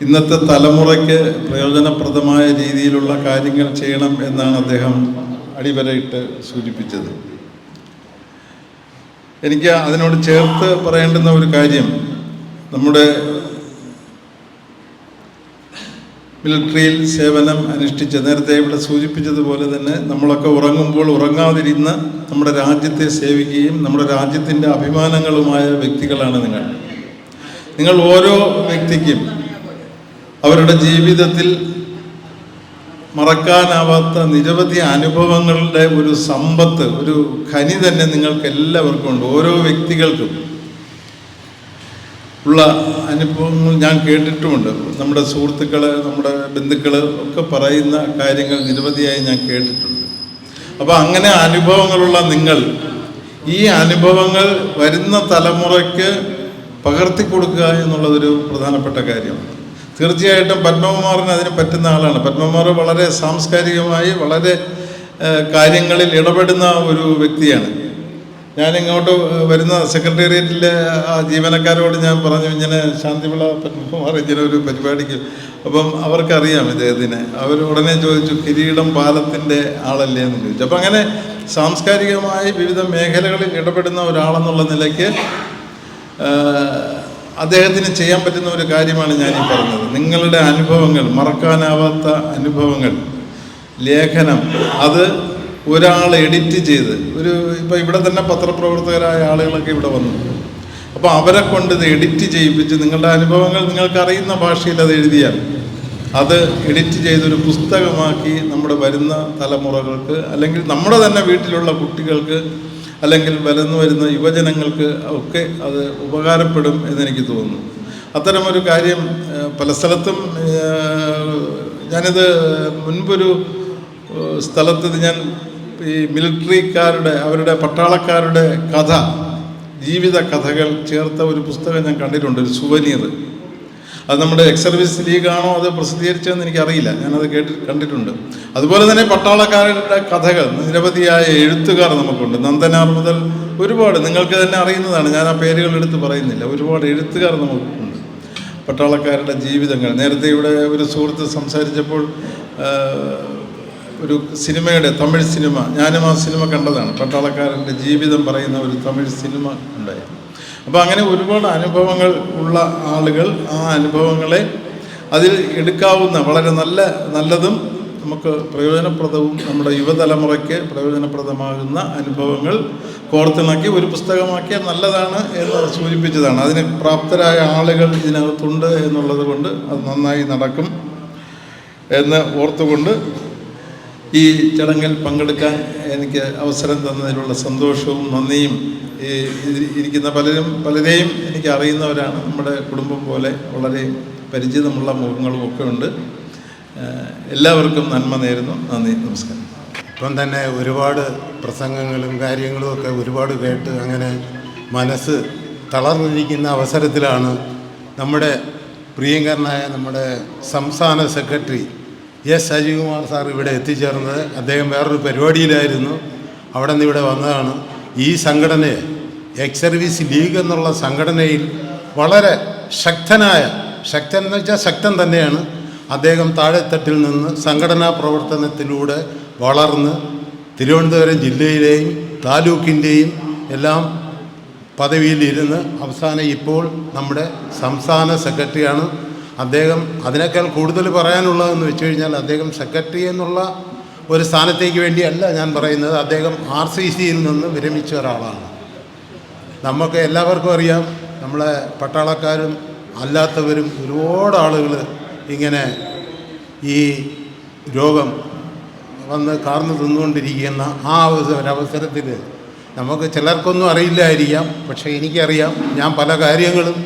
ഇന്നത്തെ തലമുറയ്ക്ക് പ്രയോജനപ്രദമായ രീതിയിലുള്ള കാര്യങ്ങൾ ചെയ്യണം എന്നാണ് അദ്ദേഹം അടിവരയിട്ട് സൂചിപ്പിച്ചത്. എനിക്ക് അതിനോട് ചേർത്ത് പറയേണ്ടുന്ന ഒരു കാര്യം, നമ്മുടെ മിലിറ്ററിയിൽ സേവനം അനുഷ്ഠിച്ച് നേരത്തെ ഇവിടെ സൂചിപ്പിച്ചതുപോലെ തന്നെ നമ്മളൊക്കെ ഉറങ്ങുമ്പോൾ ഉറങ്ങാതിരുന്ന് നമ്മുടെ രാജ്യത്തെ സേവിക്കുകയും നമ്മുടെ രാജ്യത്തിൻ്റെ അഭിമാനങ്ങളുമായ വ്യക്തികളാണ് നിങ്ങൾ ഓരോ വ്യക്തിക്കും അവരുടെ ജീവിതത്തിൽ മറക്കാനാവാത്ത നിരവധി അനുഭവങ്ങളുടെ ഒരു സമ്പത്ത്, ഒരു ഖനി തന്നെ നിങ്ങൾക്ക് എല്ലാവർക്കും ഉണ്ട്. ഓരോ വ്യക്തികൾക്കും ഉള്ള അനുഭവങ്ങൾ ഞാൻ കേട്ടിട്ടുമുണ്ട്. നമ്മുടെ സുഹൃത്തുക്കൾ, നമ്മുടെ ബന്ധുക്കൾ ഒക്കെ പറയുന്ന കാര്യങ്ങൾ നിരവധിയായി ഞാൻ കേട്ടിട്ടുണ്ട്. അപ്പോൾ അങ്ങനെ അനുഭവങ്ങളുള്ള നിങ്ങൾ ഈ അനുഭവങ്ങൾ വരുന്ന തലമുറയ്ക്ക് പകർത്തി കൊടുക്കുക എന്നുള്ളതൊരു പ്രധാനപ്പെട്ട കാര്യമാണ്. തീർച്ചയായിട്ടും പത്മകുമാറിന് അതിന് പറ്റുന്ന ആളാണ്. പത്മകുമാർ വളരെ സാംസ്കാരികമായി വളരെ കാര്യങ്ങളിൽ ഇടപെടുന്ന ഒരു വ്യക്തിയാണ്. ഞാനിങ്ങോട്ട് വരുന്ന സെക്രട്ടേറിയറ്റിലെ ആ ജീവനക്കാരോട് ഞാൻ പറഞ്ഞു, ഇങ്ങനെ ശാന്തിവിള പത്മകുമാർ ഇങ്ങനെ ഒരു പരിപാടിക്ക്, അപ്പം അവർക്കറിയാം ഇദ്ദേഹത്തിനെ. അവർ ഉടനെ ചോദിച്ചു, കിരീടം പാലത്തിൻ്റെ ആളല്ലേ എന്ന് ചോദിച്ചു. അപ്പം അങ്ങനെ സാംസ്കാരികമായി വിവിധ മേഖലകളിൽ ഇടപെടുന്ന ഒരാളെന്നുള്ള നിലയ്ക്ക് അദ്ദേഹത്തിന് ചെയ്യാൻ പറ്റുന്ന ഒരു കാര്യമാണ് ഞാനീ പറഞ്ഞത്. നിങ്ങളുടെ അനുഭവങ്ങൾ, മറക്കാനാവാത്ത അനുഭവങ്ങൾ, ലേഖനം, അത് ഒരാൾ എഡിറ്റ് ചെയ്ത് ഇപ്പോൾ ഇവിടെ തന്നെ പത്രപ്രവർത്തകരായ ആളുകളൊക്കെ ഇവിടെ വന്നു. അപ്പോൾ അവരെ കൊണ്ട് ഇത് എഡിറ്റ് ചെയ്യിപ്പിച്ച് നിങ്ങളുടെ അനുഭവങ്ങൾ നിങ്ങൾക്കറിയുന്ന ഭാഷയിൽ അത് എഴുതിയാൽ അത് എഡിറ്റ് ചെയ്തൊരു പുസ്തകമാക്കി നമ്മുടെ വരുന്ന തലമുറകൾക്ക്, അല്ലെങ്കിൽ നമ്മുടെ തന്നെ വീട്ടിലുള്ള കുട്ടികൾക്ക്, അല്ലെങ്കിൽ വരുന്ന യുവജനങ്ങൾക്ക് ഒക്കെ അത് ഉപകാരപ്പെടും എന്നെനിക്ക് തോന്നുന്നു. അത്തരമൊരു കാര്യം പല സ്ഥലത്തും ഞാനിത് മുൻപൊരു സ്ഥലത്ത് ഞാൻ ഈ മിലിറ്ററിക്കാരുടെ, അവരുടെ പട്ടാളക്കാരുടെ കഥ, ജീവിത കഥകൾ ചേർത്ത ഒരു പുസ്തകം ഞാൻ കണ്ടിട്ടുണ്ട്, ഒരു സുവനീർ. അത് നമ്മുടെ എക്സ് സർവീസ് ലീഗാണോ അത് പ്രസിദ്ധീകരിച്ചതെന്ന് എനിക്കറിയില്ല, ഞാനത് കണ്ടിട്ടുണ്ട്. അതുപോലെ തന്നെ പട്ടാളക്കാരുടെ കഥകൾ നിരവധിയായ എഴുത്തുകാർ നമുക്കുണ്ട്. നന്ദനാർ മുതൽ ഒരുപാട്, നിങ്ങൾക്ക് തന്നെ അറിയുന്നതാണ്, ഞാൻ ആ പേരുകൾ എടുത്ത് പറയുന്നില്ല. ഒരുപാട് എഴുത്തുകാർ നമുക്കുണ്ട്, പട്ടാളക്കാരുടെ ജീവിതങ്ങൾ. നേരത്തെ ഇവിടെ ഒരു സുഹൃത്ത് സംസാരിച്ചപ്പോൾ ഒരു സിനിമയുടെ, തമിഴ് സിനിമ, ഞാനും ആ സിനിമ കണ്ടതാണ്, പട്ടാളക്കാരൻ്റെ ജീവിതം പറയുന്ന ഒരു തമിഴ് സിനിമ ഉണ്ടായിരുന്നു. അപ്പോൾ അങ്ങനെ ഒരുപാട് അനുഭവങ്ങൾ ഉള്ള ആളുകൾ ആ അനുഭവങ്ങളെ അതിൽ എടുക്കാവുന്ന വളരെ നല്ലതും നമുക്ക് പ്രയോജനപ്രദവും നമ്മുടെ യുവതലമുറയ്ക്ക് പ്രയോജനപ്രദമാകുന്ന അനുഭവങ്ങൾ കോർത്തിണക്കി ഒരു പുസ്തകമാക്കിയാൽ നല്ലതാണ് എന്ന് സൂചിപ്പിച്ചതാണ്. അതിന് പ്രാപ്തരായ ആളുകൾ ഇതിനകത്തുണ്ട് എന്നുള്ളത് കൊണ്ട് അത് നന്നായി നടക്കും എന്ന് ഓർത്തുകൊണ്ട് ഈ ചടങ്ങിൽ പങ്കെടുക്കാൻ എനിക്ക് അവസരം തന്നതിലുള്ള സന്തോഷവും നന്ദിയും. ഇരിക്കുന്ന പലരെയും എനിക്ക് അറിയുന്നവരാണ്, നമ്മുടെ കുടുംബം പോലെ വളരെ പരിചിതമുള്ള മുഖങ്ങളും ഒക്കെ ഉണ്ട്. എല്ലാവർക്കും നന്മ നേരുന്നു. നന്ദി, നമസ്കാരം. ഇപ്പം തന്നെ ഒരുപാട് പ്രസംഗങ്ങളും കാര്യങ്ങളും ഒക്കെ ഒരുപാട് കേട്ട് അങ്ങനെ മനസ്സ് തളർന്നിരിക്കുന്ന അവസരത്തിലാണ് നമ്മുടെ പ്രിയങ്കരനായ നമ്മുടെ സംസ്ഥാന സെക്രട്ടറി എസ് അജികുമാർ സാർ ഇവിടെ എത്തിച്ചേർന്നത്. അദ്ദേഹം വേറൊരു പരിപാടിയിലായിരുന്നു, അവിടെ നിന്ന് ഇവിടെ വന്നതാണ്. ഈ സംഘടനയെ, എക്സ് സർവീസ് ലീഗ് എന്നുള്ള സംഘടനയിൽ വളരെ ശക്തൻ എന്ന് വെച്ചാൽ ശക്തൻ തന്നെയാണ്. അദ്ദേഹം താഴെത്തട്ടിൽ നിന്ന് സംഘടനാ പ്രവർത്തനത്തിലൂടെ വളർന്ന് തിരുവനന്തപുരം ജില്ലയിലെയും താലൂക്കിൻ്റെയും എല്ലാം പദവിയിലിരുന്ന് അവസാനം ഇപ്പോൾ നമ്മുടെ സംസ്ഥാന സെക്രട്ടറിയാണ്. അദ്ദേഹം അതിനേക്കാൾ കൂടുതൽ പറയാനുള്ളതെന്ന് വെച്ച് കഴിഞ്ഞാൽ, അദ്ദേഹം സെക്രട്ടറി എന്നുള്ള ഒരു സ്ഥാനത്തേക്ക് വേണ്ടിയല്ല ഞാൻ പറയുന്നത്, അദ്ദേഹം RCCയിൽ നിന്ന് വിരമിച്ച ഒരാളാണ്. നമുക്ക് എല്ലാവർക്കും അറിയാം, നമ്മളെ പട്ടാളക്കാരും അല്ലാത്തവരും ഒരുപാട് ആളുകൾ ഇങ്ങനെ ഈ രോഗം വന്ന് കാർന്നു തിന്നുകൊണ്ടിരിക്കുന്ന ആ ഒരവസരത്തിൽ നമുക്ക് ചിലർക്കൊന്നും അറിയില്ലായിരിക്കാം, പക്ഷേ എനിക്കറിയാം. ഞാൻ പല കാര്യങ്ങളും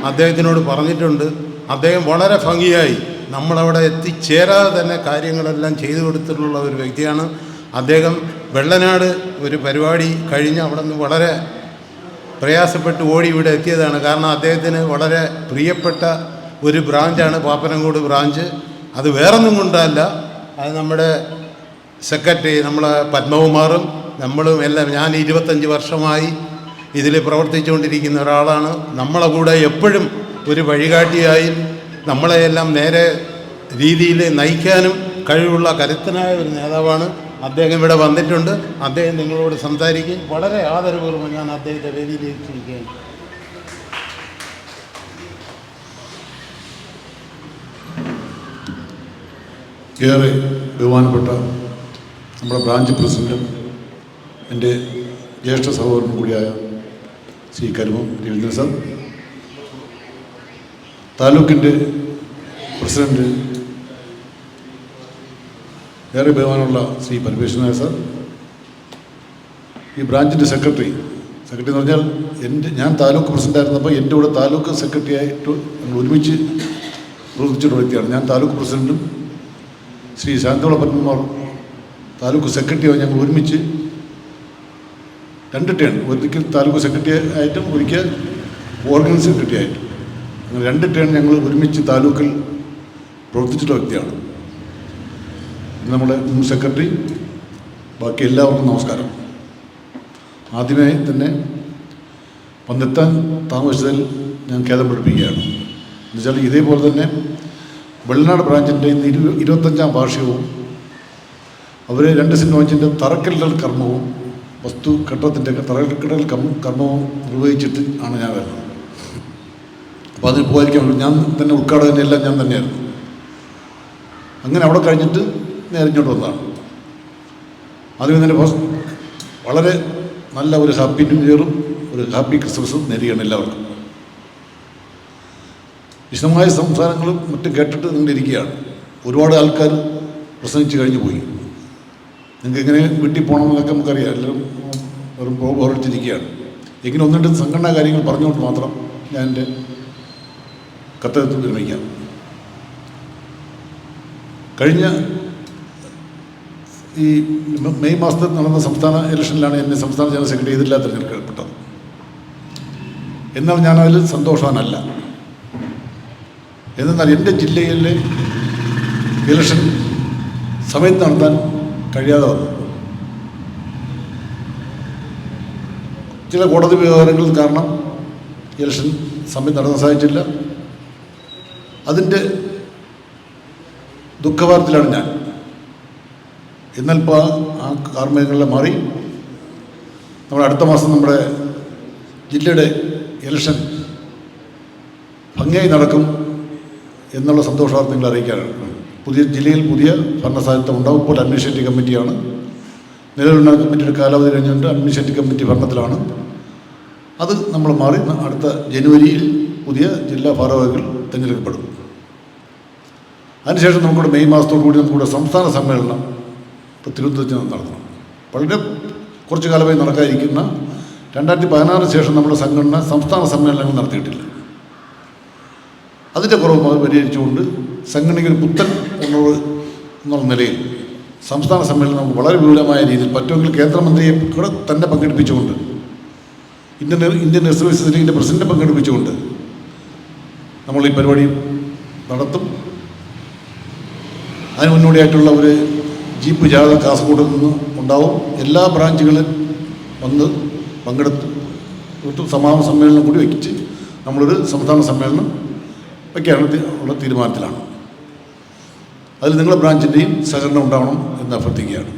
അദ്ദേഹത്തിനോട് പറഞ്ഞിട്ടുണ്ട്. അദ്ദേഹം വളരെ ഭംഗിയായി നമ്മളവിടെ എത്തിച്ചേരാതെ തന്നെ കാര്യങ്ങളെല്ലാം ചെയ്തു കൊടുത്തിട്ടുള്ള ഒരു വ്യക്തിയാണ് അദ്ദേഹം. വെള്ളനാട് ഒരു പരിപാടി കഴിഞ്ഞ് അവിടെ നിന്ന് വളരെ പ്രയാസപ്പെട്ട് ഓടി ഇവിടെ എത്തിയതാണ്. കാരണം അദ്ദേഹത്തിന് വളരെ പ്രിയപ്പെട്ട ഒരു ബ്രാഞ്ചാണ് പാപ്പനംകോട് ബ്രാഞ്ച്. അത് വേറൊന്നും കൊണ്ടല്ല, അത് നമ്മുടെ സെക്രട്ടറി നമ്മളെ പത്മകുമാറും നമ്മളും എല്ലാം, ഞാൻ 25 വർഷമായി ഇതിൽ പ്രവർത്തിച്ചുകൊണ്ടിരിക്കുന്ന ഒരാളാണ്. നമ്മളെ കൂടെ എപ്പോഴും ഒരു വഴികാട്ടിയായി നമ്മളെയെല്ലാം നേരെ രീതിയിൽ നയിക്കാനും കഴിവുള്ള കരുത്തനായ ഒരു നേതാവാണ് അദ്ദേഹം. ഇവിടെ വന്നിട്ടുണ്ട്. അദ്ദേഹം നിങ്ങളോട് സംസാരിക്കും. വളരെ ആദരപൂർവ്വം ഞാൻ അദ്ദേഹത്തെ വേദിയിലേക്ക് ക്ഷണിക്കുകയാണ്. ഏറെ ബഹുമാനപ്പെട്ട നമ്മുടെ ബ്രാഞ്ച് പ്രസിഡൻറ്റും എൻ്റെ ജ്യേഷ്ഠ സഹോദരനും കൂടിയായ ശ്രീ കരുമം രവീന്ദ്രൻ സാർ, താലൂക്കിൻ്റെ പ്രസിഡൻറ്റ് ഏറെ ബഹുമാനമുള്ള ശ്രീ പരമേശ്വരൻ നായർ സാർ, ഈ ബ്രാഞ്ചിൻ്റെ സെക്രട്ടറി എന്ന് പറഞ്ഞാൽ ഞാൻ താലൂക്ക് പ്രസിഡൻ്റായിരുന്നപ്പോൾ എൻ്റെ കൂടെ താലൂക്ക് സെക്രട്ടറി ആയിട്ട് ഞങ്ങൾ ഒരുമിച്ച് പ്രവർത്തിച്ചിട്ടുള്ള വ്യക്തിയാണ്. ഞാൻ താലൂക്ക് പ്രസിഡൻറ്റും ശ്രീ ശാന്തിവിള പത്മകുമാർ താലൂക്ക് സെക്രട്ടറിയായി ഞങ്ങൾ ഒരുമിച്ച് 2 ടേൺ, ഒരിക്കൽ താലൂക്ക് സെക്രട്ടറി ആയിട്ടും ഒരിക്കൽ ഓർഗനൈസ് സെക്രട്ടറി ആയിട്ടും, അങ്ങനെ 2 ടേൺ ഞങ്ങൾ ഒരുമിച്ച് താലൂക്കിൽ പ്രവർത്തിച്ചിട്ടുള്ള വ്യക്തിയാണ്. നമ്മുടെ മുൻ സെക്രട്ടറി, ബാക്കി എല്ലാവർക്കും നമസ്കാരം. ആദ്യമായി തന്നെ വന്നെത്താൻ താമസിച്ചതിൽ ഞാൻ ഖേദം പഠിപ്പിക്കുകയാണ്. എന്നുവെച്ചാൽ ഇതേപോലെ തന്നെ വെള്ളനാട് ബ്രാഞ്ചിൻ്റെ ഇന്ന് 25ാം വാർഷികവും അവർ 2 സെൻറ്റ് വാങ്ങിച്ചിൻ്റെ തറക്കല്ലിടൽ കർമ്മവും വസ്തു കെട്ടത്തിൻ്റെ തറക്കല്ലിടൽ കർമ്മവും നിർവഹിച്ചിട്ട് ആണ് ഞാൻ വരുന്നത്. അപ്പോൾ അതിന് പോയിരിക്കാൻ ഞാൻ തന്നെ ഉദ്ഘാടകനെല്ലാം ഞാൻ തന്നെയായിരുന്നു. അങ്ങനെ അവിടെ കഴിഞ്ഞിട്ട് നേരെ ഇങ്ങോട്ട് വന്നതാണ്. ആദ്യം തന്നെ വളരെ നല്ല ഒരു ഹാപ്പി ന്യൂ ഇയറും ഒരു ഹാപ്പി ക്രിസ്മസും നേരുകയാണ് എല്ലാവർക്കും. വിശദമായ സംസാരങ്ങളും മറ്റും കേട്ടിട്ട് നിങ്ങളിരിക്കുകയാണ്. ഒരുപാട് ആൾക്കാർ പ്രസംഗിച്ച് കഴിഞ്ഞു പോയി. നിങ്ങൾക്ക് എങ്ങനെ വീട്ടിൽ പോകണമെന്നൊക്കെ നമുക്കറിയാം. എല്ലാവരും വെറും ബോറടിച്ചിരിക്കുകയാണ്. എങ്കിലും 1-2 സംഘടനാ കാര്യങ്ങൾ പറഞ്ഞുകൊണ്ട് മാത്രം ഞാൻ എൻ്റെ കത്തെഴുത്ത് വിരമിക്കാം. കഴിഞ്ഞ ഈ മെയ് മാസത്തിൽ നടന്ന സംസ്ഥാന ഇലക്ഷനിലാണ് എന്നെ സംസ്ഥാന ജനറൽ സെക്രട്ടറി എതിരില്ലാ തിരഞ്ഞെടുക്കപ്പെട്ടത്. എന്നാൽ ഞാനതിൽ സന്തോഷവാനല്ല. എന്നാൽ എൻ്റെ ജില്ലയിലെ ഇലക്ഷൻ സമയത്ത് നടത്താൻ കഴിയാതെ വന്നു. ചില കോടതി വ്യവഹാരങ്ങൾ കാരണം ഇലക്ഷൻ സമയത്ത് നടത്താൻ സാധിച്ചില്ല. അതിൻ്റെ ദുഃഖഭാരത്തിലാണ് ഞാൻ. എന്നാൽ ഇപ്പോൾ ആ കാർമ്മികങ്ങളെ മാറി നമ്മുടെ അടുത്ത മാസം നമ്മുടെ ജില്ലയുടെ ഇലക്ഷൻ ഭംഗിയായി നടക്കും എന്നുള്ള സന്തോഷവാർത്ത നിങ്ങൾ അറിയിക്കാനാണ്. ജില്ലയിൽ പുതിയ ഭരണസാരത്വം ഉണ്ടാവും. ഇപ്പോൾ അഡ്മിനിസ്ട്രേറ്റീവ് കമ്മിറ്റിയാണ്. നിലവിലുള്ള കമ്മിറ്റിയുടെ കാലാവധി കഴിഞ്ഞുകൊണ്ട് അഡ്മിനിസ്ട്രേറ്റീവ് കമ്മിറ്റി ഭരണത്തിലാണ്. അത് നമ്മൾ മാറി അടുത്ത ജനുവരിയിൽ പുതിയ ജില്ലാ ഭാരവാഹികൾ തിരഞ്ഞെടുക്കപ്പെടും. അതിനുശേഷം നമുക്കിവിടെ മെയ് മാസത്തോടു കൂടി നമുക്കിവിടെ സംസ്ഥാന സമ്മേളനം ഇപ്പോൾ തിരുവനന്തപുരത്ത് നടത്തണം. വളരെ കുറച്ച് കാലമായി നടക്കാതിരിക്കുന്ന 2016 ശേഷം നമ്മുടെ സംഘടന സംസ്ഥാന സമ്മേളനങ്ങൾ നടത്തിയിട്ടില്ല. അതിൻ്റെ കുറവ് പരിഹരിച്ചുകൊണ്ട് സംഘടനയ്ക്ക് പുത്തൻ ഉണർവ് എന്നുള്ള നിലയിൽ സംസ്ഥാന സമ്മേളനം നമുക്ക് വളരെ വിപുലമായ രീതിയിൽ പറ്റുമെങ്കിൽ കേന്ദ്രമന്ത്രിയെ കൂടെ തന്നെ പങ്കെടുപ്പിച്ചുകൊണ്ട് ഇന്ത്യൻ റിസർവേഷൻ ലീഗിൻ്റെ പ്രസിഡന്റ് പങ്കെടുപ്പിച്ചുകൊണ്ട് നമ്മൾ ഈ പരിപാടി നടത്തും. അതിന് മുന്നോടിയായിട്ടുള്ള ഒരു ജീപ്പ് ജാഥ കാസർഗോഡ് നിന്ന് ഉണ്ടാവും. എല്ലാ ബ്രാഞ്ചുകളും വന്ന് പങ്കെടുത്ത് സമാപന സമ്മേളനം കൂടി വയ്ച്ച് നമ്മളൊരു സംസ്ഥാന സമ്മേളനം വയ്ക്കാനുള്ള ഉള്ള തീരുമാനത്തിലാണ്. അതിൽ നിങ്ങളുടെ ബ്രാഞ്ചിൻ്റെയും സഹകരണം ഉണ്ടാവണം എന്ന് അഭ്യർത്ഥിക്കുകയാണ്.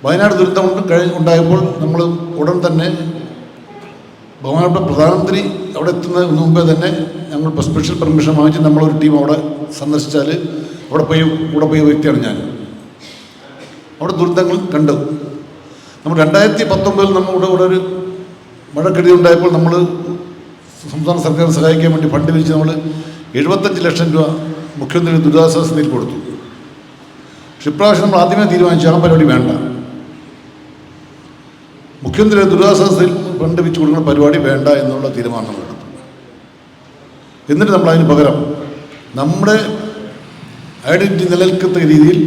വയനാട് ദുരന്തം ഉണ്ടായപ്പോൾ നമ്മൾ ഉടൻ തന്നെ ബഹുമാനപ്പെട്ട പ്രധാനമന്ത്രി അവിടെ എത്തുന്നതിന് മുമ്പേ തന്നെ ഞങ്ങൾ സ്പെഷ്യൽ പെർമിഷൻ വാങ്ങിച്ച് നമ്മളൊരു ടീം അവിടെ സന്ദർശിച്ചാൽ കൂടെ പോയ വ്യക്തിയാണ് ഞാൻ. അവിടെ ദുരന്തങ്ങൾ കണ്ടു. നമ്മൾ 2019 നമ്മുടെ ഇവിടെ ഒരു മഴക്കെടുതി ഉണ്ടായപ്പോൾ നമ്മൾ സംസ്ഥാന സർക്കാർ സഹായിക്കാൻ വേണ്ടി ഫണ്ട് വിരിച്ച് നമ്മൾ 75 ലക്ഷം രൂപ മുഖ്യമന്ത്രി ദുരിതാശ്വാസ നിധിയിൽ കൊടുത്തു. പക്ഷെ ഇപ്രാവശ്യം നമ്മൾ ആദ്യമേ തീരുമാനിച്ചു ആ പരിപാടി വേണ്ട. മുഖ്യമന്ത്രി ദുരിതാശ്വാസ ഫണ്ട് വെച്ച് കൊടുക്കുന്ന പരിപാടി വേണ്ട എന്നുള്ള തീരുമാനം നമ്മൾ എടുത്തു. എന്നിട്ട് നമ്മൾ അതിന് പകരം നമ്മുടെ ഐഡൻറ്റിറ്റി നിലനിൽക്കുന്ന രീതിയിൽ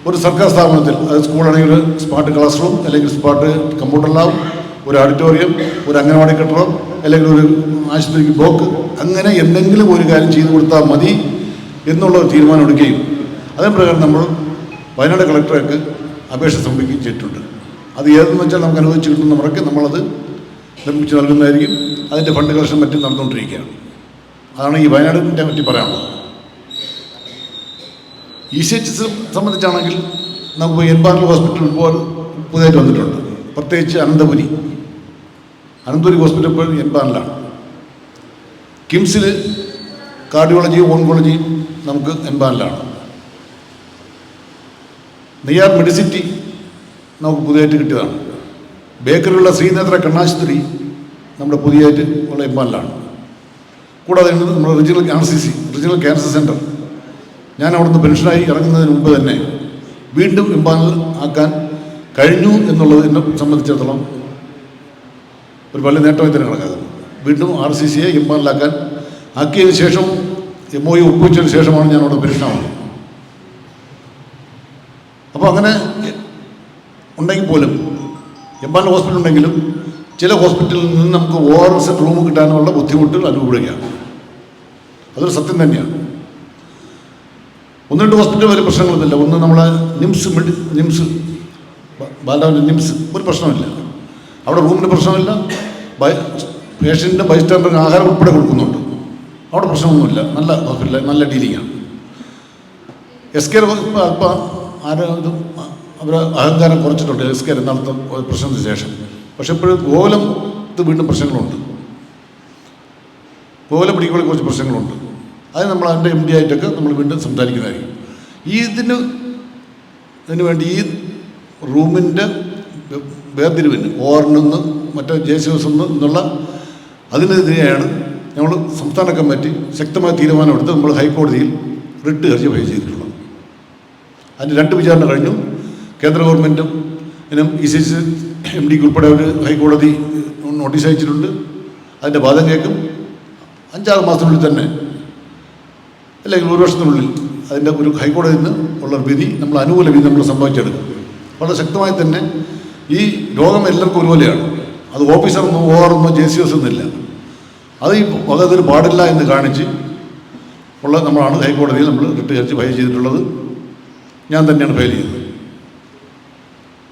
ഒരു സർക്കാർ സ്ഥാപനത്തിൽ, അത് സ്കൂളാണെങ്കിൽ ഒരു സ്മാർട്ട് ക്ലാസ് റൂം, അല്ലെങ്കിൽ സ്മാർട്ട് കമ്പ്യൂട്ടർ ലാബ്, ഒരു ഓഡിറ്റോറിയം, ഒരു അംഗനവാടി കെട്ടിടം, അല്ലെങ്കിൽ ഒരു ആശുപത്രിക്ക് ബ്ലോക്ക്, അങ്ങനെ എന്തെങ്കിലും ഒരു കാര്യം ചെയ്തു കൊടുത്താൽ മതി എന്നുള്ള ഒരു തീരുമാനം എടുക്കുകയും അതേ പ്രകാരം നമ്മൾ വയനാട് കളക്ടറേക്ക് അപേക്ഷ സമർപ്പിക്കുകയും ചെയ്തിട്ടുണ്ട്. അത് ഏതെന്ന് വെച്ചാൽ നമുക്ക് അനുവദിച്ച് കിട്ടുന്ന മുറയ്ക്ക് നമ്മളത് നിർമ്മിച്ച് നൽകുന്നതായിരിക്കും. അതിൻ്റെ ഫണ്ട് കളക്ഷൻ മറ്റും നടന്നുകൊണ്ടിരിക്കുകയാണ്. അതാണ് ഈ വയനാടിനെ പറ്റി പറയാനുള്ളത്. ECHS സംബന്ധിച്ചാണെങ്കിൽ നമുക്ക് എൻപാനൽ ഹോസ്പിറ്റൽ ഇപ്പോൾ പുതിയതായിട്ട് വന്നിട്ടുണ്ട്. പ്രത്യേകിച്ച് അനന്തപുരി ഹോസ്പിറ്റൽ ഇപ്പോൾ എൻപാനലാണ്. കിംസിൽ കാർഡിയോളജിയും ഓൺകോളജിയും നമുക്ക് എൻപാനലാണ്. നെയ്യാർ മെഡിസിറ്റി നമുക്ക് പുതിയതായിട്ട് കിട്ടിയതാണ്. ബേക്കറിലുള്ള ശ്രീനേത്ര കണ്ണാശുപത്രി നമ്മുടെ പുതിയതായിട്ട് ഉള്ള എംപാനലാണ്. കൂടാതെ നമ്മുടെ regional RCC regional cancer centre ഞാൻ അവിടുന്ന് പെൻഷനായി ഇറങ്ങുന്നതിന് മുമ്പ് തന്നെ വീണ്ടും എംപാനൽ ആക്കാൻ കഴിഞ്ഞു എന്നുള്ളത് എന്നെ സംബന്ധിച്ചിടത്തോളം ഒരു വലിയ നേട്ടമായി തന്നെ കണക്കാക്കുന്നു. വീണ്ടും RCCയെ എംപാനലാക്കാൻ ആക്കിയതിന് ശേഷം MOU ഒപ്പുവെച്ചതിന് ശേഷമാണ് ഞാൻ അവിടെ പെൻഷനാവുന്നത്. അപ്പോൾ അങ്ങനെ ഉണ്ടെങ്കിൽ പോലും എംപാനൽ ഹോസ്പിറ്റൽ ഉണ്ടെങ്കിലും ചില ഹോസ്പിറ്റലിൽ നിന്ന് നമുക്ക് ORS റൂം കിട്ടാനുള്ള ബുദ്ധിമുട്ടുകൾ അനുഭവപ്പെടുകയാണ്. അതൊരു സത്യം തന്നെയാണ്. 1-2 ഹോസ്പിറ്റൽ വരെ പ്രശ്നങ്ങളൊന്നുമില്ല. ഒന്ന് നമ്മളെ നിംസ് ബാലാവിൻ്റെ നിംസ് ഒരു പ്രശ്നമില്ല. അവിടെ റൂമിന് പ്രശ്നമില്ല. പേഷ്യൻ്റെ ബൈസ്റ്റാൻഡറിന് ആഹാരം ഉൾപ്പെടെ കൊടുക്കുന്നുണ്ട്. അവിടെ പ്രശ്നമൊന്നുമില്ല. നല്ല ഹോസ്പിറ്റൽ, നല്ല ഡീലിങ്ങാണ്. SK ഇപ്പോൾ അവർ അഹങ്കാരം കുറച്ചിട്ടുണ്ട്. SK എന്നാളത്തെ പ്രശ്നത്തിന് ശേഷം. പക്ഷെ ഇപ്പോഴും ഗോകുലത്ത് വീണ്ടും പ്രശ്നങ്ങളുണ്ട്. ഗോകുലം പിടിക്കുമ്പോൾ കുറച്ച് പ്രശ്നങ്ങളുണ്ട്. അത് നമ്മൾ അതിൻ്റെ MD ആയിട്ടൊക്കെ നമ്മൾ വീണ്ടും സംസാരിക്കുന്നതായിരിക്കും. ഇതിന് വേണ്ടി ഈ റൂമിൻ്റെ വേർതിരിവിന് ഓറിൽ മറ്റേ JCS എന്നുള്ള അതിനെതിരെയാണ് നമ്മൾ സംസ്ഥാന കമ്മിറ്റി ശക്തമായ തീരുമാനമെടുത്ത് നമ്മൾ ഹൈക്കോടതിയിൽ റിട്ട് ഹർജി ഫയൽ ചെയ്തിട്ടുള്ളത്. അതിന് 2 വിചാരണ കഴിഞ്ഞു. കേന്ദ്ര ഗവൺമെൻറ്റും ECHS MDക്ക് ഉൾപ്പെടെ ഒരു ഹൈക്കോടതി നോട്ടീസ് അയച്ചിട്ടുണ്ട്. അതിൻ്റെ വാദം കേൾക്കും. 5-6 മാസത്തിനുള്ളിൽ തന്നെ അല്ലെങ്കിൽ 1 വർഷത്തിനുള്ളിൽ അതിൻ്റെ ഒരു ഹൈക്കോടതിയിൽ നിന്ന് ഉള്ള വിധി, നമ്മൾ അനുകൂല വിധി നമ്മൾ സംഭവിച്ചെടുക്കും. വളരെ ശക്തമായി തന്നെ ഈ രോഗം എല്ലാവർക്കും ഒരുപോലെയാണ്. അത് ഓഫീസറൊന്നും ഓറൊന്നും JCS ഒന്നുമില്ല. അത് ഈ വകതിന് പാടില്ല എന്ന് കാണിച്ച് ഉള്ള നമ്മളാണ് ഹൈക്കോടതിയിൽ നമ്മൾ റിട്ട് ഹർജി ഫയൽ ചെയ്തിട്ടുള്ളത്. ഞാൻ തന്നെയാണ് ഫയൽ ചെയ്തത്.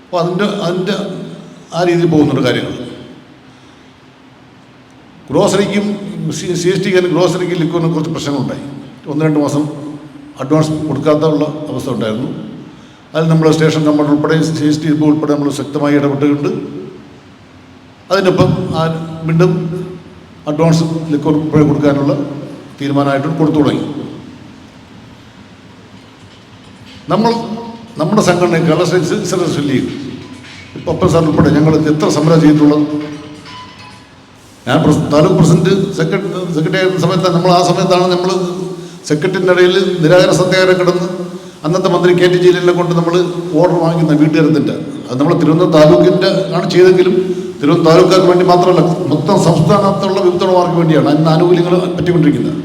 അപ്പോൾ അതിൻ്റെ ആ രീതിയിൽ പോകുന്നുണ്ട് കാര്യങ്ങൾ. ഗ്രോസറിക്കും CSTക്കാരും ഗ്രോസറിക്കും ലിക്വറിനും കുറച്ച് പ്രശ്നങ്ങളുണ്ടായി. 1-2 മാസം അഡ്വാൻസ് കൊടുക്കാത്തുള്ള അവസ്ഥ ഉണ്ടായിരുന്നു. അതിൽ നമ്മൾ സ്റ്റേഷൻ കമ്പാർട്ട് ഉൾപ്പെടെ CST ഉൾപ്പെടെ നമ്മൾ ശക്തമായി ഇടപെട്ടിട്ടുണ്ട്. അതിനൊപ്പം വീണ്ടും അഡ്വാൻസ് ലിക്വർ ഉൾപ്പെടെ കൊടുക്കാനുള്ള തീരുമാനമായിട്ട് കൊടുത്തു തുടങ്ങി. നമ്മുടെ സംഘടന കേരള സ്റ്റേറ്റ് സർവീസ് ലീഗ് ഇപ്പോൾ അപ്പൻ സാർ ഉൾപ്പെടെ ഞങ്ങൾ എത്ര സമരം ചെയ്തിട്ടുള്ളത്. ഞാൻ താലൂക്ക് പ്രസിഡന്റ് സെക്രട്ടറി ആയിരുന്ന സമയത്താണ് നമ്മൾ ആ സമയത്താണ് നമ്മൾ സെക്രട്ടറിൻ്റെ ഇടയിൽ നിരാകരണ സത്യാഗ്രഹം കിടന്ന് അന്നത്തെ മന്ത്രി KT ജലീലിനെ കൊണ്ട് നമ്മൾ ഓർഡർ വാങ്ങിക്കുന്ന വീട്ടുകാരത്തിൻ്റെ അത് നമ്മൾ തിരുവനന്തപുരം താലൂക്കിൻ്റെ ആണ് ചെയ്തെങ്കിലും തിരുവനന്തപുരം താലൂക്കാർക്ക് വേണ്ടി മാത്രമല്ല മൊത്തം സംസ്ഥാനത്തുള്ള വിമുക്തമാർക്ക് വേണ്ടിയാണ് അതിന് ആനുകൂല്യങ്ങൾ പറ്റിക്കൊണ്ടിരിക്കുന്നത്.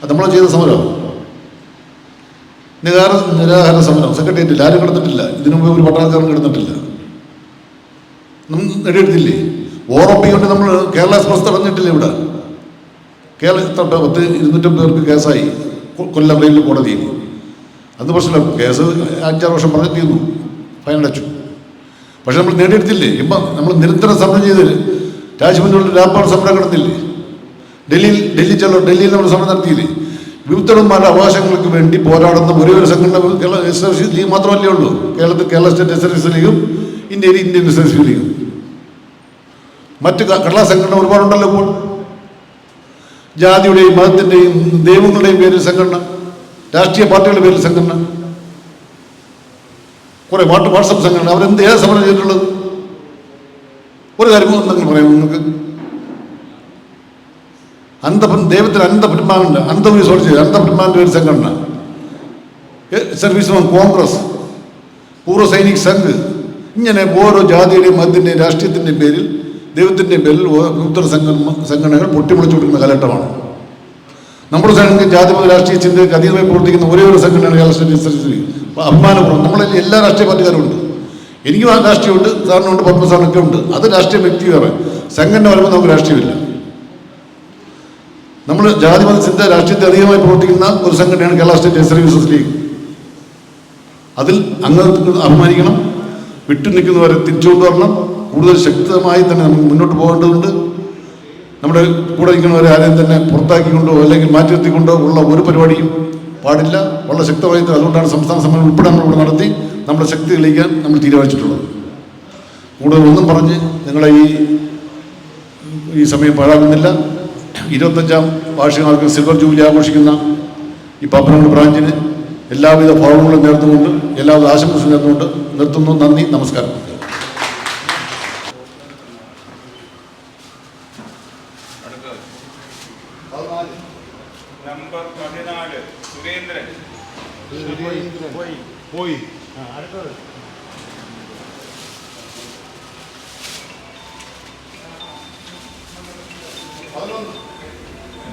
അത് നമ്മൾ ചെയ്ത സമരമാണ്. നിരാഹാര സമരം സെക്രട്ടേറിയറ്റിൽ ആരും കിടന്നിട്ടില്ല. ഇതിനു മുമ്പ് ഒരു പട്ടാളക്കാരൻ കിടന്നിട്ടില്ല. നമ്മൾ നേടിയെടുത്തില്ലേ? ORP കൊണ്ട് നമ്മൾ കേരള എക്സ്പ്രസ് തടഞ്ഞിട്ടില്ല. ഇവിടെ കേരളത്തിൽ 250 പേർക്ക് കേസായി കൊല്ലം റെയിൽവേ കോടതിയിൽ. അന്ന് പ്രശ്നമില്ല. കേസ് 5-6 വർഷം പറഞ്ഞ് തീർന്നു, ഫൈൻ അടച്ചു. പക്ഷെ നമ്മൾ നേടിയെടുത്തില്ലേ? ഇപ്പം നമ്മൾ നിരന്തരം സമരം ചെയ്ത് രാജ്ഭവനിലുള്ള രാപ്പാട് സമരം കിടന്നില്ലേ? ഡൽഹിയിൽ നമ്മൾ സമരം നടത്തിയില്ലേ? വിമുക്തന്മാരുടെ അവകാശങ്ങൾക്ക് വേണ്ടി പോരാടുന്ന ഒരേ ഒരു സംഘടന കേരള SRC ലീഗ് മാത്രമല്ലേ ഉള്ളൂ. കേരളത്തിൽ കേരള സ്റ്റേറ്റ് SRC ലീഗും ഇന്ത്യയിൽ ഇന്ത്യൻ SRC ലീഗും. മറ്റ് കേരള സംഘടന ഒരുപാടുണ്ടല്ലോ. ഇപ്പോൾ ജാതിയുടെയും മതത്തിൻ്റെയും ദൈവങ്ങളുടെയും പേരിൽ സംഘടന, രാഷ്ട്രീയ പാർട്ടികളുടെ പേരിൽ സംഘടന, കുറേ വാട്സപ്പ് സംഘടന. ഏത് സമരം ചെയ്തിട്ടുള്ളത്? ഒരു കാര്യം എന്തെങ്കിലും പറയാം നിങ്ങൾക്ക്. ദൈവത്തിന് അനന്തപുരന്മാരുണ്ട്. അനന്തപുരന്മാരുടെ ഒരു സംഘടന, സർവീസ് കോൺഗ്രസ്, പൂർവ്വ സൈനിക് സംഘ്, ഇങ്ങനെ ഓരോ ജാതിയുടെയും മതത്തിൻ്റെയും രാഷ്ട്രീയത്തിൻ്റെയും പേരിൽ ദൈവത്തിൻ്റെയും പേരിൽ വിമുക്ത സംഘടനകൾ പൊട്ടിമുളച്ചു കൊടുക്കുന്ന കാലഘട്ടമാണ്. നമ്മുടെ സംഘടനയ്ക്ക് ജാതിമത രാഷ്ട്രീയ ചിന്തയ്ക്ക് അതീതമായി പ്രവർത്തിക്കുന്ന ഒരേ ഒരു സംഘടനയാണ് കേരള സ്റ്റേറ്റ് SRC. അഭിമാനപൂർവ്വം നമ്മളെ എല്ലാ രാഷ്ട്രീയ പാർട്ടിക്കാരും ഉണ്ട്. എനിക്കും ആ രാഷ്ട്രീയമുണ്ട്, സാറിനുണ്ട്, പത്മസാറിനൊക്കെ ഉണ്ട്. അത് രാഷ്ട്രീയ വ്യക്തി വേറെ. സംഘടന വരുമ്പോൾ നമുക്ക് രാഷ്ട്രീയമില്ല. നമ്മൾ ജാതിമത ചിന്ത രാഷ്ട്രീയത്തെ അധികമായി പ്രവർത്തിക്കുന്ന ഒരു സംഘടനയാണ് കേരള സ്റ്റേറ്റ് സർവീസസ് ലീഗ്. അതിൽ അംഗങ്ങൾ അഭിമാനിക്കണം. വിട്ടുനിൽക്കുന്നവരെ തിരിച്ചുകൊണ്ടുവരണം. കൂടുതൽ ശക്തമായി തന്നെ നമുക്ക് മുന്നോട്ട് പോകേണ്ടതുണ്ട്. നമ്മുടെ കൂടെ നിൽക്കുന്നവരെ ആരെയും തന്നെ പുറത്താക്കിക്കൊണ്ടോ അല്ലെങ്കിൽ മാറ്റി നിർത്തിക്കൊണ്ടോ ഉള്ള ഒരു പരിപാടിയും പാടില്ല. വളരെ ശക്തമായി അതുകൊണ്ടാണ് സംസ്ഥാന സമ്മേളനം ഉൾപ്പെടെ നമ്മളിവിടെ നടത്തി നമ്മുടെ ശക്തി തെളിയിക്കാൻ നമ്മൾ തീരുമാനിച്ചിട്ടുള്ളത്. കൂടുതൽ ഒന്നും പറഞ്ഞ് നിങ്ങളെ ഈ സമയം പാഴാകുന്നില്ല. 25ാം വാർഷികങ്ങൾക്ക് സിൽവർ ജൂബിലി ആഘോഷിക്കുന്ന ഈ പാപ്പനംകോട് ബ്രാഞ്ചിന് എല്ലാവിധ ഭാവങ്ങളും നേർന്നുകൊണ്ട് എല്ലാവിധ ആശംസകളും നേർന്നുകൊണ്ട് നിർത്തുന്നു. നന്ദി, നമസ്കാരം. നമ്പർ 14 സുരേന്ദ്രൻ പോയി.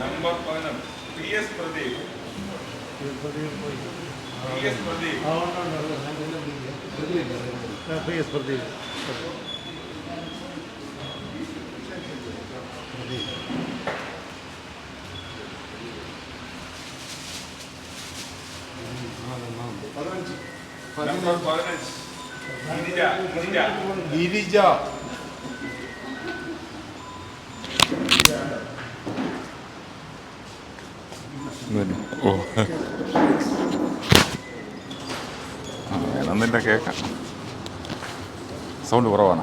Number 11 PS Pradeep. Number 15 Girija. വേണമെന്നില്ല, കേൾക്കാം. സൗണ്ട് കുറവാണ്.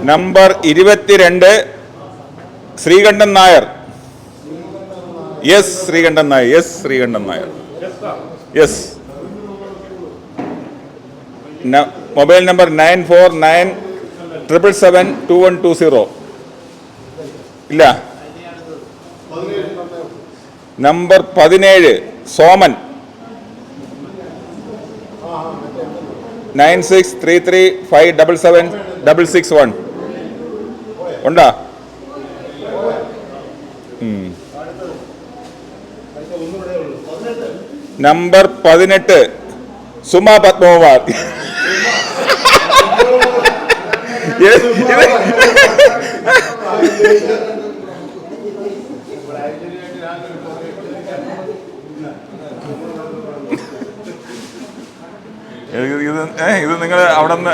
Number 22 Sreekantan Nair. Yes Sreekantan Nair. Yes Sreekantan Nair. Yes. Mobile number 9497772120. ഇല്ല. നമ്പർ 17 സോമൻ. 9633577661 ഉണ്ടാ? നമ്പർ 18 സുമ പത്മകുമാർ. ഇത് നിങ്ങൾ അവിടെ നിന്ന്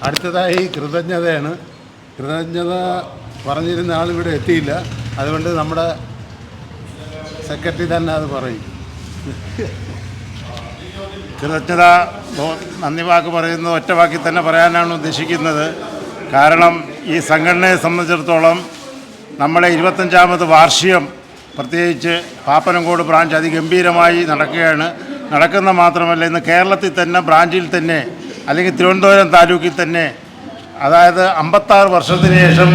അടുത്തതായി കൃതജ്ഞതയാണ്. കൃതജ്ഞത പറഞ്ഞിരുന്ന ആളിവിടെ എത്തിയില്ല. അതുകൊണ്ട് നമ്മുടെ സെക്രട്ടറി തന്നെ അത് പറയും. കൃതജ്ഞത നന്ദി വാക്ക് പറയുന്നത് ഒറ്റ വാക്കിൽ തന്നെ പറയാനാണ് ഉദ്ദേശിക്കുന്നത്. കാരണം ഈ സംഘടനയെ സംബന്ധിച്ചിടത്തോളം നമ്മളെ 25ാമത് വാർഷികം പ്രത്യേകിച്ച് പാപ്പനംകോട് ബ്രാഞ്ച് അതിഗംഭീരമായി നടക്കുന്ന മാത്രമല്ല ഇന്ന് കേരളത്തിൽ തന്നെ ബ്രാഞ്ചിൽ തന്നെ അല്ലെങ്കിൽ തിരുവനന്തപുരം താലൂക്കിൽ തന്നെ അതായത് 56 വർഷത്തിന് ശേഷം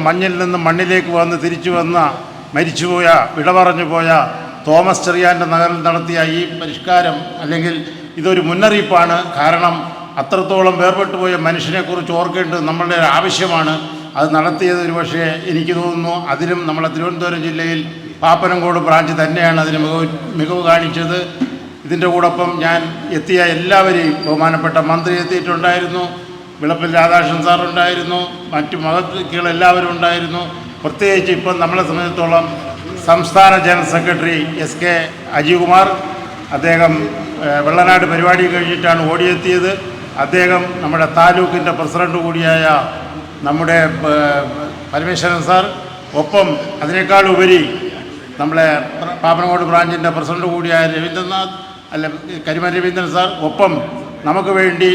മഞ്ഞിൽ നിന്ന് മണ്ണിലേക്ക് വന്ന് തിരിച്ചു വന്ന മരിച്ചുപോയ വിട പറഞ്ഞു പോയ തോമസ് ചെറിയാൻ്റെ നഗറിൽ നടത്തിയ ഈ പരിഷ്കാരം അല്ലെങ്കിൽ ഇതൊരു മുന്നറിയിപ്പാണ്. കാരണം അത്രത്തോളം വേർപെട്ടു പോയ മനുഷ്യനെക്കുറിച്ച് ഓർക്കേണ്ടത് നമ്മളുടെ ആവശ്യമാണ്. അത് നടത്തിയത് ഒരു പക്ഷേ എനിക്ക് തോന്നുന്നു അതിലും നമ്മളെ തിരുവനന്തപുരം ജില്ലയിൽ പാപ്പനംകോട് ബ്രാഞ്ച് തന്നെയാണ് അതിന് മികവ് കാണിച്ചത്. ഇതിൻ്റെ കൂടൊപ്പം ഞാൻ എത്തിയ എല്ലാവരെയും ബഹുമാനപ്പെട്ട മന്ത്രി എത്തിയിട്ടുണ്ടായിരുന്നു, വിളപ്പിൽ രാധാകൃഷ്ണൻ സാറുണ്ടായിരുന്നു, മറ്റു മഹത് വ്യക്തികളെല്ലാവരും ഉണ്ടായിരുന്നു. പ്രത്യേകിച്ച് ഇപ്പം നമ്മളെ സംബന്ധിച്ചിടത്തോളം സംസ്ഥാന ജനറൽ സെക്രട്ടറി SK അജികുമാർ, അദ്ദേഹം വെള്ളനാട് പരിപാടി കഴിഞ്ഞിട്ടാണ് ഓടിയെത്തിയത്. അദ്ദേഹം നമ്മുടെ താലൂക്കിൻ്റെ പ്രസിഡന്റ് കൂടിയായ നമ്മുടെ പരമേശ്വരൻ സാർ, ഒപ്പം അതിനേക്കാളുപരി നമ്മളെ പാപ്പനംകോട് ബ്രാഞ്ചിൻ്റെ പ്രസിഡന്റ് കൂടിയായ കരിമൻ രവീന്ദ്രൻ സാർ, ഒപ്പം നമുക്ക് വേണ്ടി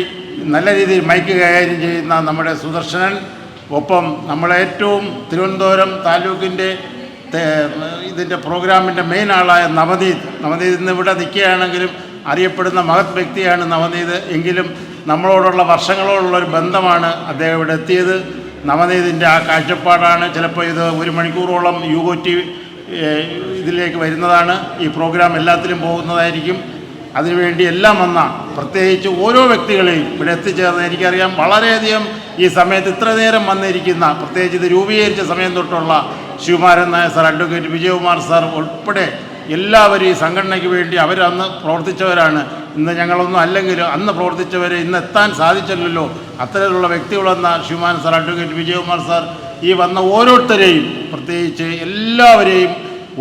നല്ല രീതിയിൽ മൈക്ക് കൈകാര്യം ചെയ്യുന്ന നമ്മുടെ സുദർശനൻ, ഒപ്പം നമ്മളേറ്റവും തിരുവനന്തപുരം താലൂക്കിൻ്റെ ഇതിൻ്റെ പ്രോഗ്രാമിൻ്റെ മെയിൻ ആളായ നവനീത് ഇന്ന് ഇവിടെ നിൽക്കുകയാണെങ്കിലും അറിയപ്പെടുന്ന മഹത് വ്യക്തിയാണ് നവനീത്. എങ്കിലും നമ്മളോടുള്ള വർഷങ്ങളോടുള്ളൊരു ബന്ധമാണ് അദ്ദേഹം ഇവിടെ എത്തിയത്. നവനീതിൻ്റെ ആ കാഴ്ചപ്പാടാണ്. ചിലപ്പോൾ ഇത് 1 മണിക്കൂറോളം യൂഗോ TV ഇതിലേക്ക് വരുന്നതാണ്. ഈ പ്രോഗ്രാം എല്ലാത്തിലും പോകുന്നതായിരിക്കും. അതിനുവേണ്ടി എല്ലാം വന്ന പ്രത്യേകിച്ച് ഓരോ വ്യക്തികളെയും ഇവിടെ എത്തിച്ചേർന്ന് എനിക്കറിയാം വളരെയധികം ഈ സമയത്ത് ഇത്ര നേരം വന്നിരിക്കുന്ന പ്രത്യേകിച്ച് ഇത് രൂപീകരിച്ച സമയം തൊട്ടുള്ള Sivakumaran Nair sir, advocate Vijayakumar sir ഉൾപ്പെടെ എല്ലാവരും ഈ സംഘടനയ്ക്ക് വേണ്ടി അവരന്ന് പ്രവർത്തിച്ചവരാണ്. ഇന്ന് ഞങ്ങളൊന്നും അല്ലെങ്കിലും അന്ന് പ്രവർത്തിച്ചവരെ ഇന്ന് എത്താൻ സാധിച്ചില്ലല്ലോ. അത്തരത്തിലുള്ള വ്യക്തികളെന്ന Sivakumaran sir, advocate Vijayakumar sir, ഈ വന്ന ഓരോരുത്തരെയും പ്രത്യേകിച്ച് എല്ലാവരെയും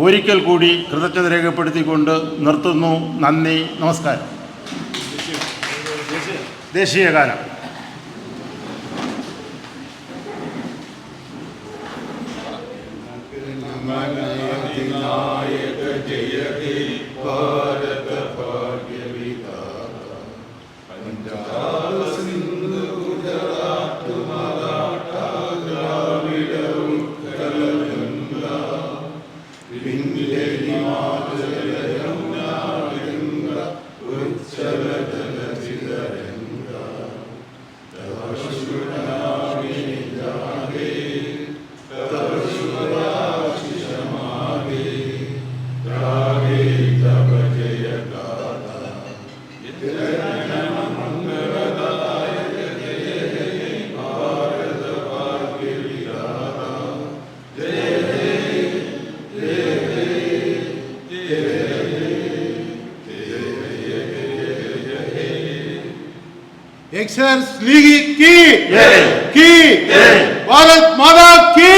ഒരിക്കൽ കൂടി കൃതജ്ഞത രേഖപ്പെടുത്തിക്കൊണ്ട് നിർത്തുന്നു. നന്ദി, നമസ്കാരം. ദേശീയഗാനം. एक्सर्स लीग की भारत माता की